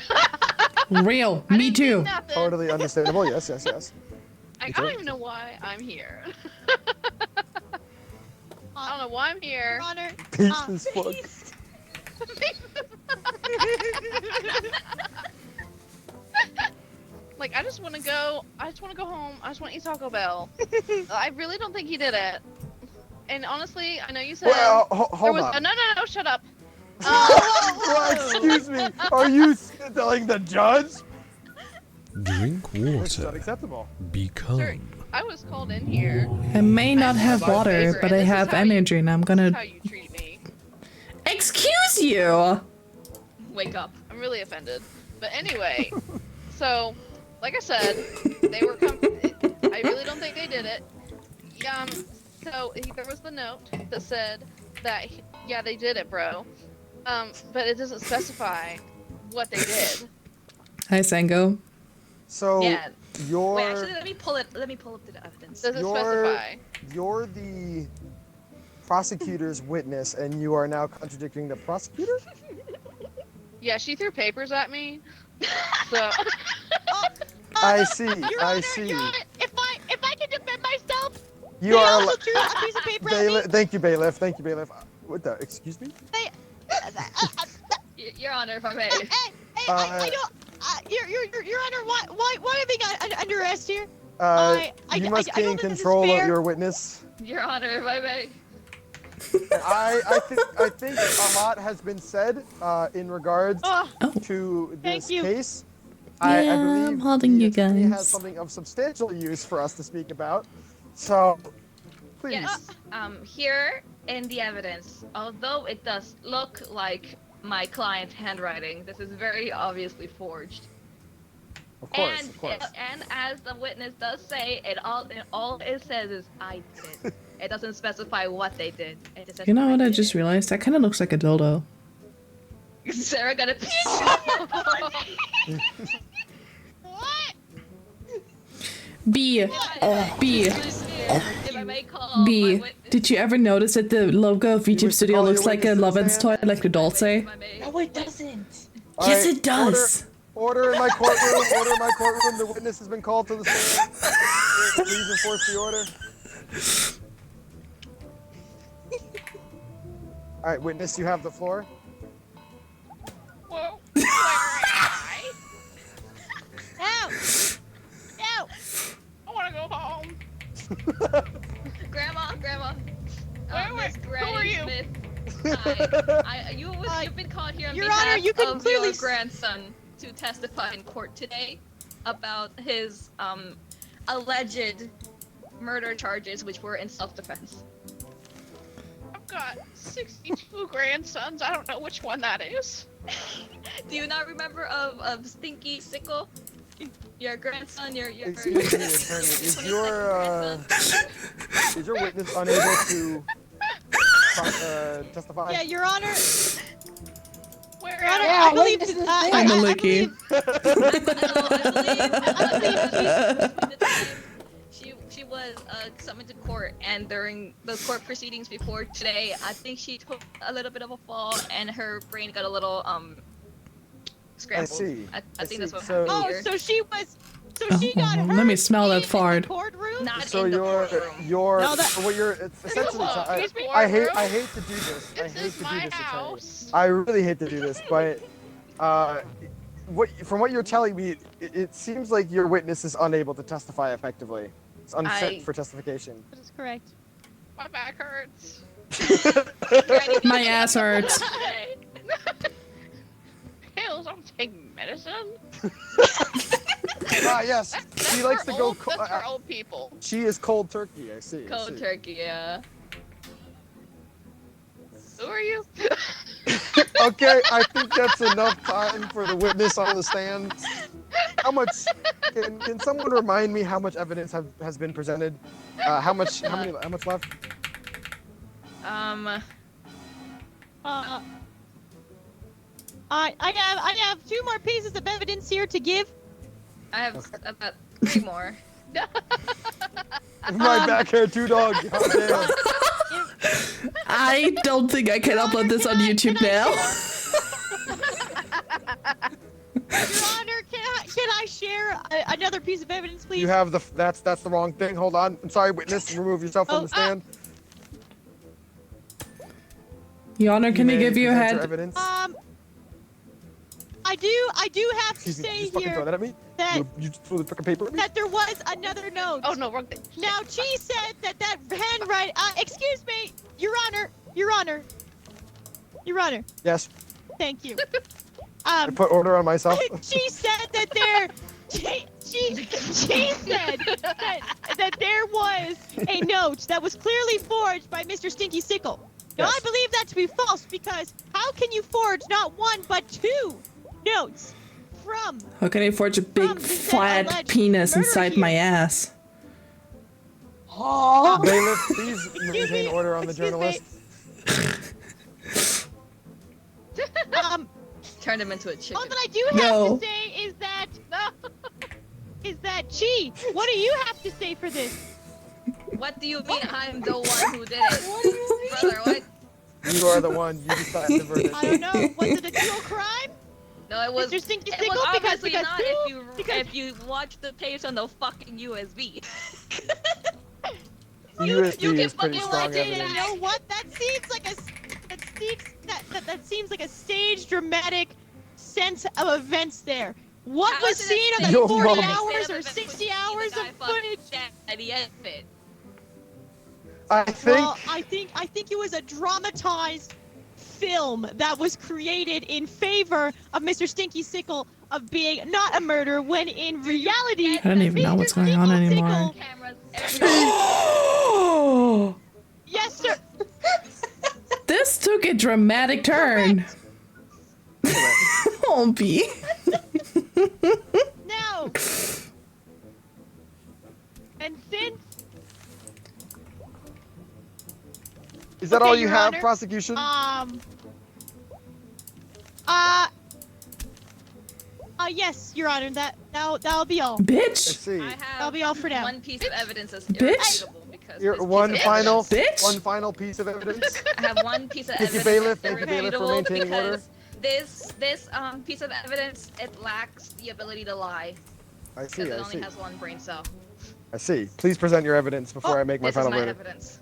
B: Real.
F: I
B: Me
F: didn't do
B: too.
F: nothing.
C: Totally understandable. Yes, yes, yes.
F: I don't even know why I'm here. I don't know why I'm here.
A: Your Honor.
C: Peace as fuck.
F: Like, I just want to go home. I just want to eat Taco Bell. I really don't think he did it. And honestly, I know you said
C: Well,
F: there
C: hold
F: was.
C: on.
F: No, shut up.
C: Well, excuse me. Are you telling the judge?
H: Drink
C: This is
H: water.
C: unacceptable.
H: Become.
F: Sir, I was called in here.
B: I may not have
C: my
B: water,
C: favorite,
B: but
F: and
B: I
F: this is
B: have
F: how you-
B: energy and I'm
F: This is
B: gonna...
F: how you treat me.
B: Excuse you!
D: Wake up.
F: I'm really offended. But anyway, so, like I said, they were I really don't think they did it. So there was the note that said that, yeah, they did it, bro. But it doesn't specify what they did.
B: Hi, Sango.
C: So
D: Yeah.
C: you're
D: Wait, actually, let me pull up the evidence.
F: Does it
C: You're-
F: specify?
C: you're the prosecutor's witness, and you are now contradicting the prosecutor.
F: Yeah, she threw papers at me. So
C: I see.
A: Your
C: I
A: Honor,
C: see.
A: Your Honor, if I can defend myself,
C: You
A: they
C: are.
A: also threw a piece of paper at me.
C: Bailiff. Thank you, bailiff. Thank you, bailiff. What the? Excuse me.
D: Your Honor, if I may.
A: I don't. Your Honor, why are we being under arrest here?
C: You
A: I
C: must
A: don't
C: gain
A: think this is
C: control of
A: fair.
C: your witness.
D: Your Honor, if I may.
C: I think a lot has been said in regards
A: Oh,
C: to
A: Thank
C: this
A: you.
C: case. I
B: Yeah,
C: believe
B: I'm holding
C: the
B: you
C: attorney
B: guys.
C: has something of substantial use for us to speak about. So, please.
D: Yes. Here in the evidence, although it does look like my client's handwriting, this is very obviously forged.
C: Of course,
D: and
C: of course.
D: and as the witness does say, all it says is I did. It doesn't specify what they did. It just says,
B: You know what I
D: did
B: just
D: it.
B: realized? That kind of looks like a dildo.
D: Sarah got a
A: what?
B: B. B.
D: If I may call my
B: B.
D: witness,
B: Did you ever notice that the logo of YouTube
C: wish to
B: Studio
C: call
B: looks
C: your
B: like a
C: witness to the
B: Lovin's toy,
C: stand?
B: like the Dulce?
D: if I may-
I: No, it doesn't.
C: All
B: Yes,
C: right,
B: it does.
C: Order in my courtroom. Order in my courtroom. The witness has been called to the stand. Please enforce the order. All right, witness, you have the floor.
F: Whoa. Where am I?
A: No! No!
F: I want to go home.
D: Grandma. Miss
F: Who
D: Granny
F: are you?
D: Smith. You've been called here on
A: Your
D: behalf
A: Honor, you can
D: of
A: clearly
D: your
A: s-
D: grandson to testify in court today about his alleged murder charges, which were in self-defense.
F: I've got 62 grandsons. I don't know which one that is.
D: Do you not remember of Stinky Sickle? Your grandson, your
C: Excuse me, attorney. Is your witness unable to testify?
A: Yeah, Your Honor.
F: Where
A: Your Honor,
F: am
I: Yeah,
A: I believe.
I: witness is
A: I
I: there.
A: believe.
D: She was summoned to court, and during the court proceedings before today, I think she took a little bit of a fall, and her brain got a little scrambled.
C: see.
D: I
C: I
D: think
C: see.
D: that's what
C: So-
D: happened
A: Oh,
D: here.
A: so she was. So
B: Oh,
A: she got
B: let
A: hurt
B: me smell that
A: in
B: fart.
A: the courtroom.
D: Not
C: So
D: in the
C: you're
D: courtroom.
A: No, that-
C: so what you're it's essentially.
E: Excuse me?
C: I hate to do this. I
E: This
C: hate
E: is
C: to do
E: my
C: this, attorney.
E: house.
C: I really hate to do this, but from what you're telling me, it seems like your witness is unable to testify effectively. It's unfit
D: I-
C: for testification.
A: That is correct.
E: My back hurts.
B: My ass hurts.
E: Pills, I'm taking medicine.
C: Ah, yes. She likes to go.
E: That's for old people.
C: She is cold turkey. I see. I
D: Cold
C: see.
D: turkey, yeah.
E: Who are you?
C: Okay, I think that's enough time for the witness on the stand. How much? Can someone remind me how much evidence has been presented? How much left?
A: I have 2 more pieces of evidence here to give.
D: I have about 3 more.
C: My back hair, 2 dogs. God damn.
B: I don't think I can upload this on YouTube now.
A: Your Honor, can I share another piece of evidence, please?
C: You have that's the wrong thing. Hold on. I'm sorry, witness. Remove yourself from the stand.
B: Your Honor, can I give you a
C: present your
B: head?
C: evidence.
A: I do have to
C: Excuse me.
A: say
C: Just fucking throw
A: here
C: that at me.
A: that
C: You just threw the fucking paper at me.
A: that there was another note.
E: Oh no, wrong thing.
A: Now, she said that handwriting. Excuse me, Your Honor, Your Honor, Your Honor.
C: Yes.
A: Thank you.
C: I put order on myself.
A: She said that there. She said that there was a note that was clearly forged by Mr. Stinky Sickle. Now,
C: Yes.
A: I believe that to be false because how can you forge not 1 but 2 notes from?
B: How can I forge a big
A: From the
B: flat
A: alleged
B: penis
A: murder
B: inside
A: here.
B: my ass?
C: Bailiff, please maintain order on the
A: Excuse me.
C: journalist.
D: Turned him into a chicken.
A: All that I do have
B: No.
A: to say is that Chi, what do you have to say for this?
D: What do you mean I'm the one who did it? Brother, what?
C: You are the one. You decided the verdict.
A: I don't know. Was it a dual crime?
D: No, it was.
A: Mr. Stinky
D: It
A: Sickle?
D: was
A: Because
D: obviously not
A: who?
D: if you watch the tapes on the fucking USB.
C: USB
D: you
C: is
D: can
C: pretty
D: fucking
C: strong
D: watch it
A: You
C: evidence.
A: know what? That seems like a staged dramatic sense of events there. What
D: How
A: was
D: is it a
A: seen on
D: staged
A: the 40
C: dramatic
A: hours
D: sense
A: or
D: of events
A: 60
D: when you see
A: hours
D: the
A: of
D: guy fucking
A: footage?
D: dead at the end of it?
C: I think
A: Well, I think it was a dramatized film that was created in favor of Mr. Stinky Sickle of being not a murder when in reality
B: I don't even know
A: Mr.
B: what's going on
A: Stinky
B: anymore.
A: Sickle-
D: Cameras everywhere.
A: Yes, sir.
B: This took a dramatic turn. Oh, B.
A: Now, and since
C: is that
A: Okay,
C: all you
A: Your
C: have,
A: Honor.
C: prosecution?
A: Yes, Your Honor. That'll be all.
C: I
B: Bitch.
C: see.
D: I have
A: That'll be all for now.
D: one piece of evidence that's
B: Bitch.
D: irrefutable because
C: Your
D: this piece
C: one
D: of
C: final,
D: evidence-
B: Bitch.
C: one final piece of evidence.
D: I have one piece of
C: Thank you,
D: evidence
C: bailiff.
D: that's
C: Thank you, bailiff, for
D: irrefutable
C: maintaining order.
D: because this piece of evidence, it lacks the ability to lie
C: I see.
D: because it
C: I
D: only
C: see.
D: has 1 brain cell.
C: I see. Please present your evidence before I make my
D: This is
C: final
D: my
C: verdict.
D: evidence.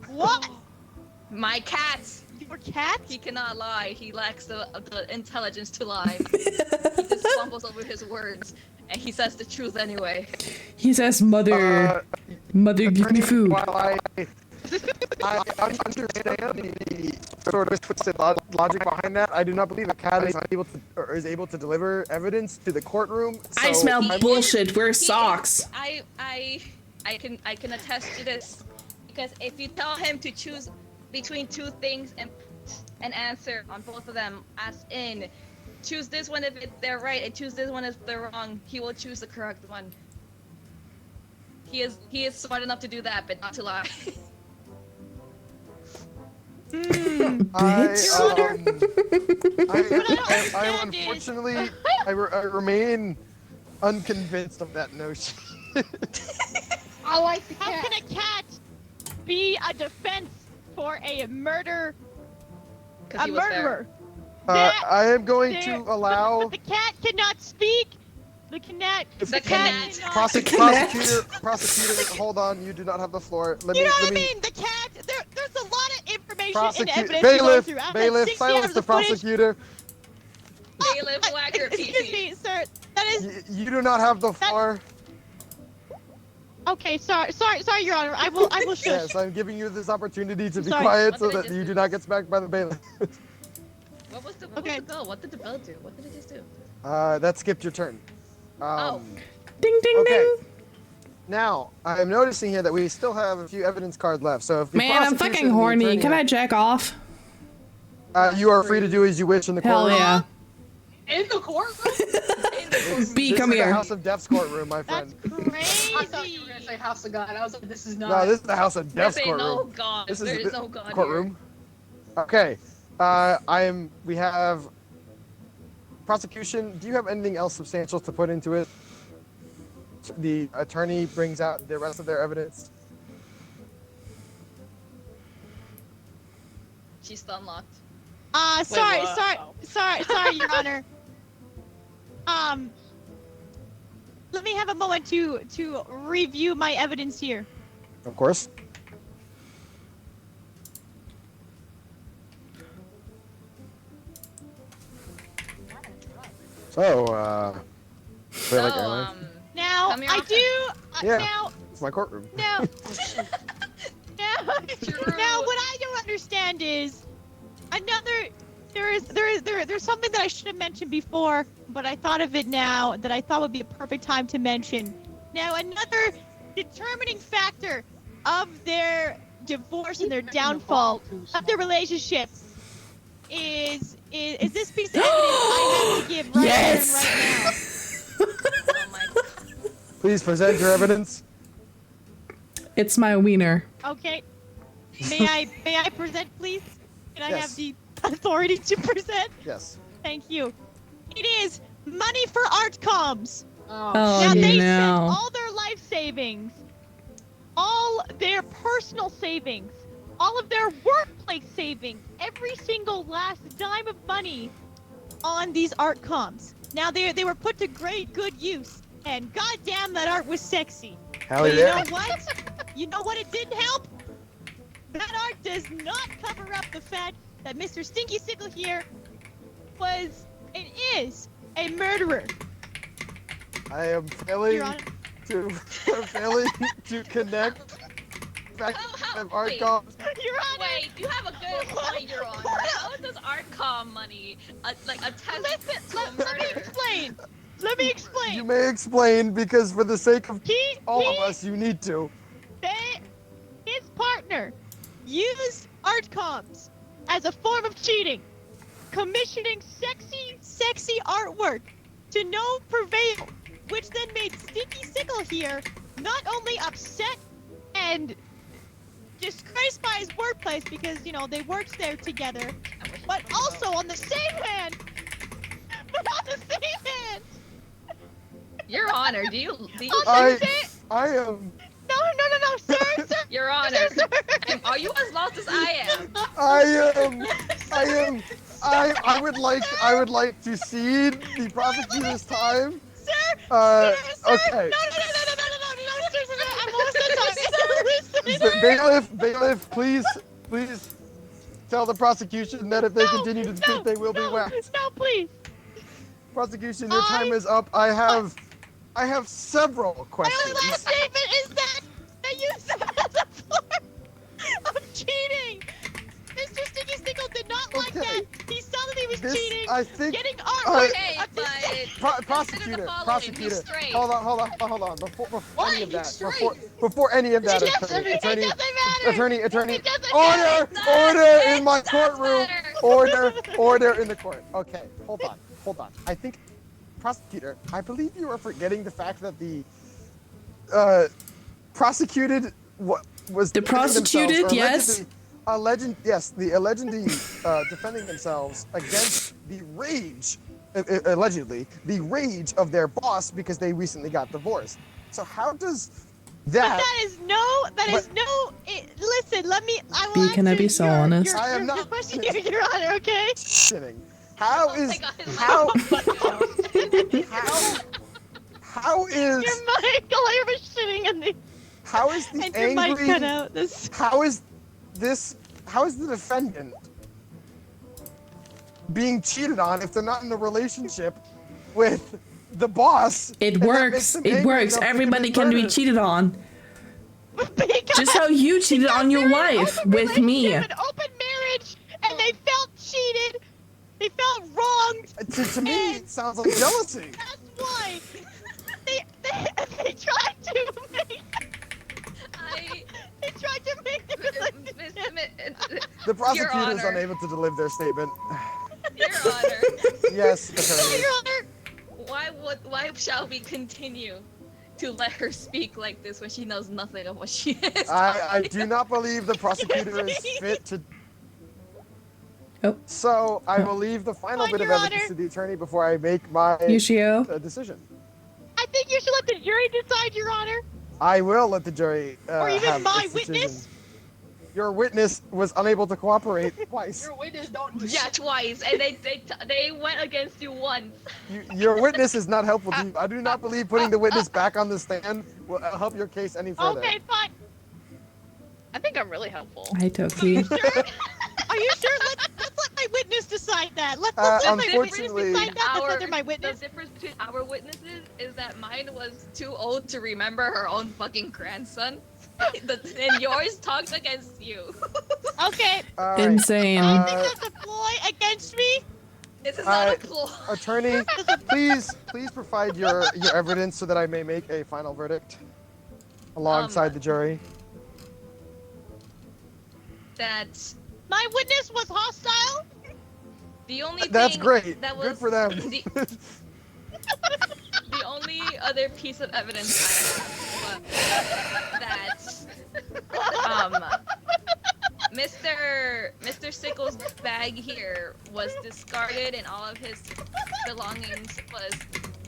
A: What?
D: My cat,
A: Your cat?
D: he cannot lie. He lacks the intelligence to lie. He just fumbles over his words, and he says the truth anyway.
B: He says, mother, mother, give me
C: Attorney,
B: food.
C: While I understand the sort of twisted logic behind that, I do not believe a cat is able to or is able to deliver evidence to the courtroom.
B: I
C: so
B: smell
C: I'm-
B: bullshit. Wear
D: He-
B: socks.
D: I can attest to this because if you tell him to choose between 2 things and an answer on both of them, as in choose this one if they're right and choose this one if they're wrong, he will choose the correct one. He is smart enough to do that, but not to lie.
B: Bitch.
C: I unfortunately, I remain unconvinced of that notion.
E: I like the
A: How
E: cat.
A: can a cat be a defense for a murder?
D: 'Cause
A: A
D: he was there.
A: murderer.
C: I am going to
A: There-
C: allow.
A: The cat cannot speak. The connect.
D: The connect.
C: Prosecutor, hold on. You do not have the floor. Let
A: You
C: me.
A: know what
C: let
A: I
C: me.
A: mean? The cat. There's a lot of information and
C: Prosecute.
A: evidence to go
C: Bailiff.
A: through. I've had
C: Bailiff.
A: 60
C: Silence
A: hours
C: the
A: of footage.
C: prosecutor.
D: Bailiff Whacker
A: Excuse
D: PC.
A: me, sir. That is.
C: You do not have the floor.
A: Okay, sorry, Your Honor. I will shush.
C: Yes, I'm giving you this opportunity to be
A: Sorry.
C: quiet
D: What
C: so
D: did I
C: that
D: just
C: you
D: do?
C: do not get smacked by the bailiff.
D: What was the
A: Okay.
D: bell? What did the bell do? What did it just do?
C: That skipped your turn.
D: Oh.
B: Ding ding
C: Okay.
B: ding.
C: Now, I'm noticing here that we still have a few evidence cards left. So if the
B: Man, I'm
C: prosecution
B: fucking
C: and the
B: horny.
C: attorney-
B: Can I jack off?
C: You are free to do as you wish in the
B: Hell
C: courtroom.
B: yeah.
E: In the courtroom?
B: B,
C: This
B: come
C: is the
B: here.
C: House of Death's courtroom, my friend.
A: That's
E: I thought you were
A: crazy.
E: gonna say House of God. I was like, this is not.
C: No, this is the House of Death's
D: There ain't
C: courtroom.
D: no God.
C: This is
D: There
C: the
D: is no God
C: courtroom. Okay. We have prosecution. Do you have anything else substantial to put into it? The attorney brings out the rest of their evidence.
D: Here. She's unlocked.
A: Sorry,
D: what?
A: Your Honor. Let me have a moment to review my evidence here.
C: Of course. So,
D: So,
C: like airlines?
A: Now,
D: Come here
A: I
D: often.
A: do.
C: Yeah.
A: Now,
C: It's my courtroom.
A: now, now, what I don't understand is another. There's something that I should have mentioned before, but I thought of it now that I thought would be a perfect time to mention. Now, another determining factor of their divorce and their downfall of their relationship is this piece of evidence I have to give right
B: Yes!
A: here and right now.
D: Oh my God.
C: Please present your evidence.
B: It's my wiener.
A: Okay. May I present, please? Can I
C: Yes.
A: have the authority to present?
C: Yes.
A: Thank you. It is money for art comms.
B: Oh,
A: Now they spent
B: no.
A: all their life savings, all their personal savings, all of their workplace savings, every single last dime of money on these art comms. Now they were put to great good use, and goddamn that art was sexy.
C: Hell
A: But
C: yeah.
A: you know what? You know what it didn't help? That art does not cover up the fact that Mr. Stinky Sickle here was and is a murderer.
C: I am failing
A: Your Honor.
C: to connect back
D: How-
C: to art
D: wait.
C: comms.
A: Your Honor.
D: Wait, you have a good point, Your Honor. How does ArtCom money attest
A: Listen,
D: to a
A: let me
D: murder?
A: explain. Let me explain.
C: You may explain because for the sake of all of
A: he-
C: us, you need to.
A: His partner used art comms as a form of cheating, commissioning sexy artwork to no prevail, which then made Stinky Sickle here not only upset and disgraced by his workplace because, you know, they worked there together, but also on the same hand,
D: Your Honor, do you
C: I am.
A: No, sir,
D: Your Honor, are you as lost as I am?
C: I would like to cede the prosecutor's time.
A: sir,
C: Okay.
A: No, sir, I'm almost done.
C: Bailiff, please tell the prosecution that if they continue to speak, they will be whacked.
A: No, please.
C: Prosecution, your time is up. I have several
A: My
C: questions.
A: only last statement is that you said as a form of cheating. Mr. Sticky Stickle did not like
C: Okay.
A: that. He saw that he was
C: This,
A: cheating.
C: I think.
A: Getting artwork.
D: Okay,
A: of this-
D: but
C: Prosecutor,
D: following, be straight.
C: hold on. Before
E: What?
C: any of
E: He's
C: that,
E: straight.
C: before any of that,
A: It doesn't
C: attorney,
A: matter. It doesn't
C: order,
A: matter.
C: order in my
D: It does
C: courtroom,
D: matter.
C: order in the court. Okay, hold on. I think, prosecutor, I believe you are forgetting the fact that the prosecuted was
B: The
C: defending
B: prosecuted,
C: themselves, or
B: yes.
C: allegedly defending themselves against the rage, allegedly, the rage of their boss because they recently got divorced. So how does that?
A: That is no. Listen, I will
B: B, can I
A: answer
B: be so
A: your-
B: honest?
A: your-
C: I am
A: your
C: not
A: question,
C: finished.
A: Your Honor. Okay.
C: Shitting. How
D: Oh
C: is
D: my God, his
C: how
D: mouth is fucking out.
C: How is
A: Your mic, I was sitting in the
C: how is the
A: and your mic
C: angry
A: cut out. This
C: how is the defendant being cheated on if they're not in a relationship with the boss?
B: It
C: and that makes
B: works.
C: them
B: It
C: angry
B: works.
C: enough to
B: Everybody
C: commit
B: can be
C: murder?
B: cheated on.
A: because
B: Just how you cheated on your
A: they're in an
B: wife
A: open
B: with me.
A: relationship, An open marriage, and they felt cheated. They felt wronged.
C: To me, it sounds like jealousy.
A: That's why they tried to make they tried to make the relationship.
C: The prosecutor is
D: Honor.
C: unable to deliver their statement.
D: Your Honor,
C: Yes, attorney.
A: Your Honor,
D: why shall we continue to let her speak like this when she knows nothing of what she is?
C: I do not believe the prosecutor is fit to.
B: Oh.
C: So I will leave the final
A: Fine,
C: bit of
A: Your
C: evidence
A: Honor.
C: to the attorney before I make my
B: Yushio.
C: decision.
A: I think you should let the jury decide, Your Honor,
C: I will let the jury
A: or even
C: have
A: my
C: its
A: witness.
C: decision. Your witness was unable to cooperate twice.
E: Your witness don't do
D: Yeah,
E: shit.
D: twice, and they went against you once.
C: Your witness is not helpful to you. I do not believe putting the witness back on the stand will help your case any further.
A: Okay, fine.
F: I think I'm really helpful.
B: Hi, Toki.
A: Sure. Are you sure? Let's let my witness decide that. Let's
C: Uh,
A: let my witness
C: unfortunately-
A: decide that. Let's let they're my witness.
D: The difference between our witnesses is that mine was too old to remember her own fucking grandson, and yours talked against you.
A: Okay.
C: All right.
B: Insane.
A: I think that's a ploy against me.
D: This is not
C: Uh,
D: a ploy.
C: Attorney, please provide your evidence so that I may make a final verdict alongside the jury.
D: That
A: My witness was hostile.
D: the only
C: That's
D: thing
C: great.
D: that
C: Good
D: was
C: for them.
D: The only other piece of evidence I have was that Mr. Sickles' bag here was discarded and all of his belongings was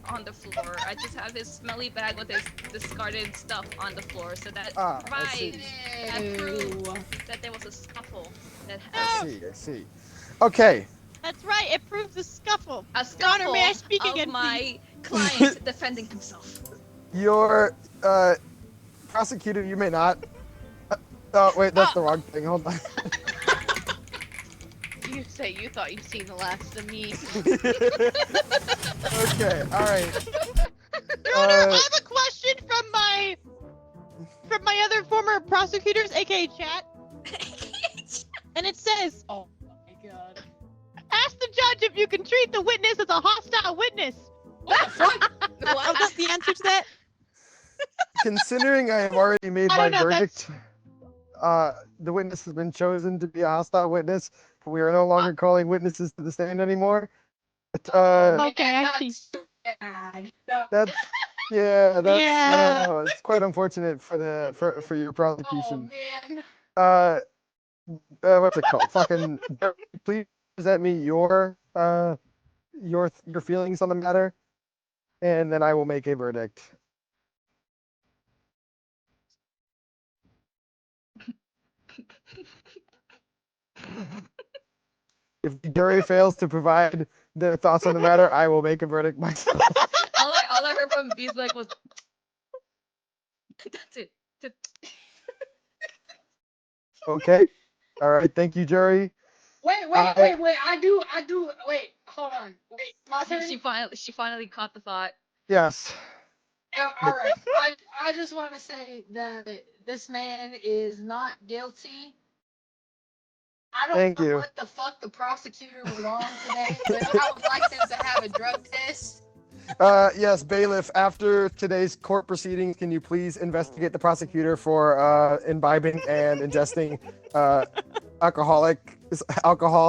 D: on the floor. I just have his smelly bag with his discarded stuff on the floor, so that
C: I see.
D: provides that proves that there was a scuffle that
C: I
D: happened.
C: see. Okay.
A: That's right. It proves a scuffle.
D: A
A: Your
D: scuffle
A: Honor, may I speak
D: of
A: again,
D: my client defending himself.
C: Your prosecutor, you may not. Oh wait, that's the wrong thing. Hold on.
F: You say you thought you'd seen the last of me.
C: Okay. All right.
A: Your Honor, I have a question from my other former prosecutors, aka chat, and it says,
E: Oh my god.
A: "Ask the judge if you can treat the witness as a hostile witness."
E: What the fuck?
A: Oh, that's the answer to that.
C: Considering I have already made
A: I
C: my
A: don't know,
C: verdict, the witness has been chosen to be a hostile witness. We are no longer calling witnesses to the stand anymore. But,
A: Okay, I see.
C: that's yeah, that's
A: Yeah.
C: it's quite unfortunate for your
E: Oh
C: prosecution.
E: man.
C: What's it called? Fucking please present me your feelings on the matter, and then I will make a verdict. If the jury fails to provide their thoughts on the matter, I will make a verdict myself.
D: All I heard from Beeswax was, that's it.
C: Okay. All right. Thank you, jury.
E: Wait, I do, wait, hold on. Wait, my turn?
D: She finally caught the thought.
C: Yes.
E: Alright, I just want to say that this man is not guilty. I don't
C: Thank
E: know
C: you.
E: what the fuck the prosecutor was on today, but I would like them to have a drug test.
C: Yes, bailiff. After today's court proceedings, can you please investigate the prosecutor for imbibing and ingesting alcohol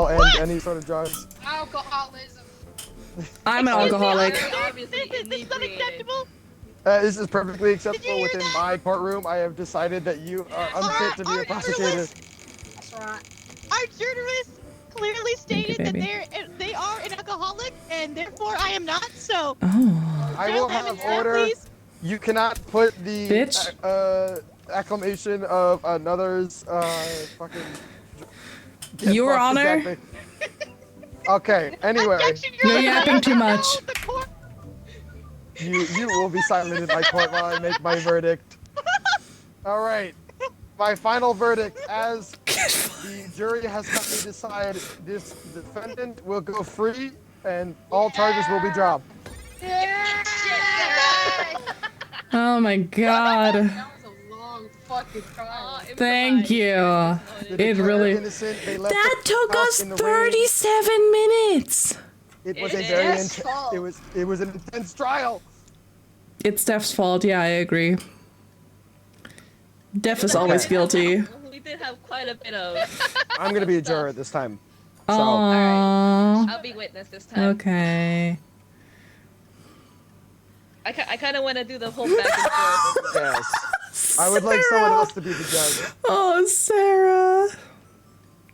C: and any sort of drugs?
E: Alcoholism.
B: I'm an alcoholic.
D: Very obviously
A: Is this
D: inebriated.
A: unacceptable?
C: This is perfectly acceptable
A: hear
C: within
A: that?
C: my courtroom. I have decided that you are unfit to be a prosecutor.
E: That's right.
A: Our journalist clearly stated that
B: baby.
A: they are an alcoholic, and therefore I am not. So,
B: Oh.
C: I will
A: Judge
C: have
A: Evans,
C: order.
A: please.
C: You cannot put the
B: Bitch.
C: acclamation of another's fucking.
B: Your
C: Fuck,
B: Honor.
C: exactly. Okay. Anyway.
A: Objection, Your
B: You're
A: Honor.
B: yapping too much.
A: The court.
C: You will be silent in my court while I make my verdict. All right. My final verdict, as the jury has helped me decide, this defendant will go free and all charges will be dropped.
B: Oh my god.
E: That was a long fucking trial.
B: Thank you.
C: The
B: It
C: declared
B: really.
C: innocent, they left
B: That
C: the
B: took
C: cock
B: us
C: in the
B: 37 minutes.
C: ring. It was a
E: It
C: very
E: is fault.
C: it was an intense trial.
B: It's Steph's fault. Yeah, I agree. Def is always guilty.
D: We did have quite a bit of.
C: I'm gonna be a juror this time. So
B: Aww.
D: I'll be witness this time.
B: Okay.
D: I kind of want to do the whole back and forth.
C: yes. I would like someone else to be the judge.
B: Oh, Sarah.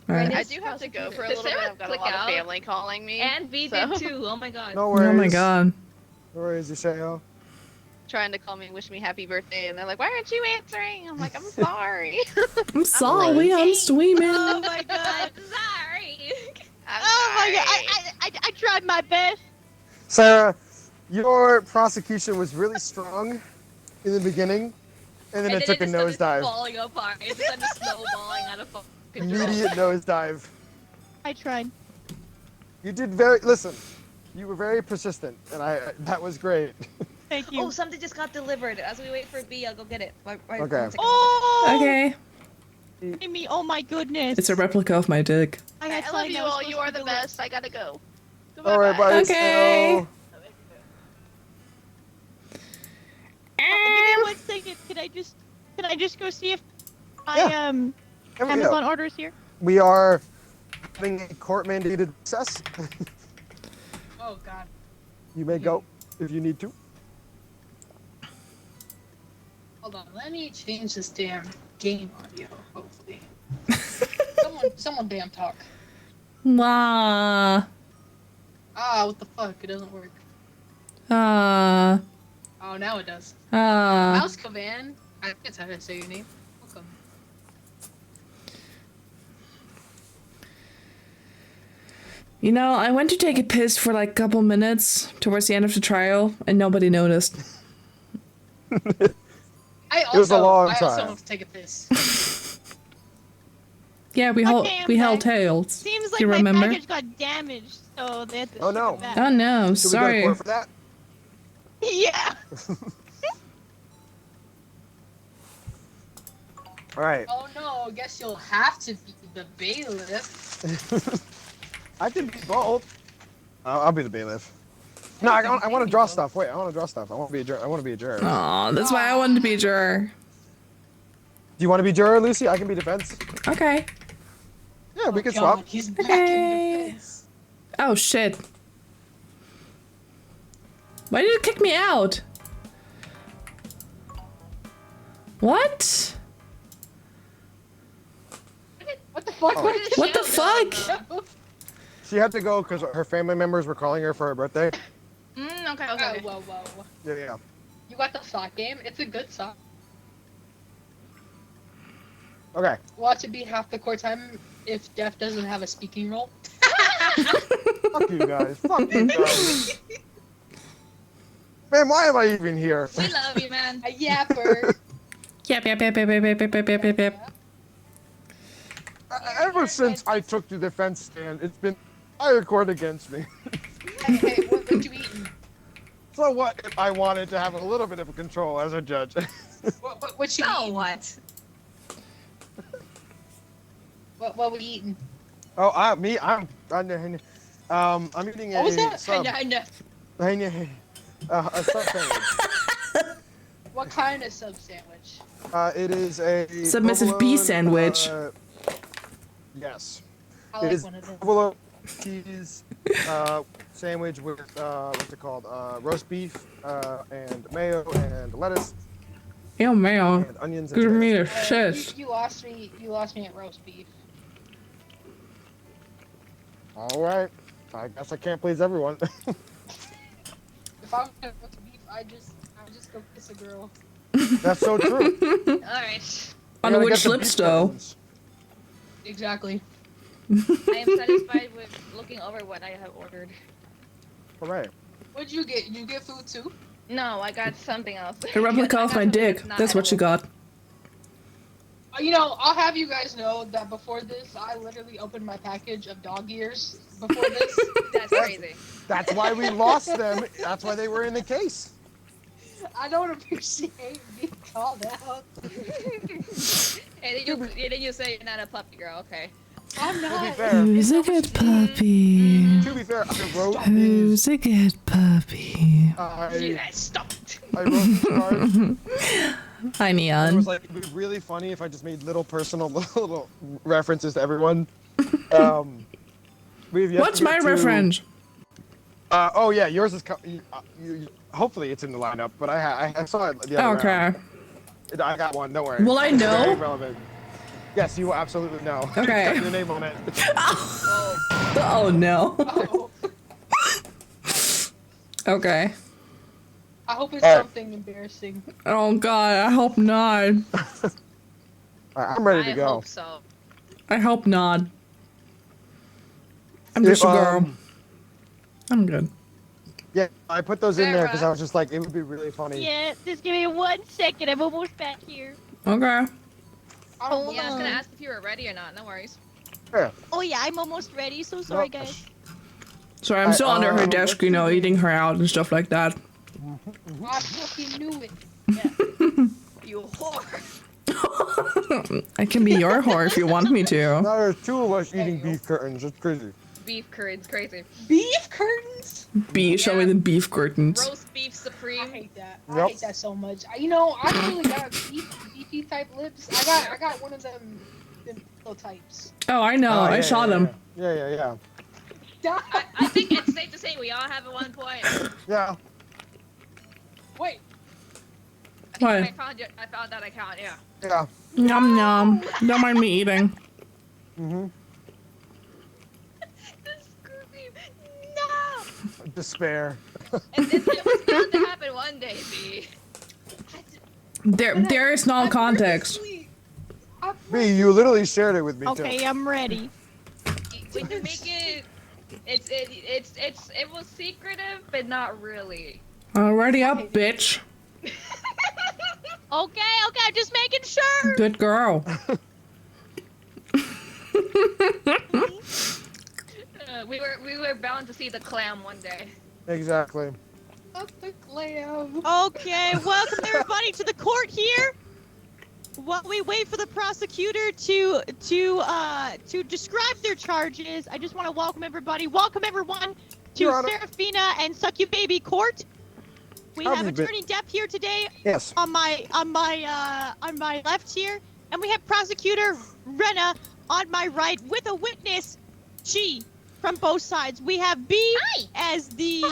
B: Alright.
F: I do have to go for a
D: Did
F: little bit.
D: Sarah
F: I've got a
D: click
F: lot
D: out?
F: of family calling me.
D: And V
F: so-
D: did too. Oh my god.
C: No worries.
B: Oh my god.
C: No worries, Ishayo.
F: Trying to call me, wish me happy birthday, and they're like, "Why aren't you answering?" I'm like, "I'm sorry."
B: I'm sorry, I'm swimming.
A: Oh my god.
D: Sorry.
A: Oh my god. I tried my best.
C: Sarah, your prosecution was really strong in the beginning, and then it took a
D: started
C: nosedive.
D: falling apart. It started snowballing out of fucking control.
C: Immediate nosedive.
A: I tried.
C: You did very. Listen, you were very persistent, and that was great.
A: Thank you.
D: Oh, something just got delivered. As we wait for B, I'll go get it. Right,
C: Okay.
D: 1 second.
A: Oh!
B: Okay.
A: Amy, oh my goodness.
B: It's a replica of my dick.
A: I had
F: I love
A: something
F: you
A: I was
F: all.
A: supposed
F: You
A: to
F: are the
A: deliver.
F: best. I gotta go.
C: All right, bye.
B: Okay.
A: Give me 1 second. Can I just go see if my
C: Here we go.
A: Amazon order is here?
C: We are having a court-mandated recess.
E: Oh god.
C: You may go if you need to.
E: Hold on. Let me change this damn game audio. Hopefully. someone damn talk.
B: Ah.
E: What the fuck? It doesn't work.
B: Ah.
E: Oh, now it does.
B: Ah.
E: Mouse Cavan. I think that's how to say your name. Welcome.
B: You know, I went to take a piss for like a couple minutes towards the end of the trial, and nobody noticed.
E: I
C: was a long
E: also
C: trial.
E: want to take a piss.
B: Yeah, we
A: Okay, I'm
B: held
A: back.
B: tails.
A: Seems
B: Do
A: like
B: you
A: my
B: remember?
A: package got damaged, so they had to
C: Oh,
A: ship
C: no.
A: it back.
B: Oh no,
C: Should we go to
B: sorry.
C: court for that?
A: Yeah.
C: All right.
E: Oh no, I guess you'll have to be the bailiff.
C: I can be both. I'll be the bailiff. No, I want to draw stuff. Wait, I want to draw stuff. I want to be a juror. I want to be a juror. Do
B: Aw, that's why I wanted to be a juror.
C: you want to be juror, Lucy? I can be defense.
B: Okay.
C: Yeah, we can
E: God,
C: swap.
E: He's back
B: Okay.
E: in defense.
B: Oh shit. Why did it kick me out? What?
E: What the fuck?
C: Oh.
B: What the fuck?
C: She had to go because her family members were calling her for her birthday.
D: Okay, okay,
E: Oh,
D: okay.
E: whoa.
C: Yeah.
E: You got the sock game? It's a good sock.
C: Okay.
E: Watch it be half the court time if Def doesn't have a speaking role.
C: Fuck you guys. Fuck you guys. Man, why am I even here?
D: We love you, man.
E: A yapper.
B: Yep.
C: Ever since I took the defense stand, it's been entire court against me.
E: Hey, what you eating?
C: So what if I wanted to have a little bit of control as a judge?
E: What you
D: So
E: eating?
D: what?
E: What we eating?
C: Oh, I'm eating
E: What was
C: a
E: that?
C: sub. A sub sandwich.
E: What kind of sub sandwich?
C: It is a
B: Submissive bee
C: provolone,
B: sandwich.
C: Yes.
E: I
C: It
E: like
C: is
E: one of them.
C: provolone cheese sandwich with what's it called? Roast beef and mayo and lettuce
B: Yo, man.
C: and onions. And
B: Give me
C: tomatoes.
B: a shish.
E: You lost me. You lost me at roast beef.
C: All right. I guess I can't please everyone.
E: If I'm gonna roast beef, I just go kiss a girl.
C: That's so true.
D: Alright.
B: On
C: You gotta
B: which
C: get the
B: lips,
C: beef
B: though?
C: buttons.
E: Exactly.
D: I am satisfied with looking over what I have ordered.
C: Hooray.
E: What'd you get? You get food too?
D: No, I got something else.
B: A replica of my dick. That's what you got.
E: You know, I'll have you guys know that before this, I literally opened my package of dog ears before this.
D: That's crazy.
C: That's why we lost them. That's why they were in the case.
E: I don't appreciate being called out.
D: And then you say you're not a puppy girl, okay.
E: I'm
C: To be
E: not.
C: fair,
B: Who's a good puppy?
C: to be fair, I wrote these.
B: Who's a good puppy?
D: Yeah, stop it.
C: I wrote these cards.
B: Hi,
C: It
B: Neon.
C: was like it'd be really funny if I just made little personal little references to everyone. We've yet
B: What's
C: to
B: my
C: get to-
B: reference?
C: Oh yeah, yours is. Hopefully it's in the lineup, but I saw it the other
B: Okay.
C: round. I got one. Don't worry.
B: Will I
C: It's very
B: know?
C: relevant. Yes, you will absolutely know.
B: Okay.
C: It's got your name on it.
B: Oh no.
E: Oh,
B: Okay.
E: I hope it's
C: Alright.
E: something embarrassing.
B: Oh god, I hope not.
C: Alright, I'm ready to
D: I
C: go.
D: hope so.
B: I hope not. I'm just a girl. I'm good.
C: Yeah, I put those in there because I
D: Sarah.
C: was just like, it would be really funny.
A: Yeah, just give me 1 second. I'm almost back here.
B: Okay.
E: I don't
A: Hold
D: Yeah, I was gonna
A: on.
D: ask if you were ready or not. No worries.
C: Yeah.
A: Oh yeah, I'm almost ready. So sorry,
C: No.
A: guys.
B: Sorry, I'm still under her desk, you know,
C: let's see.
B: eating her out and stuff like that.
E: I fucking knew it.
D: You whore.
B: I can be your whore if you want me to.
C: Now there's two of us eating beef curtains. It's crazy.
D: Beef curds, crazy.
E: Beef curtains?
B: Show me the beef curtains.
D: Roast beef
E: I
D: supreme.
E: hate that. I
C: Yep.
E: hate that so much. You know, I really got beefy type lips. I got one of them pillow types.
B: Oh, I know. I saw them.
C: Yeah.
D: I think it's safe to say we all have at one point.
C: Yeah.
E: Wait,
D: I think
B: What?
D: I found that account, yeah.
C: Yeah.
B: Yum yum. Don't mind me eating.
C: Mm-hmm.
A: No.
C: Despair.
D: And it was bound to happen one day, B.
B: There is no context.
C: B, you literally shared it with me
A: Okay,
C: too.
A: I'm ready.
D: When you make it, it was secretive, but not really.
B: Already up, bitch.
A: Okay, I'm just making sure.
B: Good girl.
D: We were bound to see the clam one day.
C: Exactly.
E: Up the clam.
A: Okay, welcome everybody to the court here. While we wait for the prosecutor to describe their charges, I just want to welcome everyone to
C: Your Honor.
A: Serafina and Succubaby Court. We
C: How
A: have
C: have you been?
A: Attorney Depp here today
C: Yes.
A: on my left here, and we have Prosecutor Rena on my right with a witness, she, from both sides. We have B as the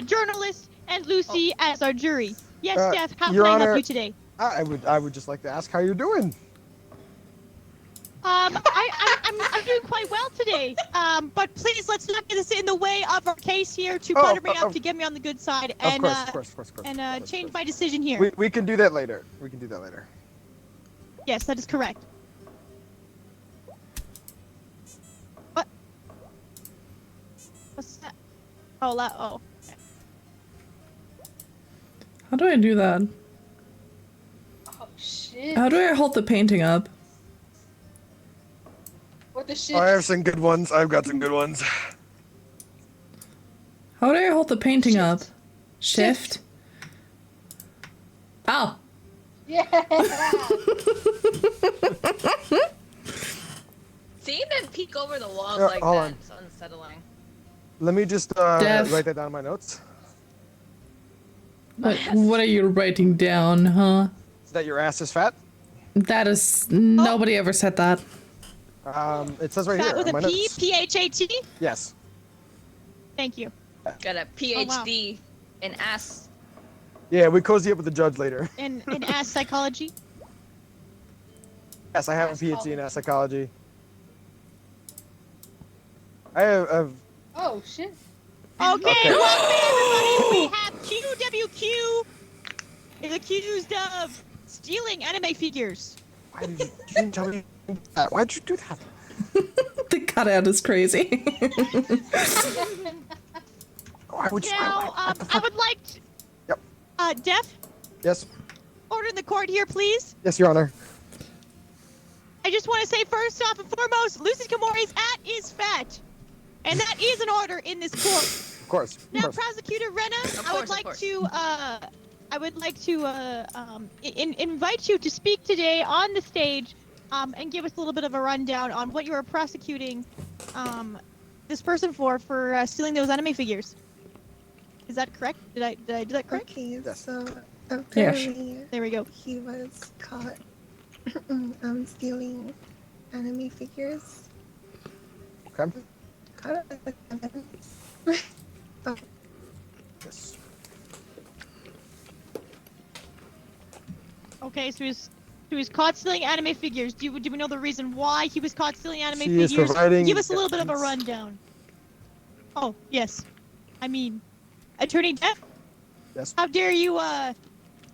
A: journalist and Lucy as our jury. Yes, Steph, how
C: Your
A: can I
C: Honor,
A: help you today?
C: I would just like to ask how you're doing.
A: I'm doing quite well today. But please let's not get this in the way of our case here to butter me up to get me on the good side and
C: Of course.
A: change my decision here.
C: We can do that later.
A: Yes, that is correct. What? What's that? Oh.
B: How do I do that?
E: Oh shit.
B: How do I hold the painting up?
E: What the shit?
C: I have some good ones. I've got some good ones.
B: How do I hold the painting up? Shift? Oh.
E: Yeah.
D: Seeing them peek over the walls
C: Yeah,
D: like
C: hold
D: that
C: on.
D: is unsettling.
C: Let me just
B: Def.
C: write that down in my notes.
B: What are you writing down, huh?
C: Is that your ass is fat?
B: That is... Nobody ever said that.
C: It says right
A: Fat
C: here
A: with
C: on my
A: a P,
C: notes.
A: P-H-A-T?
C: Yes.
A: Thank you.
D: Got a PhD in ass.
C: Yeah, we cozy up with the judge later.
A: In ass psychology.
C: Yes, I have a PhD in ass psychology. I have
E: Oh shit.
A: Okay,
C: Okay.
A: welcome everybody. We have QWQ is accused of stealing anime figures.
C: Why did you didn't tell me that? Why'd you do that?
B: The cutout is crazy.
C: Why would you?
A: Now, I would like to...
C: Yep.
A: Def,
C: Yes.
A: order in the court here, please.
C: Yes, Your Honor.
A: I just want to say first off and foremost, Lucy Kimori's is fat. And that is an order in this court.
C: Of course. Of
A: Now,
C: course.
A: Prosecutor Renna, I would
D: course,
A: like
D: of
A: to, invite you to speak today on the stage, and give us a little bit of a rundown on what you are prosecuting, this person for stealing those anime figures. Is that correct? Did I do that correct?
G: Okay,
C: Yes.
G: so apparently
A: There we go.
G: he was caught stealing anime figures.
C: Okay.
G: Caught at evidence.
C: Yes.
A: Okay, so he was caught stealing anime figures. Do we know the reason why he was caught stealing anime
C: She is
A: figures?
C: providing
A: Give us a little bit of a
C: evidence.
A: rundown. Oh, yes. I mean, Attorney Depp,
C: Yes.
A: how dare you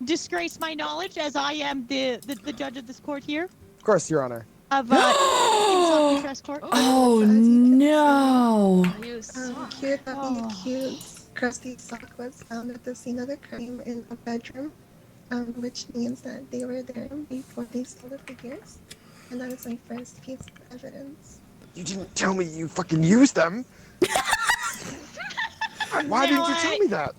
A: disgrace my knowledge as I am the judge of this court here
C: Of course, Your Honor.
A: of insult trust court.
B: Oh no!
D: You suck.
G: Here that the
A: Oh.
G: accused, Krusty Sock, was found at the scene of the crime in a bedroom, which means that they were there before they stole the figures. And that is my first piece of evidence.
C: You didn't tell me you fucking used them. Why didn't you tell me that?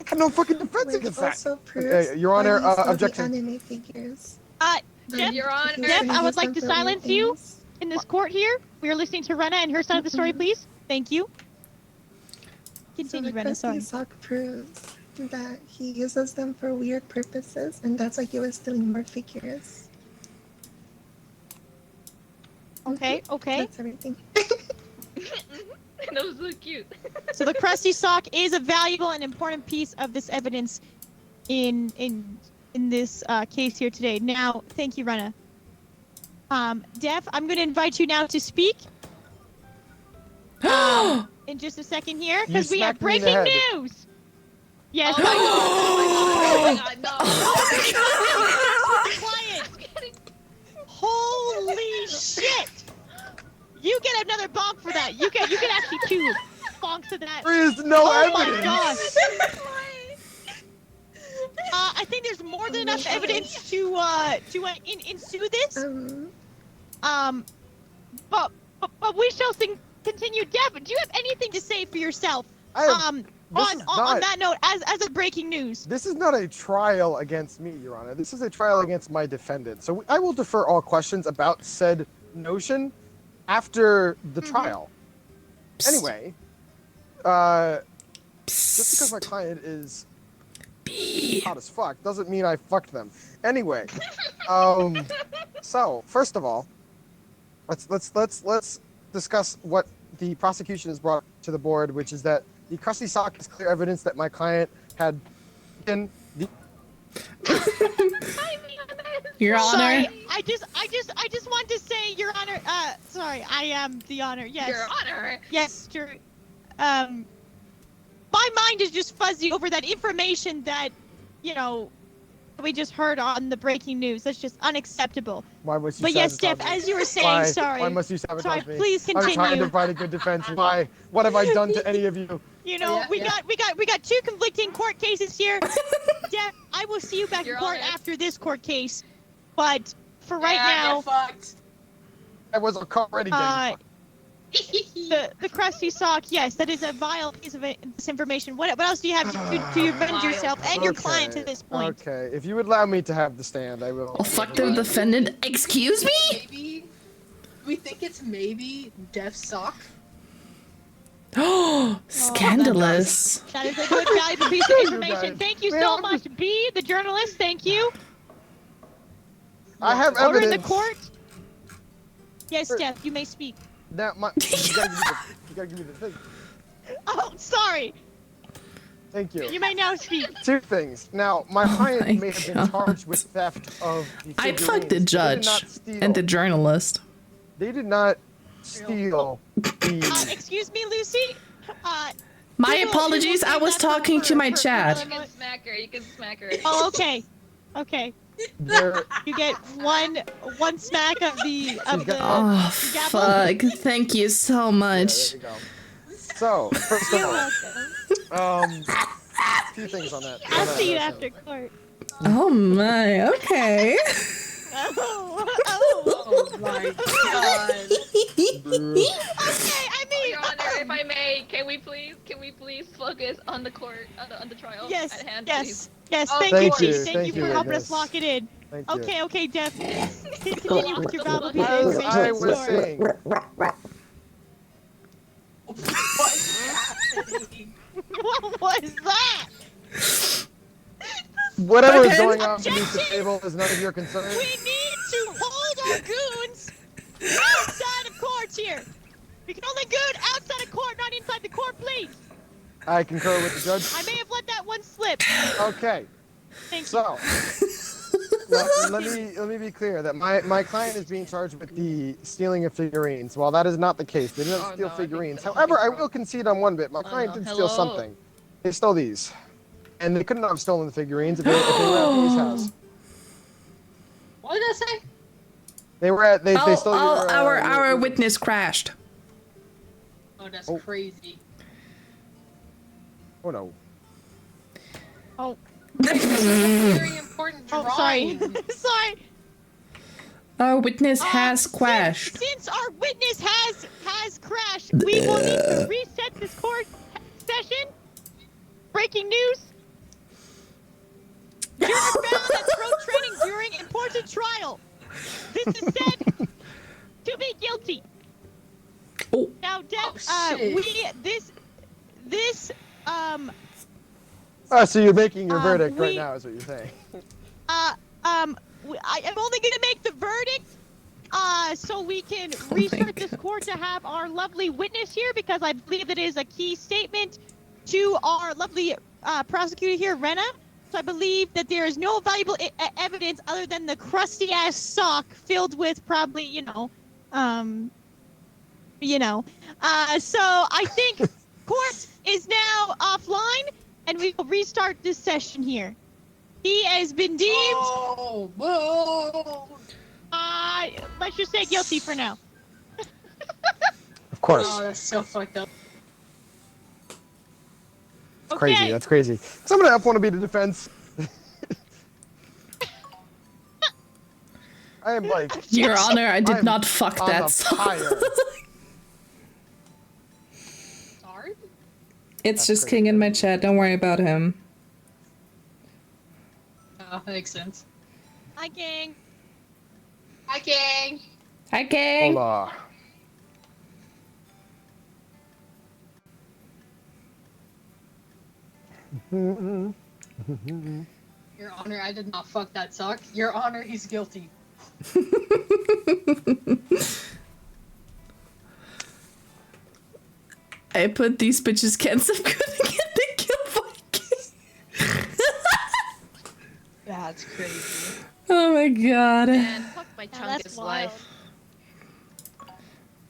C: I had no fucking defense
G: Which
C: against that.
G: also proves
C: Your Honor,
G: why he stole the
C: objection.
G: anime figures.
A: Jeff,
D: Your Honor.
A: Jeff, I would like to silence you
G: Things.
A: in this court here. We are listening to Renna and her side of the story, please. Thank you. Continue,
G: So the
A: Renna, sorry.
G: Krusty Sock proves that he uses them for weird purposes, and that's why he was stealing more figures.
A: Okay, okay.
G: That's everything.
D: That was so cute.
A: So the crusty sock is a valuable and important piece of this evidence in this case here today. Now, thank you, Renna. Def, I'm going to invite you now to speak. In just a second here, because we have
C: smacked me in the
A: breaking
C: head.
A: news. Yes.
D: Oh my god. Oh
A: Quiet. Holy shit! You get another bonk for that. You get actually 2 bonks of that.
C: There is no
A: Oh my
C: evidence.
A: gosh. I think there's more than enough evidence to ensue this. But we shall continue. Deb, do you have anything to say for yourself?
C: I have,
A: On
C: this is not-
A: that note, as a breaking news.
C: This is not a trial against me, Your Honor. This is a trial against my defendant. So I will defer all questions about said notion after the trial. Anyway, just because my client is hot as fuck doesn't mean I fucked them. Anyway, so first of all, let's discuss what the prosecution has brought to the board, which is that the crusty sock is clear evidence that my client had taken the.
B: Your Honor.
A: Sorry, I just want to say, Your Honor. Sorry, I am the honor. Yes.
D: Your Honor.
A: Yes, true. My mind is just fuzzy over that information that, we just heard on the breaking news. That's just unacceptable.
C: Why must you
A: But yes,
C: sabotage
A: Steph,
C: me?
A: as you were saying,
C: Why?
A: sorry.
C: Why must you sabotage
A: Sorry,
C: me?
A: please
C: I'm trying to
A: continue.
C: fight a good defense. Why? What have I done to any of you?
A: We got 2 conflicting court cases here. Deb, I will see you back
D: Your
A: in court
D: Honor.
A: after this court case. But for right
E: Yeah,
A: now,
E: get fucked.
C: I was already getting
A: the crusty sock, yes, that is a vile piece of this information. What else do you have to avenge
D: Vile.
A: yourself and your client to this point?
C: Okay, if you would allow me to have the stand, I will.
B: Oh, fuck the defendant. Excuse me?
E: Maybe we think it's maybe Death Sock.
B: Oh, scandalous.
A: That is a good, valuable piece of information.
C: guys.
A: Thank you
C: Man,
A: so
C: I'm
A: much, B, the journalist. Thank you.
C: I have
A: Order in
C: evidence.
A: the court. Yes, Steph, you may speak.
C: Now, you gotta give me the thing.
A: Oh, sorry.
C: Thank you.
A: You may now speak.
C: 2 things. Now, my
B: my
C: client may have been
B: God.
C: charged with theft of the
B: I'd
C: figurines.
B: fuck the
C: They did
B: judge
C: not steal-
B: and the journalist.
C: They did not steal the.
A: Excuse me, Lucy.
B: My
A: Google-
B: apologies,
A: Google
B: I was
A: that
B: talking to
A: for-
B: my
A: for-
B: chat.
A: for-
D: You can smack her. You can smack her.
A: Oh, okay. Okay.
C: their
A: You get one smack of the
B: Oh,
A: gavel.
B: fuck. Thank you so
C: yeah,
B: much.
C: there you go. So, first of
A: You're
C: all,
A: welcome.
C: Few things on that.
A: I'll see you after court.
B: Oh my, okay.
E: Oh my god.
A: Okay, I mean,
D: Your Honor, if I may, can we please focus on the court, on the trial
A: yes,
D: at hand,
A: yes,
D: please?
A: yes.
E: Oh,
A: Thank
C: thank
A: you,
C: you,
A: Chief. Thank you for helping
C: Agnes.
A: us lock it in.
C: Thank you.
A: Okay, Def. Continue with your valuable piece of
C: As I
A: information.
C: was
A: Story.
C: saying,
A: What was that?
C: whatever is
B: Okay.
C: going on beneath the table is none of your concern.
A: We need to hold our goons outside of court here. We can only goon outside of court, not inside the court, please.
C: I concur with the judge.
A: I may have let that one slip.
C: Okay,
A: Thank you.
C: so let me be clear that my client is being charged with the stealing of figurines. While that is not the case, they didn't
D: Oh,
C: steal
D: no, I think
C: figurines.
D: that's
C: However, I
D: wrong.
C: will concede on one bit. My client
D: no.
C: did
D: Hello?
C: steal something. They stole these, and they couldn't have stolen the figurines if they were at Pea's house.
E: What did I say?
C: They were at they stole your,
B: Our witness crashed.
E: Oh, that's
C: Oh.
E: crazy.
C: Oh no.
A: Oh,
E: Very important
A: sorry.
E: drawing.
A: Sorry.
B: Our witness has crashed.
A: Since our witness has crashed, we will need to reset this court session. Breaking news. Juror found at throat training during important trial. This is said to be guilty.
B: Oh.
A: Now, Deb,
E: Oh, shit.
C: Oh, so you're making your verdict right
A: we-
C: now, is what you're saying.
A: I am only gonna make the verdict, so we can restart this court to have our lovely witness here, because I believe it is a key statement to our lovely prosecutor here, Rena. So I believe that there is no valuable evidence other than the crusty ass sock filled with probably, So I think court is now offline, and we will restart this session here. He has been deemed.
E: Oh, whoa.
A: Let's just say guilty for now.
C: Of course.
E: Oh, that's so fucked up.
C: It's crazy.
A: Okay.
C: That's crazy. Somebody else want to be the defense. I am like
B: Your Honor, I did
C: I'm
B: not fuck
C: on
B: that
C: the
B: song.
C: fire.
E: Sorry?
B: It's
C: That's
B: just
C: crazy.
B: King in my chat. Don't worry about him.
E: Oh, that makes sense.
A: Hi, gang.
E: Hi, gang.
B: Hi, King.
C: Hola.
E: Your Honor, I did not fuck that sock. Your Honor, he's guilty.
B: I put these bitches can't stop couldn't get the kill by King.
E: That's crazy.
B: Oh my god.
D: And fuck my
A: Yeah,
D: chunk
A: that's
D: is
A: wild.
D: life.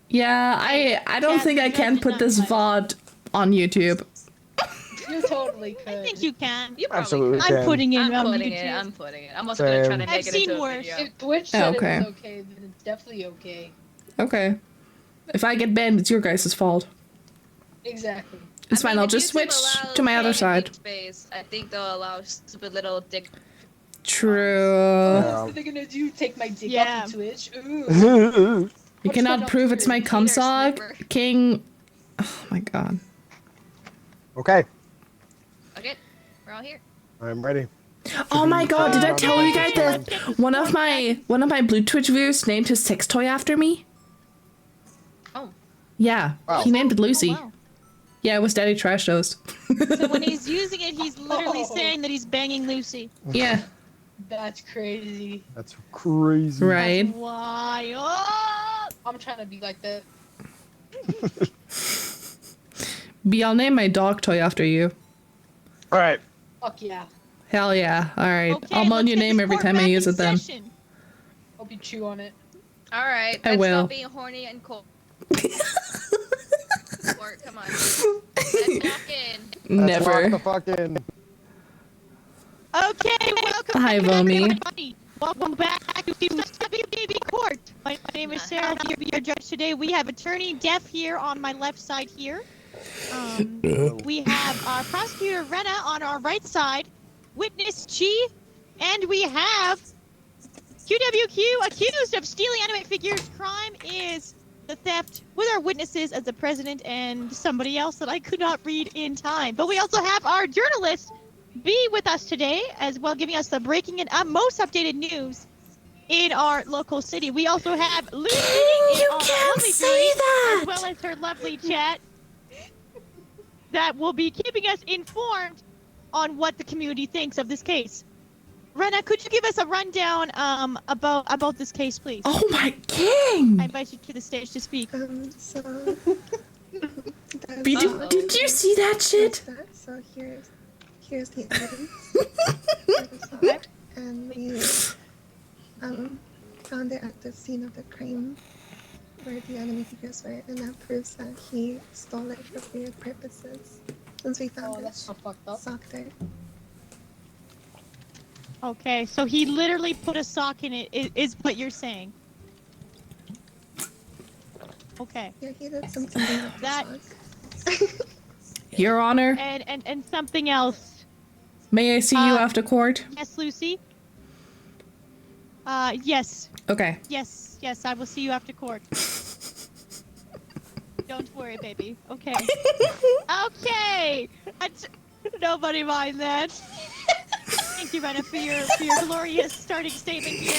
B: Yeah, I don't think I can put this VOD on YouTube.
E: You totally could.
A: I think you can.
D: You probably
C: Absolutely.
D: could.
C: Okay.
A: I'm putting it
D: I'm
A: on
D: putting it.
A: YouTube.
D: I'm putting it. I'm also gonna try to
C: Same.
D: make
A: I've
D: it
A: seen
D: into a
A: worse.
D: video.
E: If Twitch said
B: Okay.
E: it was okay, then it's definitely okay.
B: Okay. If I get banned, it's your guys' fault.
E: Exactly.
B: It's fine, I'll
D: if
B: just
D: YouTube
B: switch
D: allows
B: to my other
D: dick
B: side.
D: Space, I think they'll allow stupid little dick.
B: True.
E: What are they gonna do? Take my dick
A: Yeah.
E: off of Twitch? Ooh.
B: You
E: What's
B: cannot
E: that
B: prove
E: on
B: it's my
E: Twitter?
B: cum
D: Peter
B: sock.
D: Snipper.
B: King. Oh my god.
C: Okay,
D: Okay, we're all here.
C: I'm ready.
B: Oh my god, did I tell you guys
A: Let's
B: that
A: get this
B: one of
A: court
B: my Blue Twitch viewers named his sex toy after me?
D: Oh.
B: Yeah,
C: Wow.
B: he named it Lucy.
A: Oh, wow.
B: Yeah, it was Daddy Trash Toast.
A: So when he's using it, he's literally
E: Oh.
A: saying that he's banging Lucy.
B: Yeah,
E: That's crazy.
C: That's crazy.
B: right.
A: Why? Oh!
E: I'm trying to be like that.
B: B, I'll name my dog toy after you.
C: All right.
E: Fuck yeah.
B: Hell yeah. Alright.
A: Okay,
B: I'll moan
A: let's
B: your
A: get
B: name
A: this
B: every
A: court
B: time I
A: back
B: use
A: in
B: it then.
A: session.
E: Hope you chew on it.
D: All right.
B: I
D: Let's
B: will.
D: stop being horny and cold. Or, come on. Let's walk in.
C: Let's
B: Never.
C: lock the fuck in.
A: Okay, welcome
B: Hi,
A: back,
B: Vomi.
A: everybody. Welcome back to SUCCUBABY Court. My name is Sarah. I'll be your judge today. We have attorney Def here on my left side here. We have our prosecutor Rena on our right side, witness Chi, and we have QWQ accused of stealing anime figures. Crime is the theft, with our witnesses as the president and somebody else that I could not read in time. But we also have our journalist B with us today, as well, giving us the breaking and most updated news in our local city. We also have Lucy
B: You
A: in our
B: can't
A: lovely
B: say
A: jury,
B: that!
A: as well as her lovely chat that will be keeping us informed on what the community thinks of this case. Rena, could you give us a rundown about this case, please?
B: Oh my king!
A: I invite you to the stage to speak.
G: So.
B: Did you see that shit?
G: So here's the evidence. And we found it at the scene of the crime where the enemy figures were, and that proves that he stole it for weird purposes. Since we found it sock there.
A: Okay, so he literally put a sock in it, is what you're saying. Okay.
G: Yeah, he did something with
A: That-
G: the sock.
B: Your Honor,
A: And something else.
B: may I see you after court?
A: Yes, Lucy? Yes.
B: Okay.
A: Yes, I will see you after court. Don't worry, baby. Okay. Okay! Nobody mind that. Thank you, Rena, for your glorious starting statement here.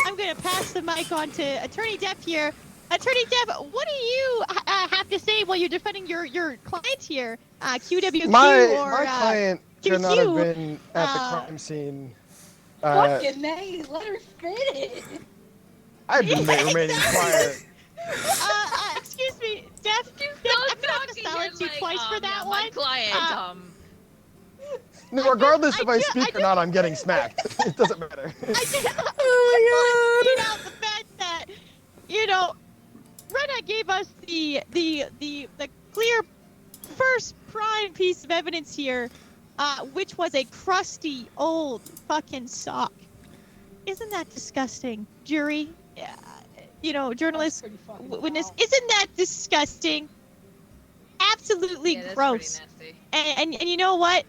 A: I'm going to pass the mic on to Attorney Depp here. Attorney Depp, what do you have to say while you're defending your client here? QWQ
C: My
A: or
C: client could not have been at the crime scene.
D: Fucking name, let her finish.
C: I've been remaining quiet.
A: Excuse me, Depp, I'm going to silence you twice for that one.
D: My client,
C: No, regardless if I speak or not, I'm getting smacked. It doesn't matter.
B: Oh
A: my god! Out the fact that, Rena gave us the clear first prime piece of evidence here, which was a crusty old fucking sock. Isn't that disgusting, jury? Journalist, witness. Isn't that disgusting? Absolutely
D: yeah, that's
A: gross.
D: pretty nasty.
A: And you know what?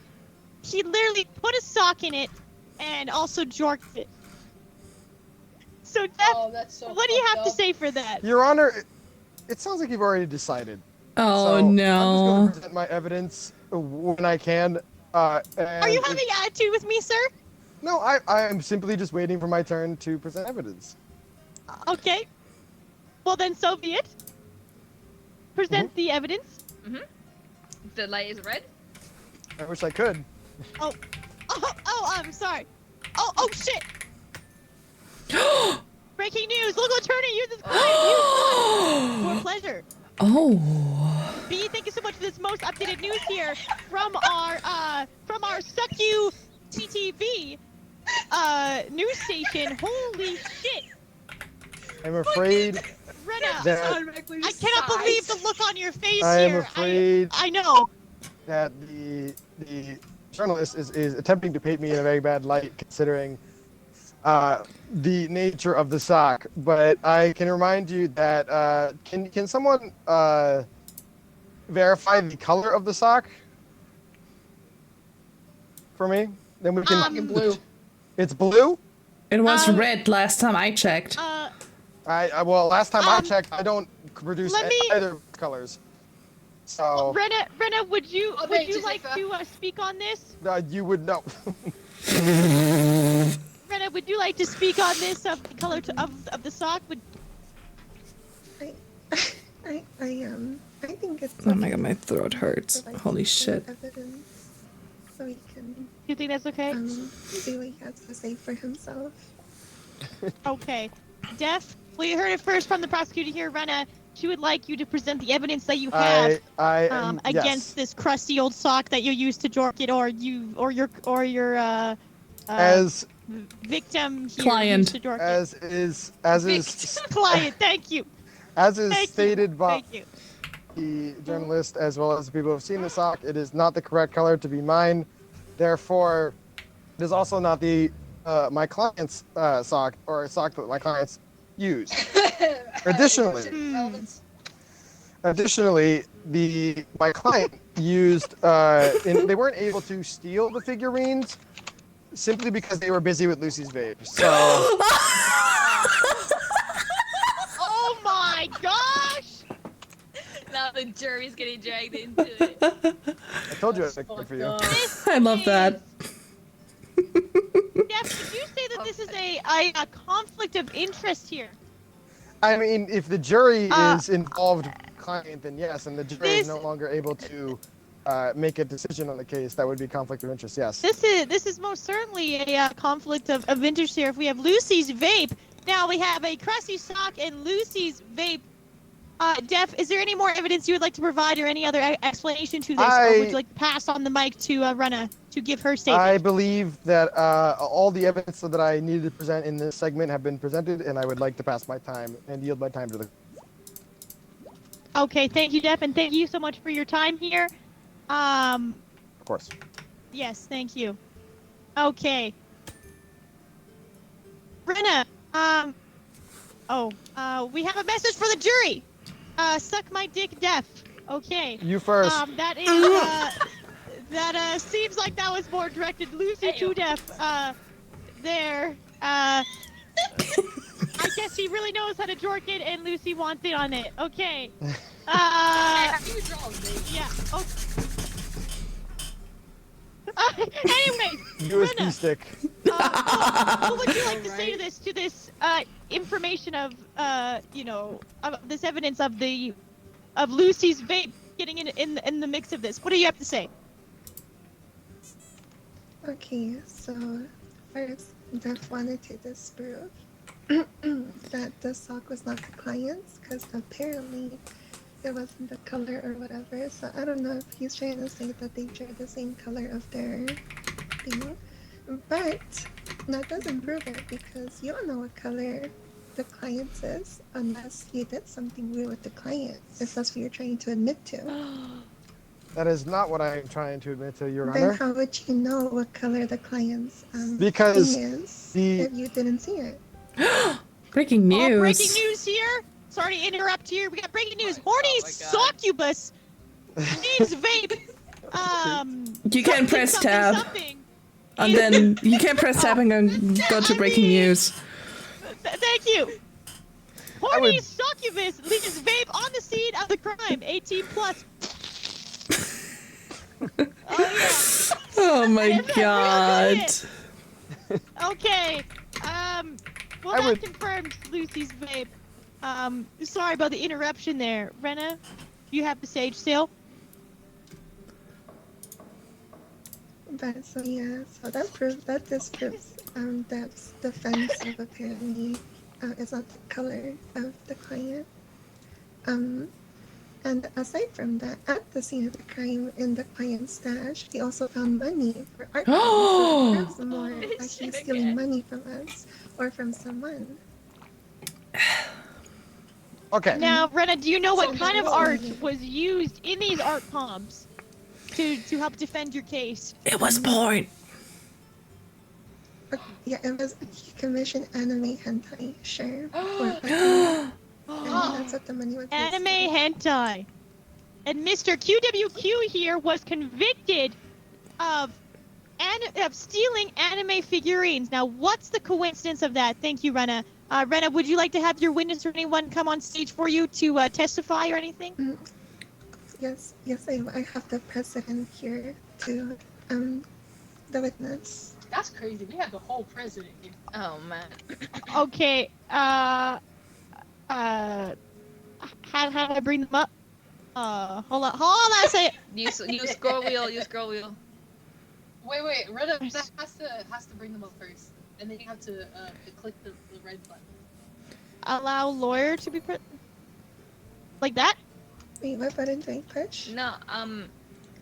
A: He literally put a sock in it and also jorked it. So, Depp, what do you have to say for that?
C: Your Honor, it sounds like you've already decided.
B: Oh
C: so
B: no.
C: I'm just going to present my evidence when I can.
A: Are you having attitude with me, sir?
C: No, I am simply just waiting for my turn to present evidence.
A: Okay. Well, then so be it. Present the evidence.
D: The light is red.
C: I wish I could.
A: Oh, I'm sorry. Oh, shit. Breaking news. Local attorney uses client for pleasure.
B: Oh.
A: B, thank you so much for this most updated news here from our SUCCU TTV news station. Holy shit.
C: I'm afraid
A: Rena,
C: that
A: I cannot believe the look on your face
C: I am
A: here.
C: afraid
A: I know.
C: that the journalist is attempting to paint me in a very bad light, considering the nature of the sock. But I can remind you that can someone verify the color of the sock for me? Then we can.
E: Blue.
C: It's blue.
B: It was red last time I checked.
C: Well, last time I checked, I don't produce either colors. So
A: Rena, would you like to speak on this?
C: you would know.
A: Rena, would you like to speak on this of the color of the sock?
G: I think it's.
B: Oh my god, my throat hurts. Holy shit.
G: Evidence, so he can.
A: You think that's okay?
G: See what he has to say for himself.
A: Okay, Def. We heard it first from the prosecutor here, Rena. She would like you to present the evidence that you have against this crusty old sock that you used to jork it, or your
C: as
A: victim here
B: client
A: used to jork it.
C: as is
A: client. Thank you.
C: As is stated by
A: Thank you.
C: the journalist as well as the people who have seen the sock, it is not the correct color to be mine. Therefore, it is also not the my client's sock, or a sock that my clients use. Additionally, Additionally, my client used they weren't able to steal the figurines simply because they were busy with Lucy's vape. So
A: Oh my gosh!
D: Now the jury's getting dragged into it.
C: I told you I'd make it for you.
B: I love that.
A: Jeff, did you say that this is a conflict of interest here?
C: I mean, if the jury
A: Uh,
C: is involved client, then yes, and the jury is
A: This-
C: no longer able to make a decision on the case, that would be conflict of interest. Yes.
A: This is most certainly a conflict of interest here. If we have Lucy's vape, now we have a Crusty Sock and Lucy's vape. Def, is there any more evidence you would like to provide or any other explanation to this? Or would you like to pass on the mic to Rena to give her statement?
C: I believe that all the evidence that I needed to present in this segment have been presented, and I would like to pass my time and yield my time to the.
A: Okay, thank you, Def, and thank you so much for your time here.
C: Of course.
A: Yes, thank you. Okay. Rena, we have a message for the jury. Suck my dick, Def. Okay.
C: You first.
A: That is, that seems like that was more directed Lucy to Def. There. I guess he really knows how to jork it, and Lucy wants it on it. Okay. Yeah. Okay. Anyways,
C: USB
A: Rena,
C: stick.
A: what would you like to say to this information of of this evidence of Lucy's vape getting in the mix of this? What do you have to say?
G: Okay, so first, Def wanted to disprove that the sock was not the client's, because apparently it wasn't the color or whatever. So I don't know if he's trying to say that they share the same color of their thing. But that doesn't prove it, because you don't know what color the client's is unless you did something weird with the client, if that's what you're trying to admit to.
C: That is not what I am trying to admit to, Your
G: Then
C: Honor.
G: how would you know what color the client's
C: Because
G: thing is
C: the-
G: if you didn't see it?
B: Breaking news.
A: Breaking news here. Sorry to interrupt here. We got breaking news. Horny succubus needs vape.
B: You can press
A: something,
B: tab,
A: something.
B: and then you can press tab and go to breaking news.
A: Thank you. Horny
C: would-
A: succubus leaves vape on the scene of the crime. 18 plus. Oh yeah.
B: Oh my
A: Isn't that
B: god.
A: real? Okay. Well,
C: I
A: that
C: would-
A: confirms Lucy's vape. Sorry about the interruption there. Rena, you have the sage still?
G: But so yeah, so that disproves Dev's defense of apparently it's not the color of the client. And aside from that, at the scene of the crime in the client's stash, he also found money for art. So it proves more that he's stealing money from us or from someone.
C: Okay.
A: Now, Rena, do you know what
G: So
A: kind of
G: that's
A: art
G: amazing.
A: was used in these art palms to help defend your case?
B: It was porn.
G: But yeah, it was he commissioned anime hentai, sure. And that's what the money was. used
A: Anime
G: for.
A: hentai. And Mr. QWQ here was convicted of stealing anime figurines. Now, what's the coincidence of that? Thank you, Rena. Rena, would you like to have your witness or anyone come on stage for you to testify or anything?
G: Yes, I have the president here to the witness.
E: That's crazy. We have the whole president here.
D: Oh man.
A: Okay. How do I bring them up? Hold on a second.
D: Use scroll wheel. Use scroll wheel.
E: Wait. Rena has to bring them up first, and then you have to click the red button.
A: Allow lawyer to be like that?
G: Wait, what button do I push?
D: No.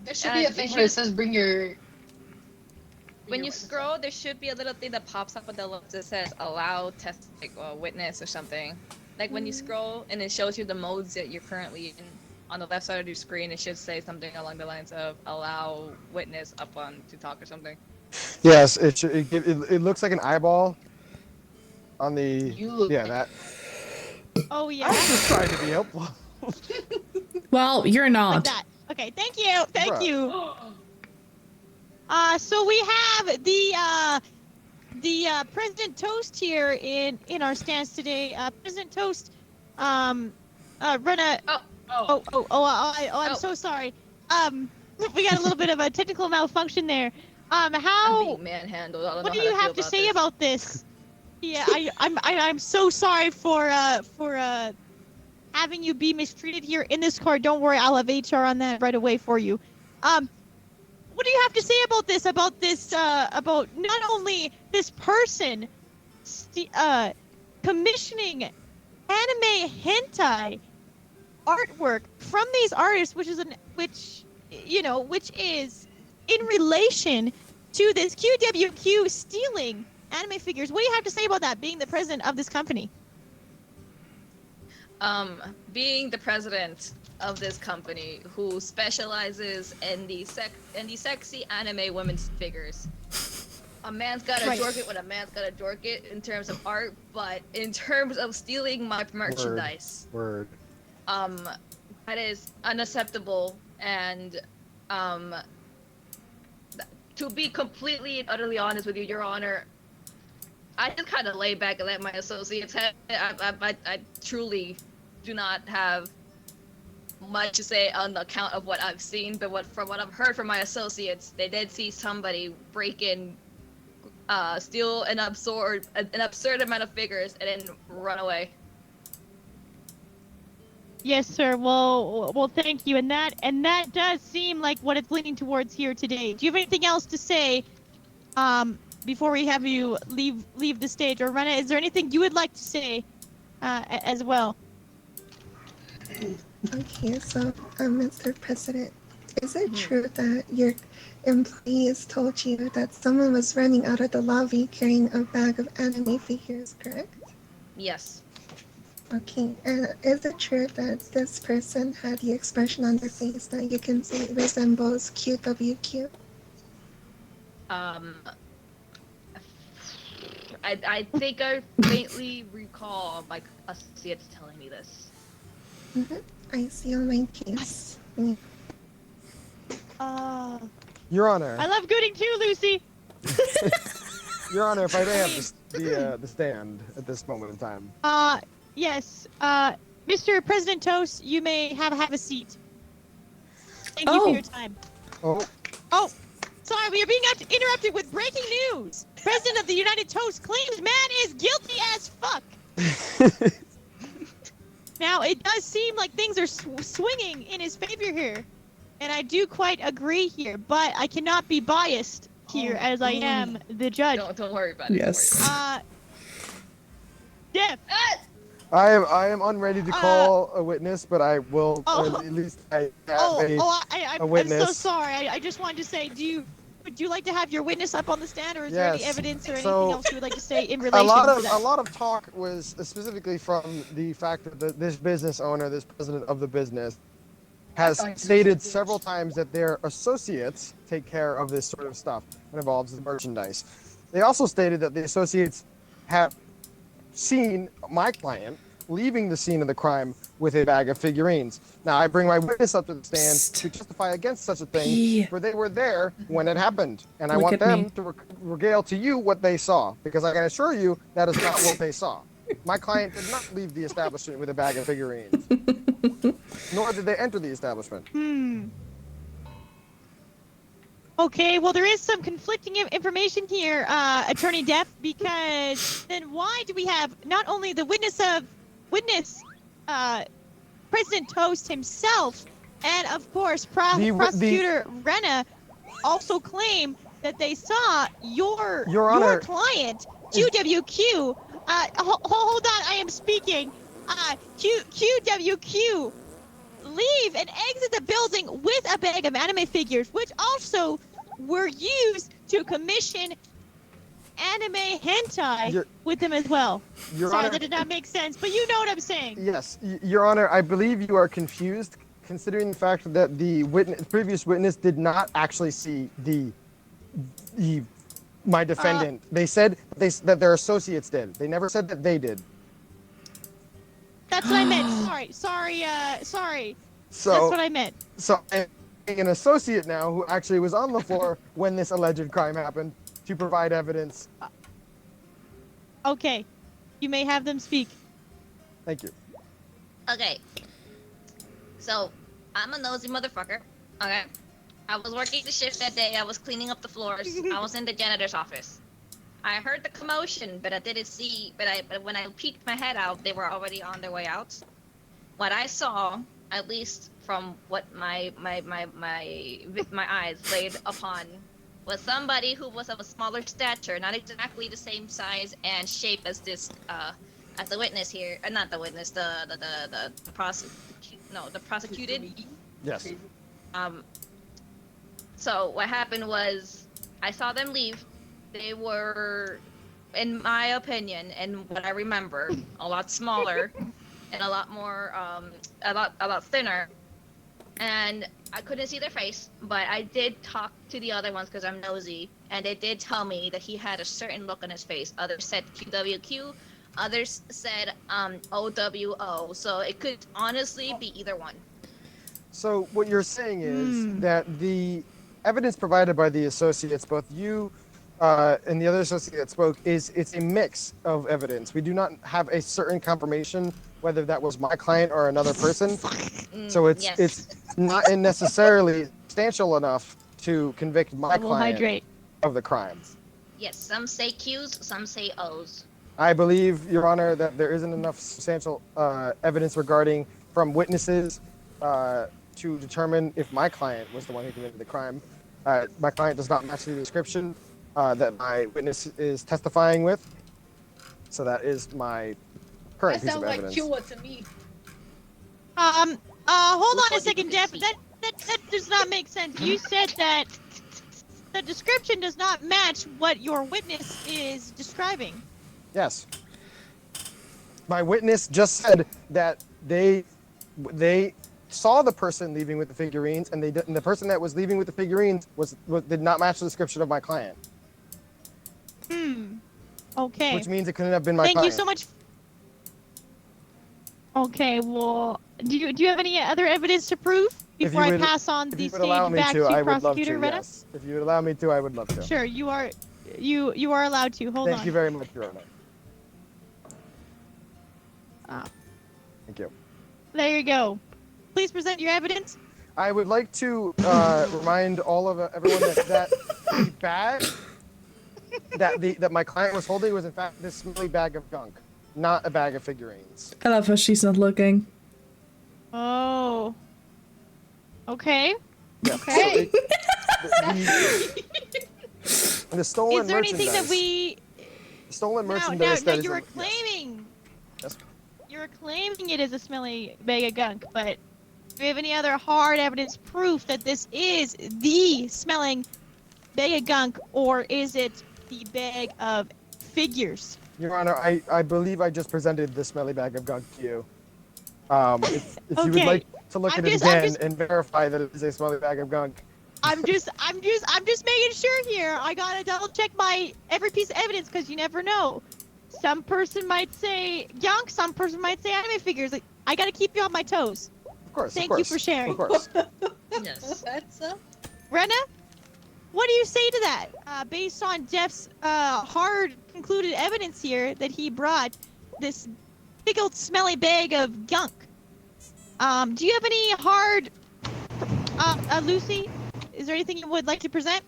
E: There should be a thing where it says bring your.
D: When you scroll, there should be a little thing that pops up with the left that says allow witness or something. Like when you scroll and it shows you the modes that you're currently in. On the left side of your screen, it should say something along the lines of allow witness up on to talk or something.
C: Yes, it looks like an eyeball on the
E: You look
C: yeah
E: like-
C: that.
A: Oh
C: I
A: yeah.
C: was just trying to be helpful.
B: Well, you're
A: Like
B: not.
A: that. Okay, thank you. Thank
C: Bruh.
A: you. So we have the President Toast here in our stance today. President Toast, Rena. I'm so sorry. We got a little bit of a technical malfunction there.
D: I'm
A: How?
D: being manhandled. I don't
A: What
D: know
A: do
D: how
A: you
D: to
A: have
D: feel
A: to say
D: this.
A: about this? Yeah, I'm so sorry for having you be mistreated here in this court. Don't worry, I'll have HR on that right away for you. What do you have to say about this? About not only this person, commissioning anime hentai artwork from these artists, which is in relation to this QWQ stealing anime figures. What do you have to say about that? Being the president of this company.
D: Being the president of this company who specializes in the sexy anime women's figures. A man's gotta
A: Right.
D: dork it when a man's gotta dork it in terms of art, but in terms of stealing my merchandise,
C: Word.
D: that is unacceptable. And to be completely and utterly honest with you, Your Honor, I just kind of lay back and let my associates have it. I truly do not have much to say on the account of what I've seen, but from what I've heard from my associates, they did see somebody break in, steal an absurd amount of figures, and then run away.
A: Yes, sir. Well, thank you. And that does seem like what it's leaning towards here today. Do you have anything else to say, before we have you leave the stage? Or Rena, is there anything you would like to say, as well?
G: Okay, so, Mr. President, is it true that your employees told you that someone was running out of the lobby carrying a bag of anime figures, correct?
D: Yes.
G: Okay, and is it true that this person had the expression on their face that you can see resembles QWQ?
D: I think I faintly recall my associates telling me this.
G: I see on my case. Mm.
C: Your Honor.
A: I love Gooding too, Lucy.
C: Your Honor, if I may have the stand at this moment in time.
A: Yes. Mr. President Toast, you may have a seat. Thank you for your time.
C: Oh,
A: Sorry, we are being interrupted with breaking news. President of the United Toast claims man is guilty as fuck. Now, it does seem like things are swinging in his favor here. And I do quite agree here, but I cannot be biased here as I am the judge.
D: Don't worry about it.
B: Yes.
A: Jeff.
C: I am unready to call a witness, but I will at least have a witness.
A: I'm so sorry. I just wanted to say, would you like to have your witness up on the stand, or is there any evidence or anything else you would like to say in relation to that?
C: A lot of talk was specifically from the fact that this business owner, this president of the business, has stated several times that their associates take care of this sort of stuff that involves the merchandise. They also stated that the associates have seen my client leaving the scene of the crime with a bag of figurines. Now, I bring my witness up to the stand to testify against such a thing, for they were there when it happened. And I want them to regale to you what they saw, because I can assure you that is not what they saw. My client did not leave the establishment with a bag of figurines, nor did they enter the establishment.
A: Okay, well, there is some conflicting information here, Attorney Depp, because then why do we have not only the witness, President Toast himself, and of course, Prosecutor Rena also claim that they saw your client, QWQ, hold on, I am speaking, QWQ, leave and exit the building with a bag of anime figures, which also were used to commission anime hentai with them as well. Sorry,
C: Honor,
A: that did not make sense, but you know what I'm saying.
C: Yes, Your Honor, I believe you are confused, considering the fact that the previous witness did not actually see my defendant. They said that their associates did. They never said that they did.
A: That's what I meant. Sorry.
C: So
A: That's what I meant.
C: So I'm an associate now who actually was on the floor when this alleged crime happened to provide evidence.
A: Okay. You may have them speak.
C: Thank you.
D: Okay. So, I'm a nosy motherfucker. Okay. I was working the shift that day. I was cleaning up the floors. I was in the janitor's office. I heard the commotion, but I didn't see. But when I peeked my head out, they were already on their way out. What I saw, at least from what my eyes laid upon, was somebody who was of a smaller stature, not exactly the same size and shape as this as the witness here. Not the witness, the prosecuted.
C: Yes.
D: So what happened was, I saw them leave. They were, in my opinion, and what I remember, a lot smaller and a lot more, a lot thinner. And I couldn't see their face, but I did talk to the other ones because I'm nosy, and they did tell me that he had a certain look on his face. Others said QWQ, others said OWO. So it could honestly be either one.
C: So what you're saying is that the evidence provided by the associates, both you and the other associate that spoke, it's a mix of evidence. We do not have a certain confirmation whether that was my client or another person. So it's not necessarily substantial enough to convict my client of the crime.
D: Yes, some say Q's, some say O's.
C: I believe, Your Honor, that there isn't enough substantial evidence regarding from witnesses to determine if my client was the one who committed the crime. My client does not match the description that my witness is testifying with. So that is my current piece of evidence.
E: That sounds like Chua to me.
A: Hold on a second, Jeff. That does not make sense. You said that the description does not match what your witness is describing.
C: Yes. My witness just said that they saw the person leaving with the figurines, and the person that was leaving with the figurines did not match the description of my client.
A: Okay.
C: Which means it couldn't have been my client.
A: Thank you so much. Okay, well, do you have any other evidence to prove before I pass on the stage back to Prosecutor Rena?
C: Yes. If you would allow me to, I would love to.
A: Sure, you are allowed to. Hold on.
C: Thank you very much, Your Honor. Thank you.
A: There you go. Please present your evidence.
C: I would like to remind all of everyone that the bag that my client was holding was in fact this smelly bag of gunk, not a bag of figurines.
B: I love how she's not looking.
A: Oh. Okay.
C: Yeah,
A: Okay.
C: So the stolen
A: Is there anything that
C: merchandise.
A: we?
C: The stolen merchandise
A: Now
C: that
A: you're
C: is.
A: claiming.
C: Yes.
A: You're claiming it is a smelly bag of gunk, but do you have any other hard evidence proof that this is the smelling bag of gunk, or is it the bag of figures?
C: Your Honor, I believe I just presented the smelly bag of gunk to you. If you would like to look at it again and verify that it is a smelly bag of gunk.
A: I'm just making sure here. I gotta double check every piece of evidence because you never know. Some person might say gunk, some person might say anime figures. Like, I gotta keep you on my toes.
C: Of course.
A: Thank you for sharing.
C: Of course.
D: Yes.
E: That's
A: Rena, what do you say to that? Based on Jeff's hard concluded evidence here that he brought this big old smelly bag of gunk. Do you have any hard, Lucy? Is there anything you would like to present?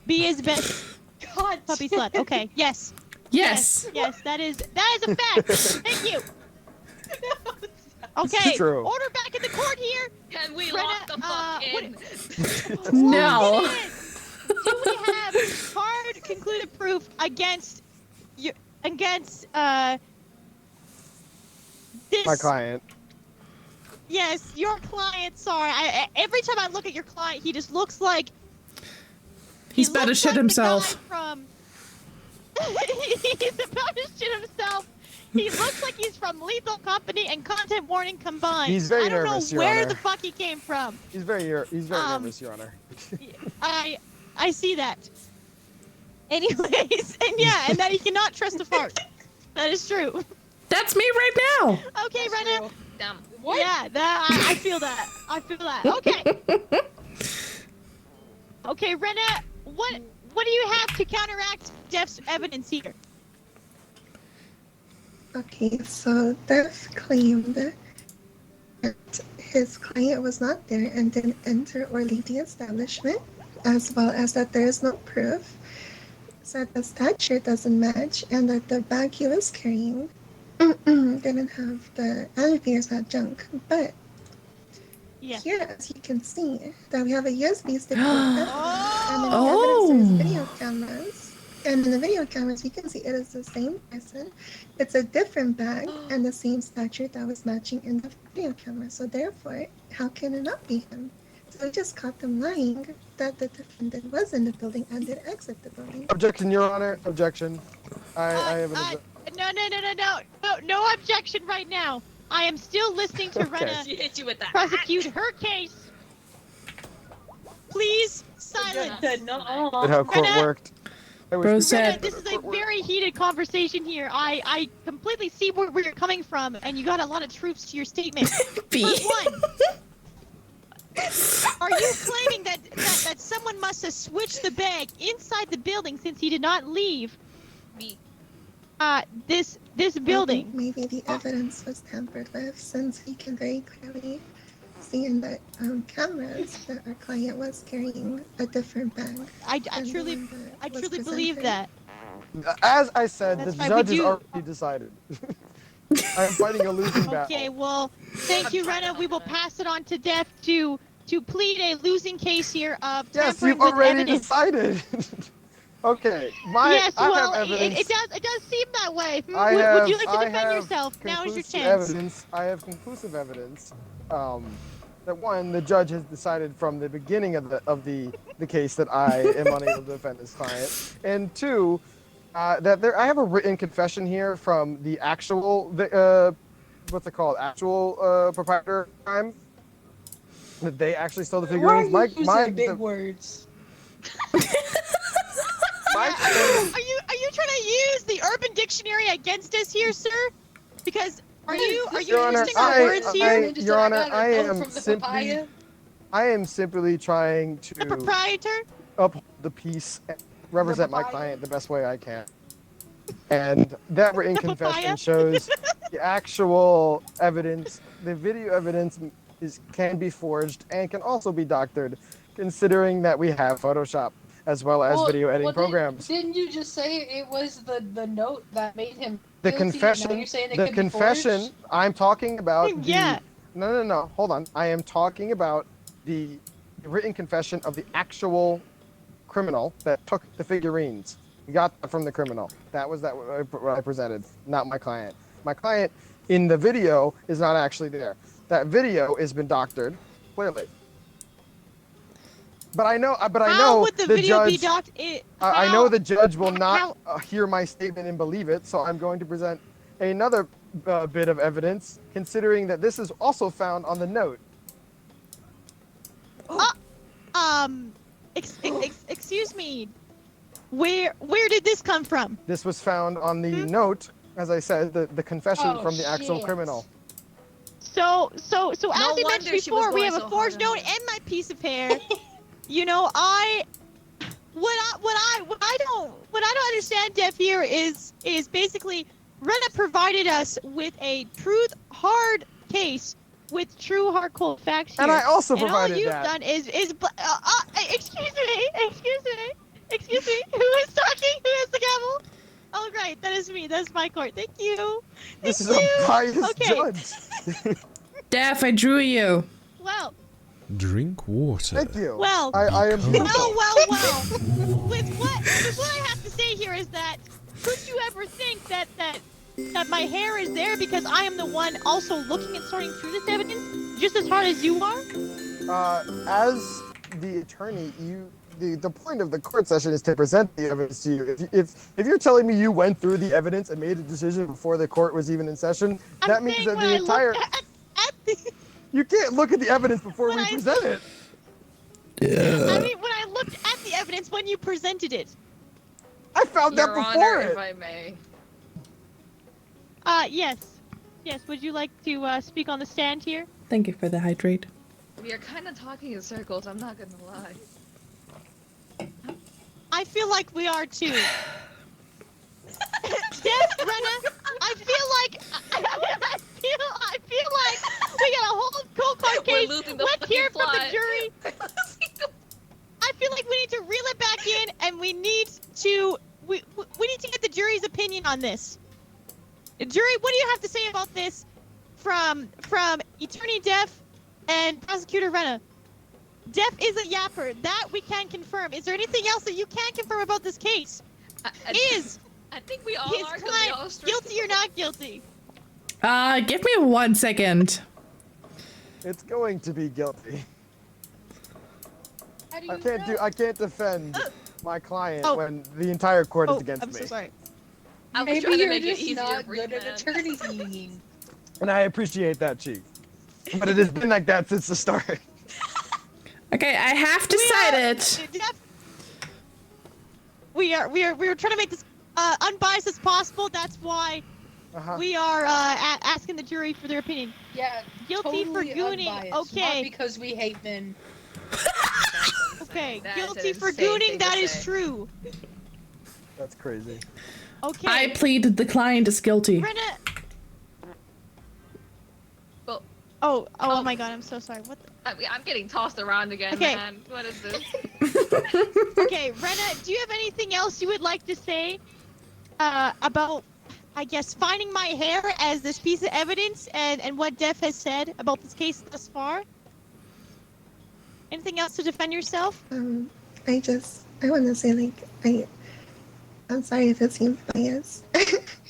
A: B is best.
E: God.
A: Puppy slut. Okay. Yes.
B: Yes.
A: Yes. That is a fact. Thank you. Okay.
C: True.
A: Order back in the court here.
D: Can we
A: Rena,
D: lock the fuck in?
B: No.
A: Do we have hard concluded proof against this?
C: My client.
A: Yes, your client. Sorry. Every time I look at your client, he just looks like
B: He's about to shit himself.
A: He's about to shit himself. He looks like he's from Lethal Company and Content Warning combined.
C: He's very
A: I don't
C: nervous,
A: know
C: Your
A: where
C: Honor.
A: the fuck he came from.
C: He's very nervous, Your Honor.
A: I see that. Anyways, and that he cannot trust a fart. That is true.
B: That's me right now.
A: Okay, Rena.
D: Damn.
E: What?
A: Yeah, I feel that. I feel that. Okay. Okay, Rena. What do you have to counteract Jeff's evidence here?
G: Okay, so Def claimed that his client was not there and didn't enter or leave the establishment, as well as that there is no proof, said the stature doesn't match, and that the bag he was carrying didn't have the alligators adjunct. But
A: Yeah.
G: here, as you can see, that we have a USB stick with evidence, and in the
B: Oh.
G: evidence there's video cameras. And in the video cameras, you can see it is the same person. It's a different bag and the same stature that was matching in the video camera. So therefore, how can it not be him? So we just caught them lying that the defendant was in the building and did exit the building.
C: Objection, Your Honor. Objection. I have an
A: No objection right now. I am still listening to
C: Okay.
A: Rena
D: She hit you with that.
A: prosecute her case. Please, silence.
E: No.
C: how court
A: Rena-
C: worked. I wish
B: Bro
C: we
B: said-
C: could-
A: This is a very heated conversation here. I completely see where you're coming from, and you got a lot of truths to your statement.
B: B.
A: For one, are you claiming that someone must have switched the bag inside the building since he did not leave
D: Me.
A: this
G: I think
A: building?
G: maybe the evidence was tampered with, since we can very clearly see in the cameras that our client was carrying a different bag.
A: I
G: than the
A: truly
G: one that was
A: believe
G: presented.
A: that.
C: As I said,
A: That's
C: the
A: fine,
C: judge
A: would
C: has
A: you-
C: already decided. I'm fighting a losing battle.
A: Okay, well, thank you, Rena. We will pass it on to Def to plead a losing case here of
C: Yes,
A: tampering
C: you've
A: with
C: already
A: evidence.
C: decided. Okay,
A: Yes,
C: I
A: well,
C: have evidence.
A: it does seem that way.
C: I
A: Would you
C: have-
A: like to
C: I
A: defend
C: have
A: yourself? Now is your
C: conclusive
A: chance.
C: Evidence. I have conclusive evidence that one, the judge has decided from the beginning of the case that I am unable to defend this client, and two, that I have a written confession here from the actual what's it called, actual proprietor crime, that they actually stole the
E: Why are
C: figurines.
E: you using big words?
A: Are you trying to use the Urban Dictionary against us here, sir? Because are you
C: Your Honor,
A: twisting our words here?
C: Your Honor, I am simply trying
A: The
C: to
A: proprietor?
C: uphold the peace and represent my client the best way I can. And that written
A: The
C: confession
A: papaya?
C: shows the actual evidence, the video evidence can be forged and can also be doctored, considering that we have Photoshop as well as video editing programs.
E: Didn't you just say it was the note that made him
C: The
E: guilty, and now
C: confession,
E: you're saying it
C: the
E: could be
C: confession,
E: forged?
C: I'm talking about the,
A: Yeah.
C: No, hold on. I am talking about the written confession of the actual criminal that took the figurines. We got that from the criminal. That was what I presented, not my client. My client in the video is not actually there. That video has been doctored, clearly. But I know,
A: How would the
C: the
A: video
C: judge.
A: be docked?
C: I know the judge will
A: how-
C: not hear my statement and believe it, so I'm going to present another bit of evidence, considering that this is also found on the note.
A: Excuse me. Where did this come from?
C: This was found on the note, as I said, the confession
E: Oh,
C: from the actual
E: shit.
C: criminal.
A: So as I
D: wonder
A: mentioned
D: she was
A: before, we
D: going
A: have
D: so
A: a forged
D: hard on
A: note
D: him.
A: and my piece of hair. You know, what I don't understand, Def, here is basically Rena provided us with a truth hard case with true hard cold facts here.
C: And I also
A: and all
C: provided
A: you've
C: that.
A: done is excuse me, who is talking? Who has the gavel? Oh, right, that is me. That's my court. Thank you.
C: This is
A: Thank
C: a
A: you.
C: biased
A: Okay.
C: judge.
B: Daph, I drew you.
A: Well,
H: Drink water.
C: Thank you.
A: well.
C: I am
H: Because-
C: beautiful.
A: Well. With what I have to say here is that could you ever think that my hair is there because I am the one also looking and sorting through this evidence just as hard as you are?
C: As the attorney, the point of the court session is to present the evidence to you. If you're telling me you went through the evidence and made a decision before the court was even in session,
A: I'm
C: that means
A: saying
C: that
A: when
C: the
A: I
C: entire
A: looked at the,
C: you can't look at the evidence before
A: When
C: we
A: I-
C: present it.
A: I mean when I looked at the evidence when you presented it.
C: I found that
D: Your
C: before
D: Honor,
C: it.
D: if I may.
A: Yes. Yes, would you like to speak on the stand here?
B: Thank you for the hydrate.
D: We are kind of talking in circles, I'm not gonna lie.
A: I feel like we are too. Yes, Brenna, I feel like we got a whole cold card
D: We're
A: case.
D: losing the
A: Let's
D: fucking
A: hear from the
D: plot.
A: jury. I feel like we need to reel it back in, and we need to get the jury's opinion on this. Jury, what do you have to say about this from Attorney Def and Prosecutor Renna? Def is a yapper. That we can confirm. Is there anything else that you can confirm about this case? Is
D: I think we all
A: his
D: are 'cause we
A: client
D: all straight-
A: guilty or not guilty?
B: Give me 1 second.
C: It's going to be guilty.
E: How do you
C: I can't defend my client
A: Oh.
C: when the entire court is against
A: I'm
C: me.
A: so sorry.
D: I was
E: Maybe
D: trying to
E: you're
D: make it
E: just
D: easier
E: not
D: for you,
E: good
D: man.
E: at attorneying.
C: And I appreciate that, Chief. But it has been like that since the start.
B: Okay, I have decided.
A: We are trying to make this unbiased as possible. That's why we are asking the jury for their opinion.
E: Yeah,
A: Guilty
E: totally
A: for gooning.
E: unbiased,
A: Okay.
E: Not because we hate men.
A: Okay,
D: That is
A: guilty
D: an
A: for
D: insane
A: gooning.
D: thing to
A: That is
D: say.
A: true.
C: That's crazy.
A: Okay.
B: I plead the client is guilty.
A: Brenna.
D: Well,
A: Oh my God! I'm so sorry. What?
D: I'm getting tossed around again,
A: Okay.
D: man. What is this?
A: Okay, Renna, do you have anything else you would like to say about, I guess, finding my hair as this piece of evidence and what Def has said about this case thus far? Anything else to defend yourself?
G: I want to say, like, I'm sorry if it seems biased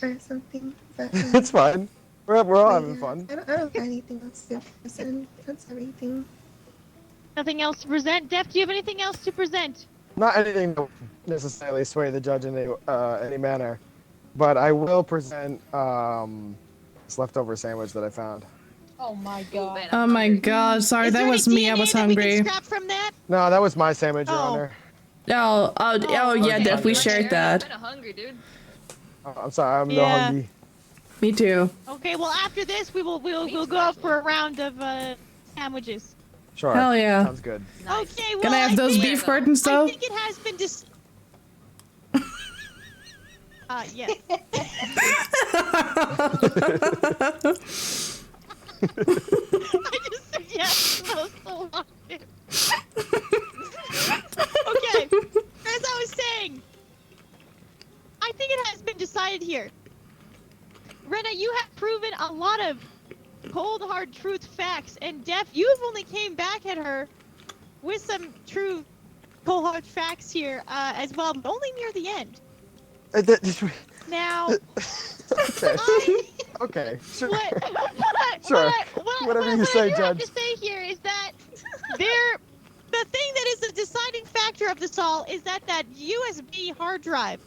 G: or something, but
C: It's fine. We're all having
G: yeah,
C: fun.
G: I don't have anything else to present. That's everything.
A: Nothing else to present? Def, do you have anything else to present?
C: Not anything to necessarily sway the judge in any manner, but I will present this leftover sandwich that I found.
E: Oh my god.
D: man,
B: Oh
D: I'm
B: my
D: hungry.
B: god, sorry,
A: Is
B: that
A: there
B: was
A: any
B: me, I
A: DNA
B: was
A: that we can
B: hungry.
A: scrap from that?
C: No, that was my sandwich, Your
A: Oh.
C: Honor.
B: Oh, yeah,
A: okay.
B: Def, we
D: Right
B: shared
D: there,
B: that.
D: I'm kinda hungry, dude.
C: Oh, I'm sorry, I'm no
A: Yeah.
C: hungry.
B: Me too.
A: Okay, well after this we'll go out for a round of sandwiches.
C: Sure.
B: Hell yeah.
C: Sounds good.
D: Nice.
A: Okay, well
B: Can I have those
A: think,
B: beef
D: though.
B: curtains
A: I
B: though?
A: think it has been yes. I just said yes. That was so long. Okay, as I was saying, I think it has been decided here. Renna, you have proven a lot of cold hard truth facts, and Def, you have only came back at her with some true cold hard facts here as well, but only near the end. Now,
C: Okay. Sure.
A: Sure.
C: Whatever you say,
A: I do have
C: Judge.
A: to say here is that the thing that is the deciding factor of this all is that USB hard drive.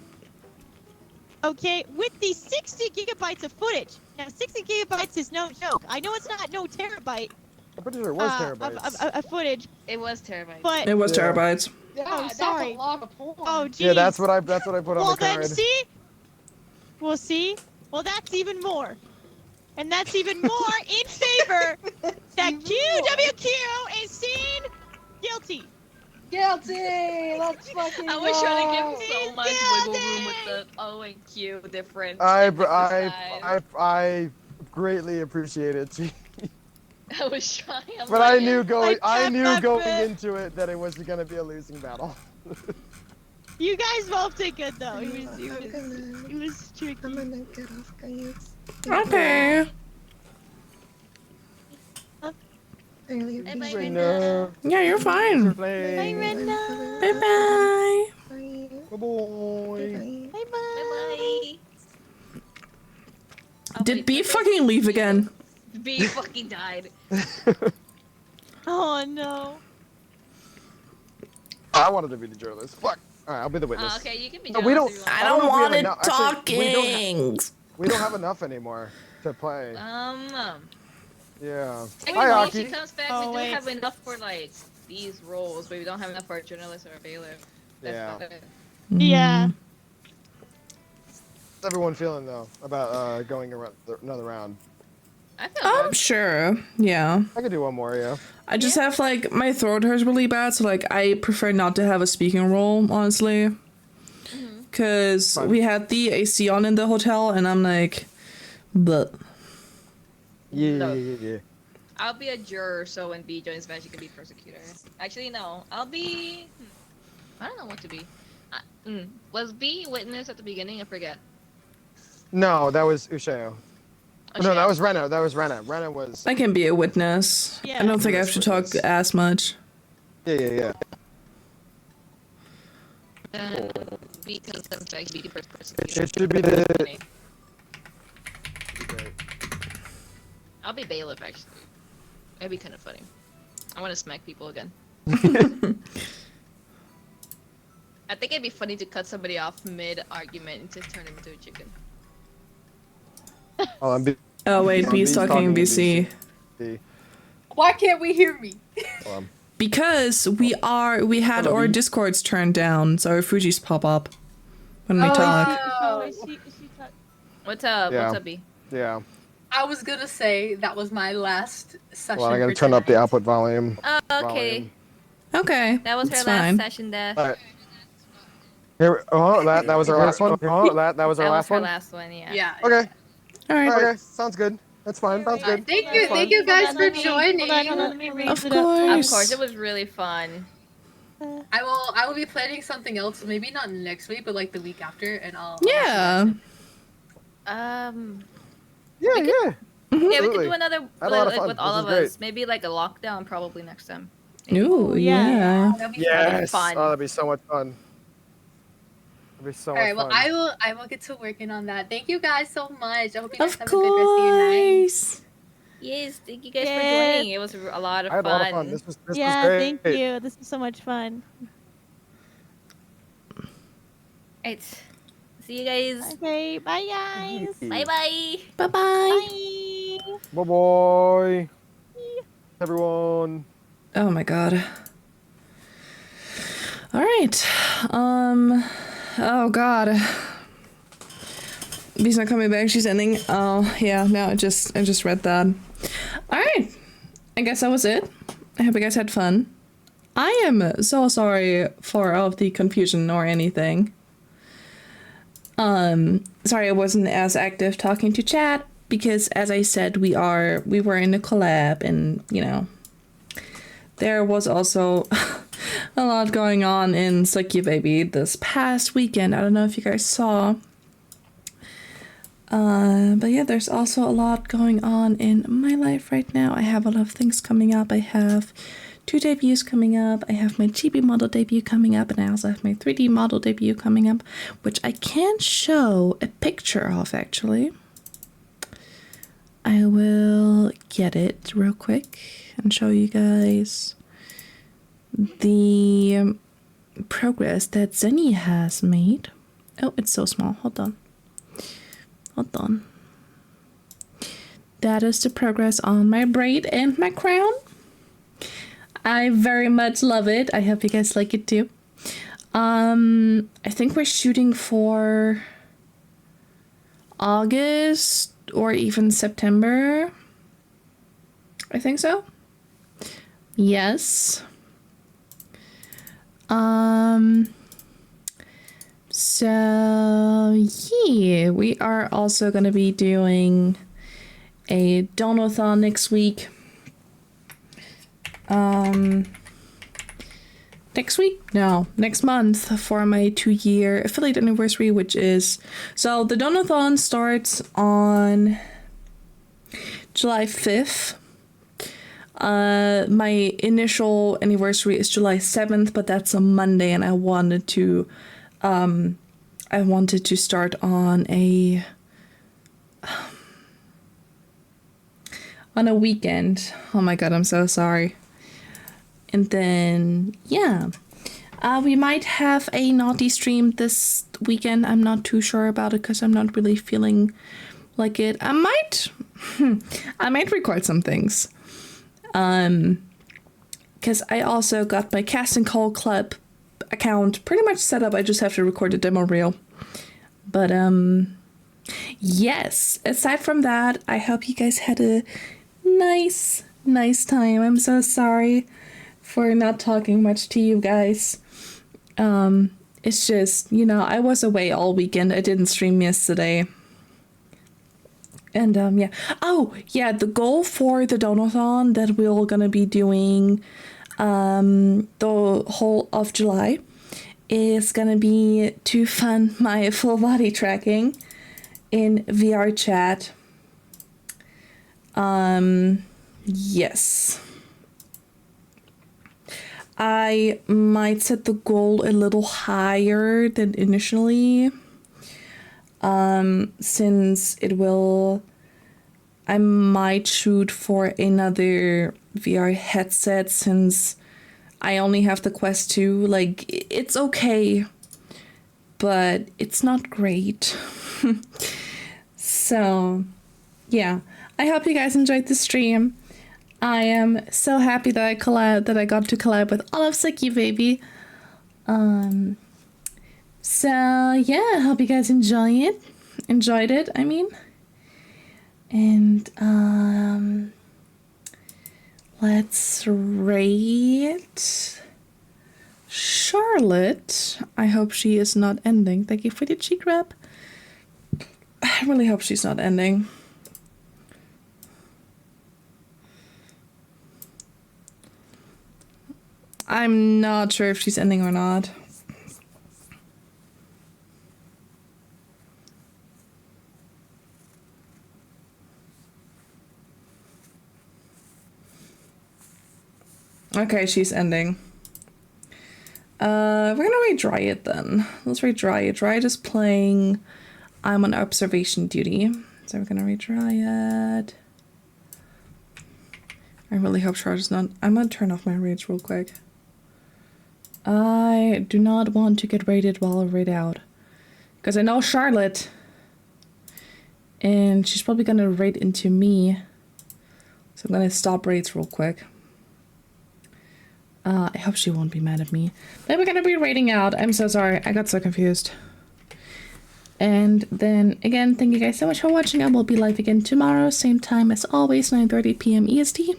A: Okay, with the 60 gigabytes of footage. Now, 60 gigabytes is no joke. I know it's not no terabyte
C: I'm pretty sure it was
A: of
C: terabytes.
A: footage,
D: It was terabytes.
A: but
B: It was
C: Yeah.
B: terabytes.
E: Yeah,
A: Oh,
E: that's
A: sorry.
E: a lot of porn.
A: oh geez.
C: Yeah, that's what I put on
A: Well
C: the card.
A: then, see? We'll see. Well, that's even more. And that's even more in favor that QWQ is seen guilty.
E: Guilty! Let's fucking
D: I was trying to
E: go.
D: give so
A: He's
D: much wiggle room with
A: guilty!
D: the O and Q difference.
C: I greatly appreciate it, Chief.
D: I was trying.
C: But I knew going
A: tapped that bit.
C: into it that it was gonna be a losing battle.
A: You guys both did good though.
G: I'm
A: It
G: gonna
A: was tricky.
G: get off, guys.
B: Okay.
G: I really
D: Bye-bye,
G: appreciate
C: No.
B: Yeah, you're fine.
A: Bye,
C: Playing.
A: Renna.
B: Bye bye.
G: Bye.
C: Boy.
G: Bye.
A: Bye
D: Bye bye.
B: Did B fucking leave again?
D: B fucking died.
A: Oh no.
C: I wanted to be the journalist. Fuck. All right, I'll be the witness.
D: Okay, you can be.
C: No, we
D: jealous
C: don't-
D: if you
B: I
C: I don't
B: don't
C: know if we have
B: want it
C: enough- actually, we don't
B: talking.
C: We don't have enough anymore to play. Yeah.
D: Technically,
C: Hi,
D: if she
C: Aki.
D: comes back,
A: Oh,
D: we do
A: wait.
D: have enough for like these roles, but we don't have enough for a journalist or a bailiff. That's
C: Yeah.
D: about it.
A: Yeah.
C: everyone feeling though about going around another round?
D: I feel
B: I'm
D: good.
B: sure. Yeah.
C: I could do one more, yeah.
B: I just have like my throat hurts really bad, so like I prefer not to have a speaking role, honestly. Cause
C: Fine.
B: we had the AC on in the hotel, and I'm like, but
C: Yeah.
D: I'll be a juror, so when B joins match, you can be persecutor. Actually, no. I'll be... I don't know what to be. Was B witness at the beginning? I forget.
C: No, that was Usheo.
D: Oh,
C: No,
D: shit.
C: that was Rena. That was Rena. Rena was.
B: I can be a witness.
A: Yeah.
B: I don't think I have to talk
C: Witness.
B: as much.
C: Yeah.
D: B can send back B for persecutor.
C: It should be the.
D: I'll be bailiff, actually. That'd be kind of funny. I want to smack people again. I think it'd be funny to cut somebody off mid-argument and just turn them into a chicken.
C: Oh, I'm.
B: Oh wait, B's talking BC.
E: Why can't we hear me?
B: Because we had our Discords turned down, so our Fujis pop up when we talk.
A: Oh, is she
D: What's up?
C: Yeah.
D: What's up, B?
C: Yeah.
E: I was gonna say that was my last session.
C: Well, I gotta
E: for
C: turn up the
E: tonight.
C: output volume.
D: Oh, okay.
C: Volume.
B: Okay,
D: That was her
B: that's
D: last
B: fine.
D: session, Death.
C: Alright. Here. Oh, that was our last one. Oh, that was our
D: That was
C: last
D: her
C: one.
D: last one, yeah.
E: Yeah.
C: Okay.
B: All right.
C: Okay. Sounds good. That's fine. Sounds good.
E: Thank you guys for joining.
A: Let me raise
B: Of
A: it up.
B: course.
D: Of course, it was really fun.
E: I will be planning something else. Maybe not next week, but like the week after, and I'll.
B: Yeah.
C: Yeah.
D: Yeah, we could
C: Absolutely.
D: do another
C: I had a lot of
D: like
C: fun.
D: with all
C: This
D: of
C: was great.
D: us. Maybe like a lockdown probably next time.
B: Ooh, yeah.
E: That'll be
C: Yes.
D: fun.
C: Oh, that'd be so much fun. That'd be so
E: All right.
C: much
E: Well,
C: fun.
E: I will get to working on that. Thank you guys so much. I hope you guys
B: Of
E: have a good rest of your night.
B: course.
D: Yes, thank you guys for
A: Yes.
D: joining. It was a lot of
C: I had a
D: fun.
C: lot of fun. This was
A: Yeah,
C: great.
A: thank you. This was so much fun.
D: Right. See you guys.
A: Okay, bye guys.
D: Bye bye.
B: Bye bye.
A: Bye.
C: Bye bye. Everyone.
B: Oh my god. All right. Oh god. B's not coming back. She's ending. Oh yeah. No, I just read that. All right. I guess that was it. I hope you guys had fun. I am so sorry for all of the confusion or anything. Sorry I wasn't as active talking to chat because, as I said, we were in a collab, and you know, there was also a lot going on in SUCCUBABY this past weekend. I don't know if you guys saw. But yeah, there's also a lot going on in my life right now. I have a lot of things coming up. I have 2 debuts coming up. I have my chibi model debut coming up, and I also have my 3D model debut coming up, which I can show a picture of actually. I will get it real quick and show you guys the progress that Zenny has made. Oh, it's so small. Hold on. That is the progress on my braid and my crown. I very much love it. I hope you guys like it too. I think we're shooting for August or even September. I think so. Yes. So yeah, we are also gonna be doing a donathon next week. Next week? No, next month for my 2-year affiliate anniversary, which is... So the donathon starts on July 5th. My initial anniversary is July 7th, but that's a Monday, and I wanted to start on a weekend. Oh my god, I'm so sorry. And then, yeah. We might have a naughty stream this weekend. I'm not too sure about it because I'm not really feeling like it. I might record some things. Because I also got my Cast and Call Club account pretty much set up. I just have to record a demo reel. But, Yes. Aside from that, I hope you guys had a nice time. I'm so sorry for not talking much to you guys. It's just, I was away all weekend. I didn't stream yesterday. And yeah. Oh, yeah, the goal for the donathon that we're gonna be doing the whole of July is gonna be to fund my full body tracking in VR chat. Yes. I might set the goal a little higher than initially. Since I might shoot for another VR headset since I only have the Quest 2. Like, it's okay, but it's not great. So, yeah. I hope you guys enjoyed the stream. I am so happy that I got to collab with all of SUCCUBABY. So yeah, I hope you guys enjoyed it, I mean. And let's rate Charlotte. I hope she is not ending. Thank you for the cheek wrap. I really hope she's not ending. I'm not sure if she's ending or not. Okay, she's ending. We're gonna retry it then. Let's retry it. Riot is playing I'm on observation duty. So we're gonna retry it. I really hope Charlotte's not. I'm gonna turn off my rage real quick. I do not want to get raided while I raid out. Because I know Charlotte. And she's probably gonna raid into me. So I'm gonna stop raids real quick. I hope she won't be mad at me. Then we're gonna be raiding out. I'm so sorry. I got so confused. And then again, thank you guys so much for watching. I will be live again tomorrow, same time as always, 9:30 p.m. EST.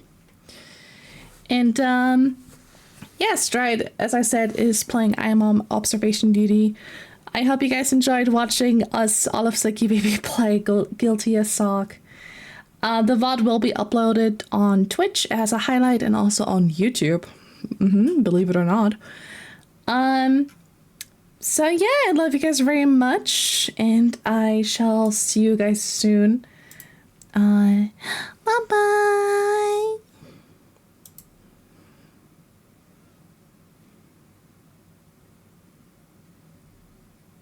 B: And yeah, Stride, as I said, is playing I am on observation duty. I hope you guys enjoyed watching us, all of SUCCUBABY, play Guilty as Sock. The VOD will be uploaded on Twitch as a highlight and also on YouTube. Believe it or not. So yeah, I love you guys very much, and I shall see you guys soon. Bye bye.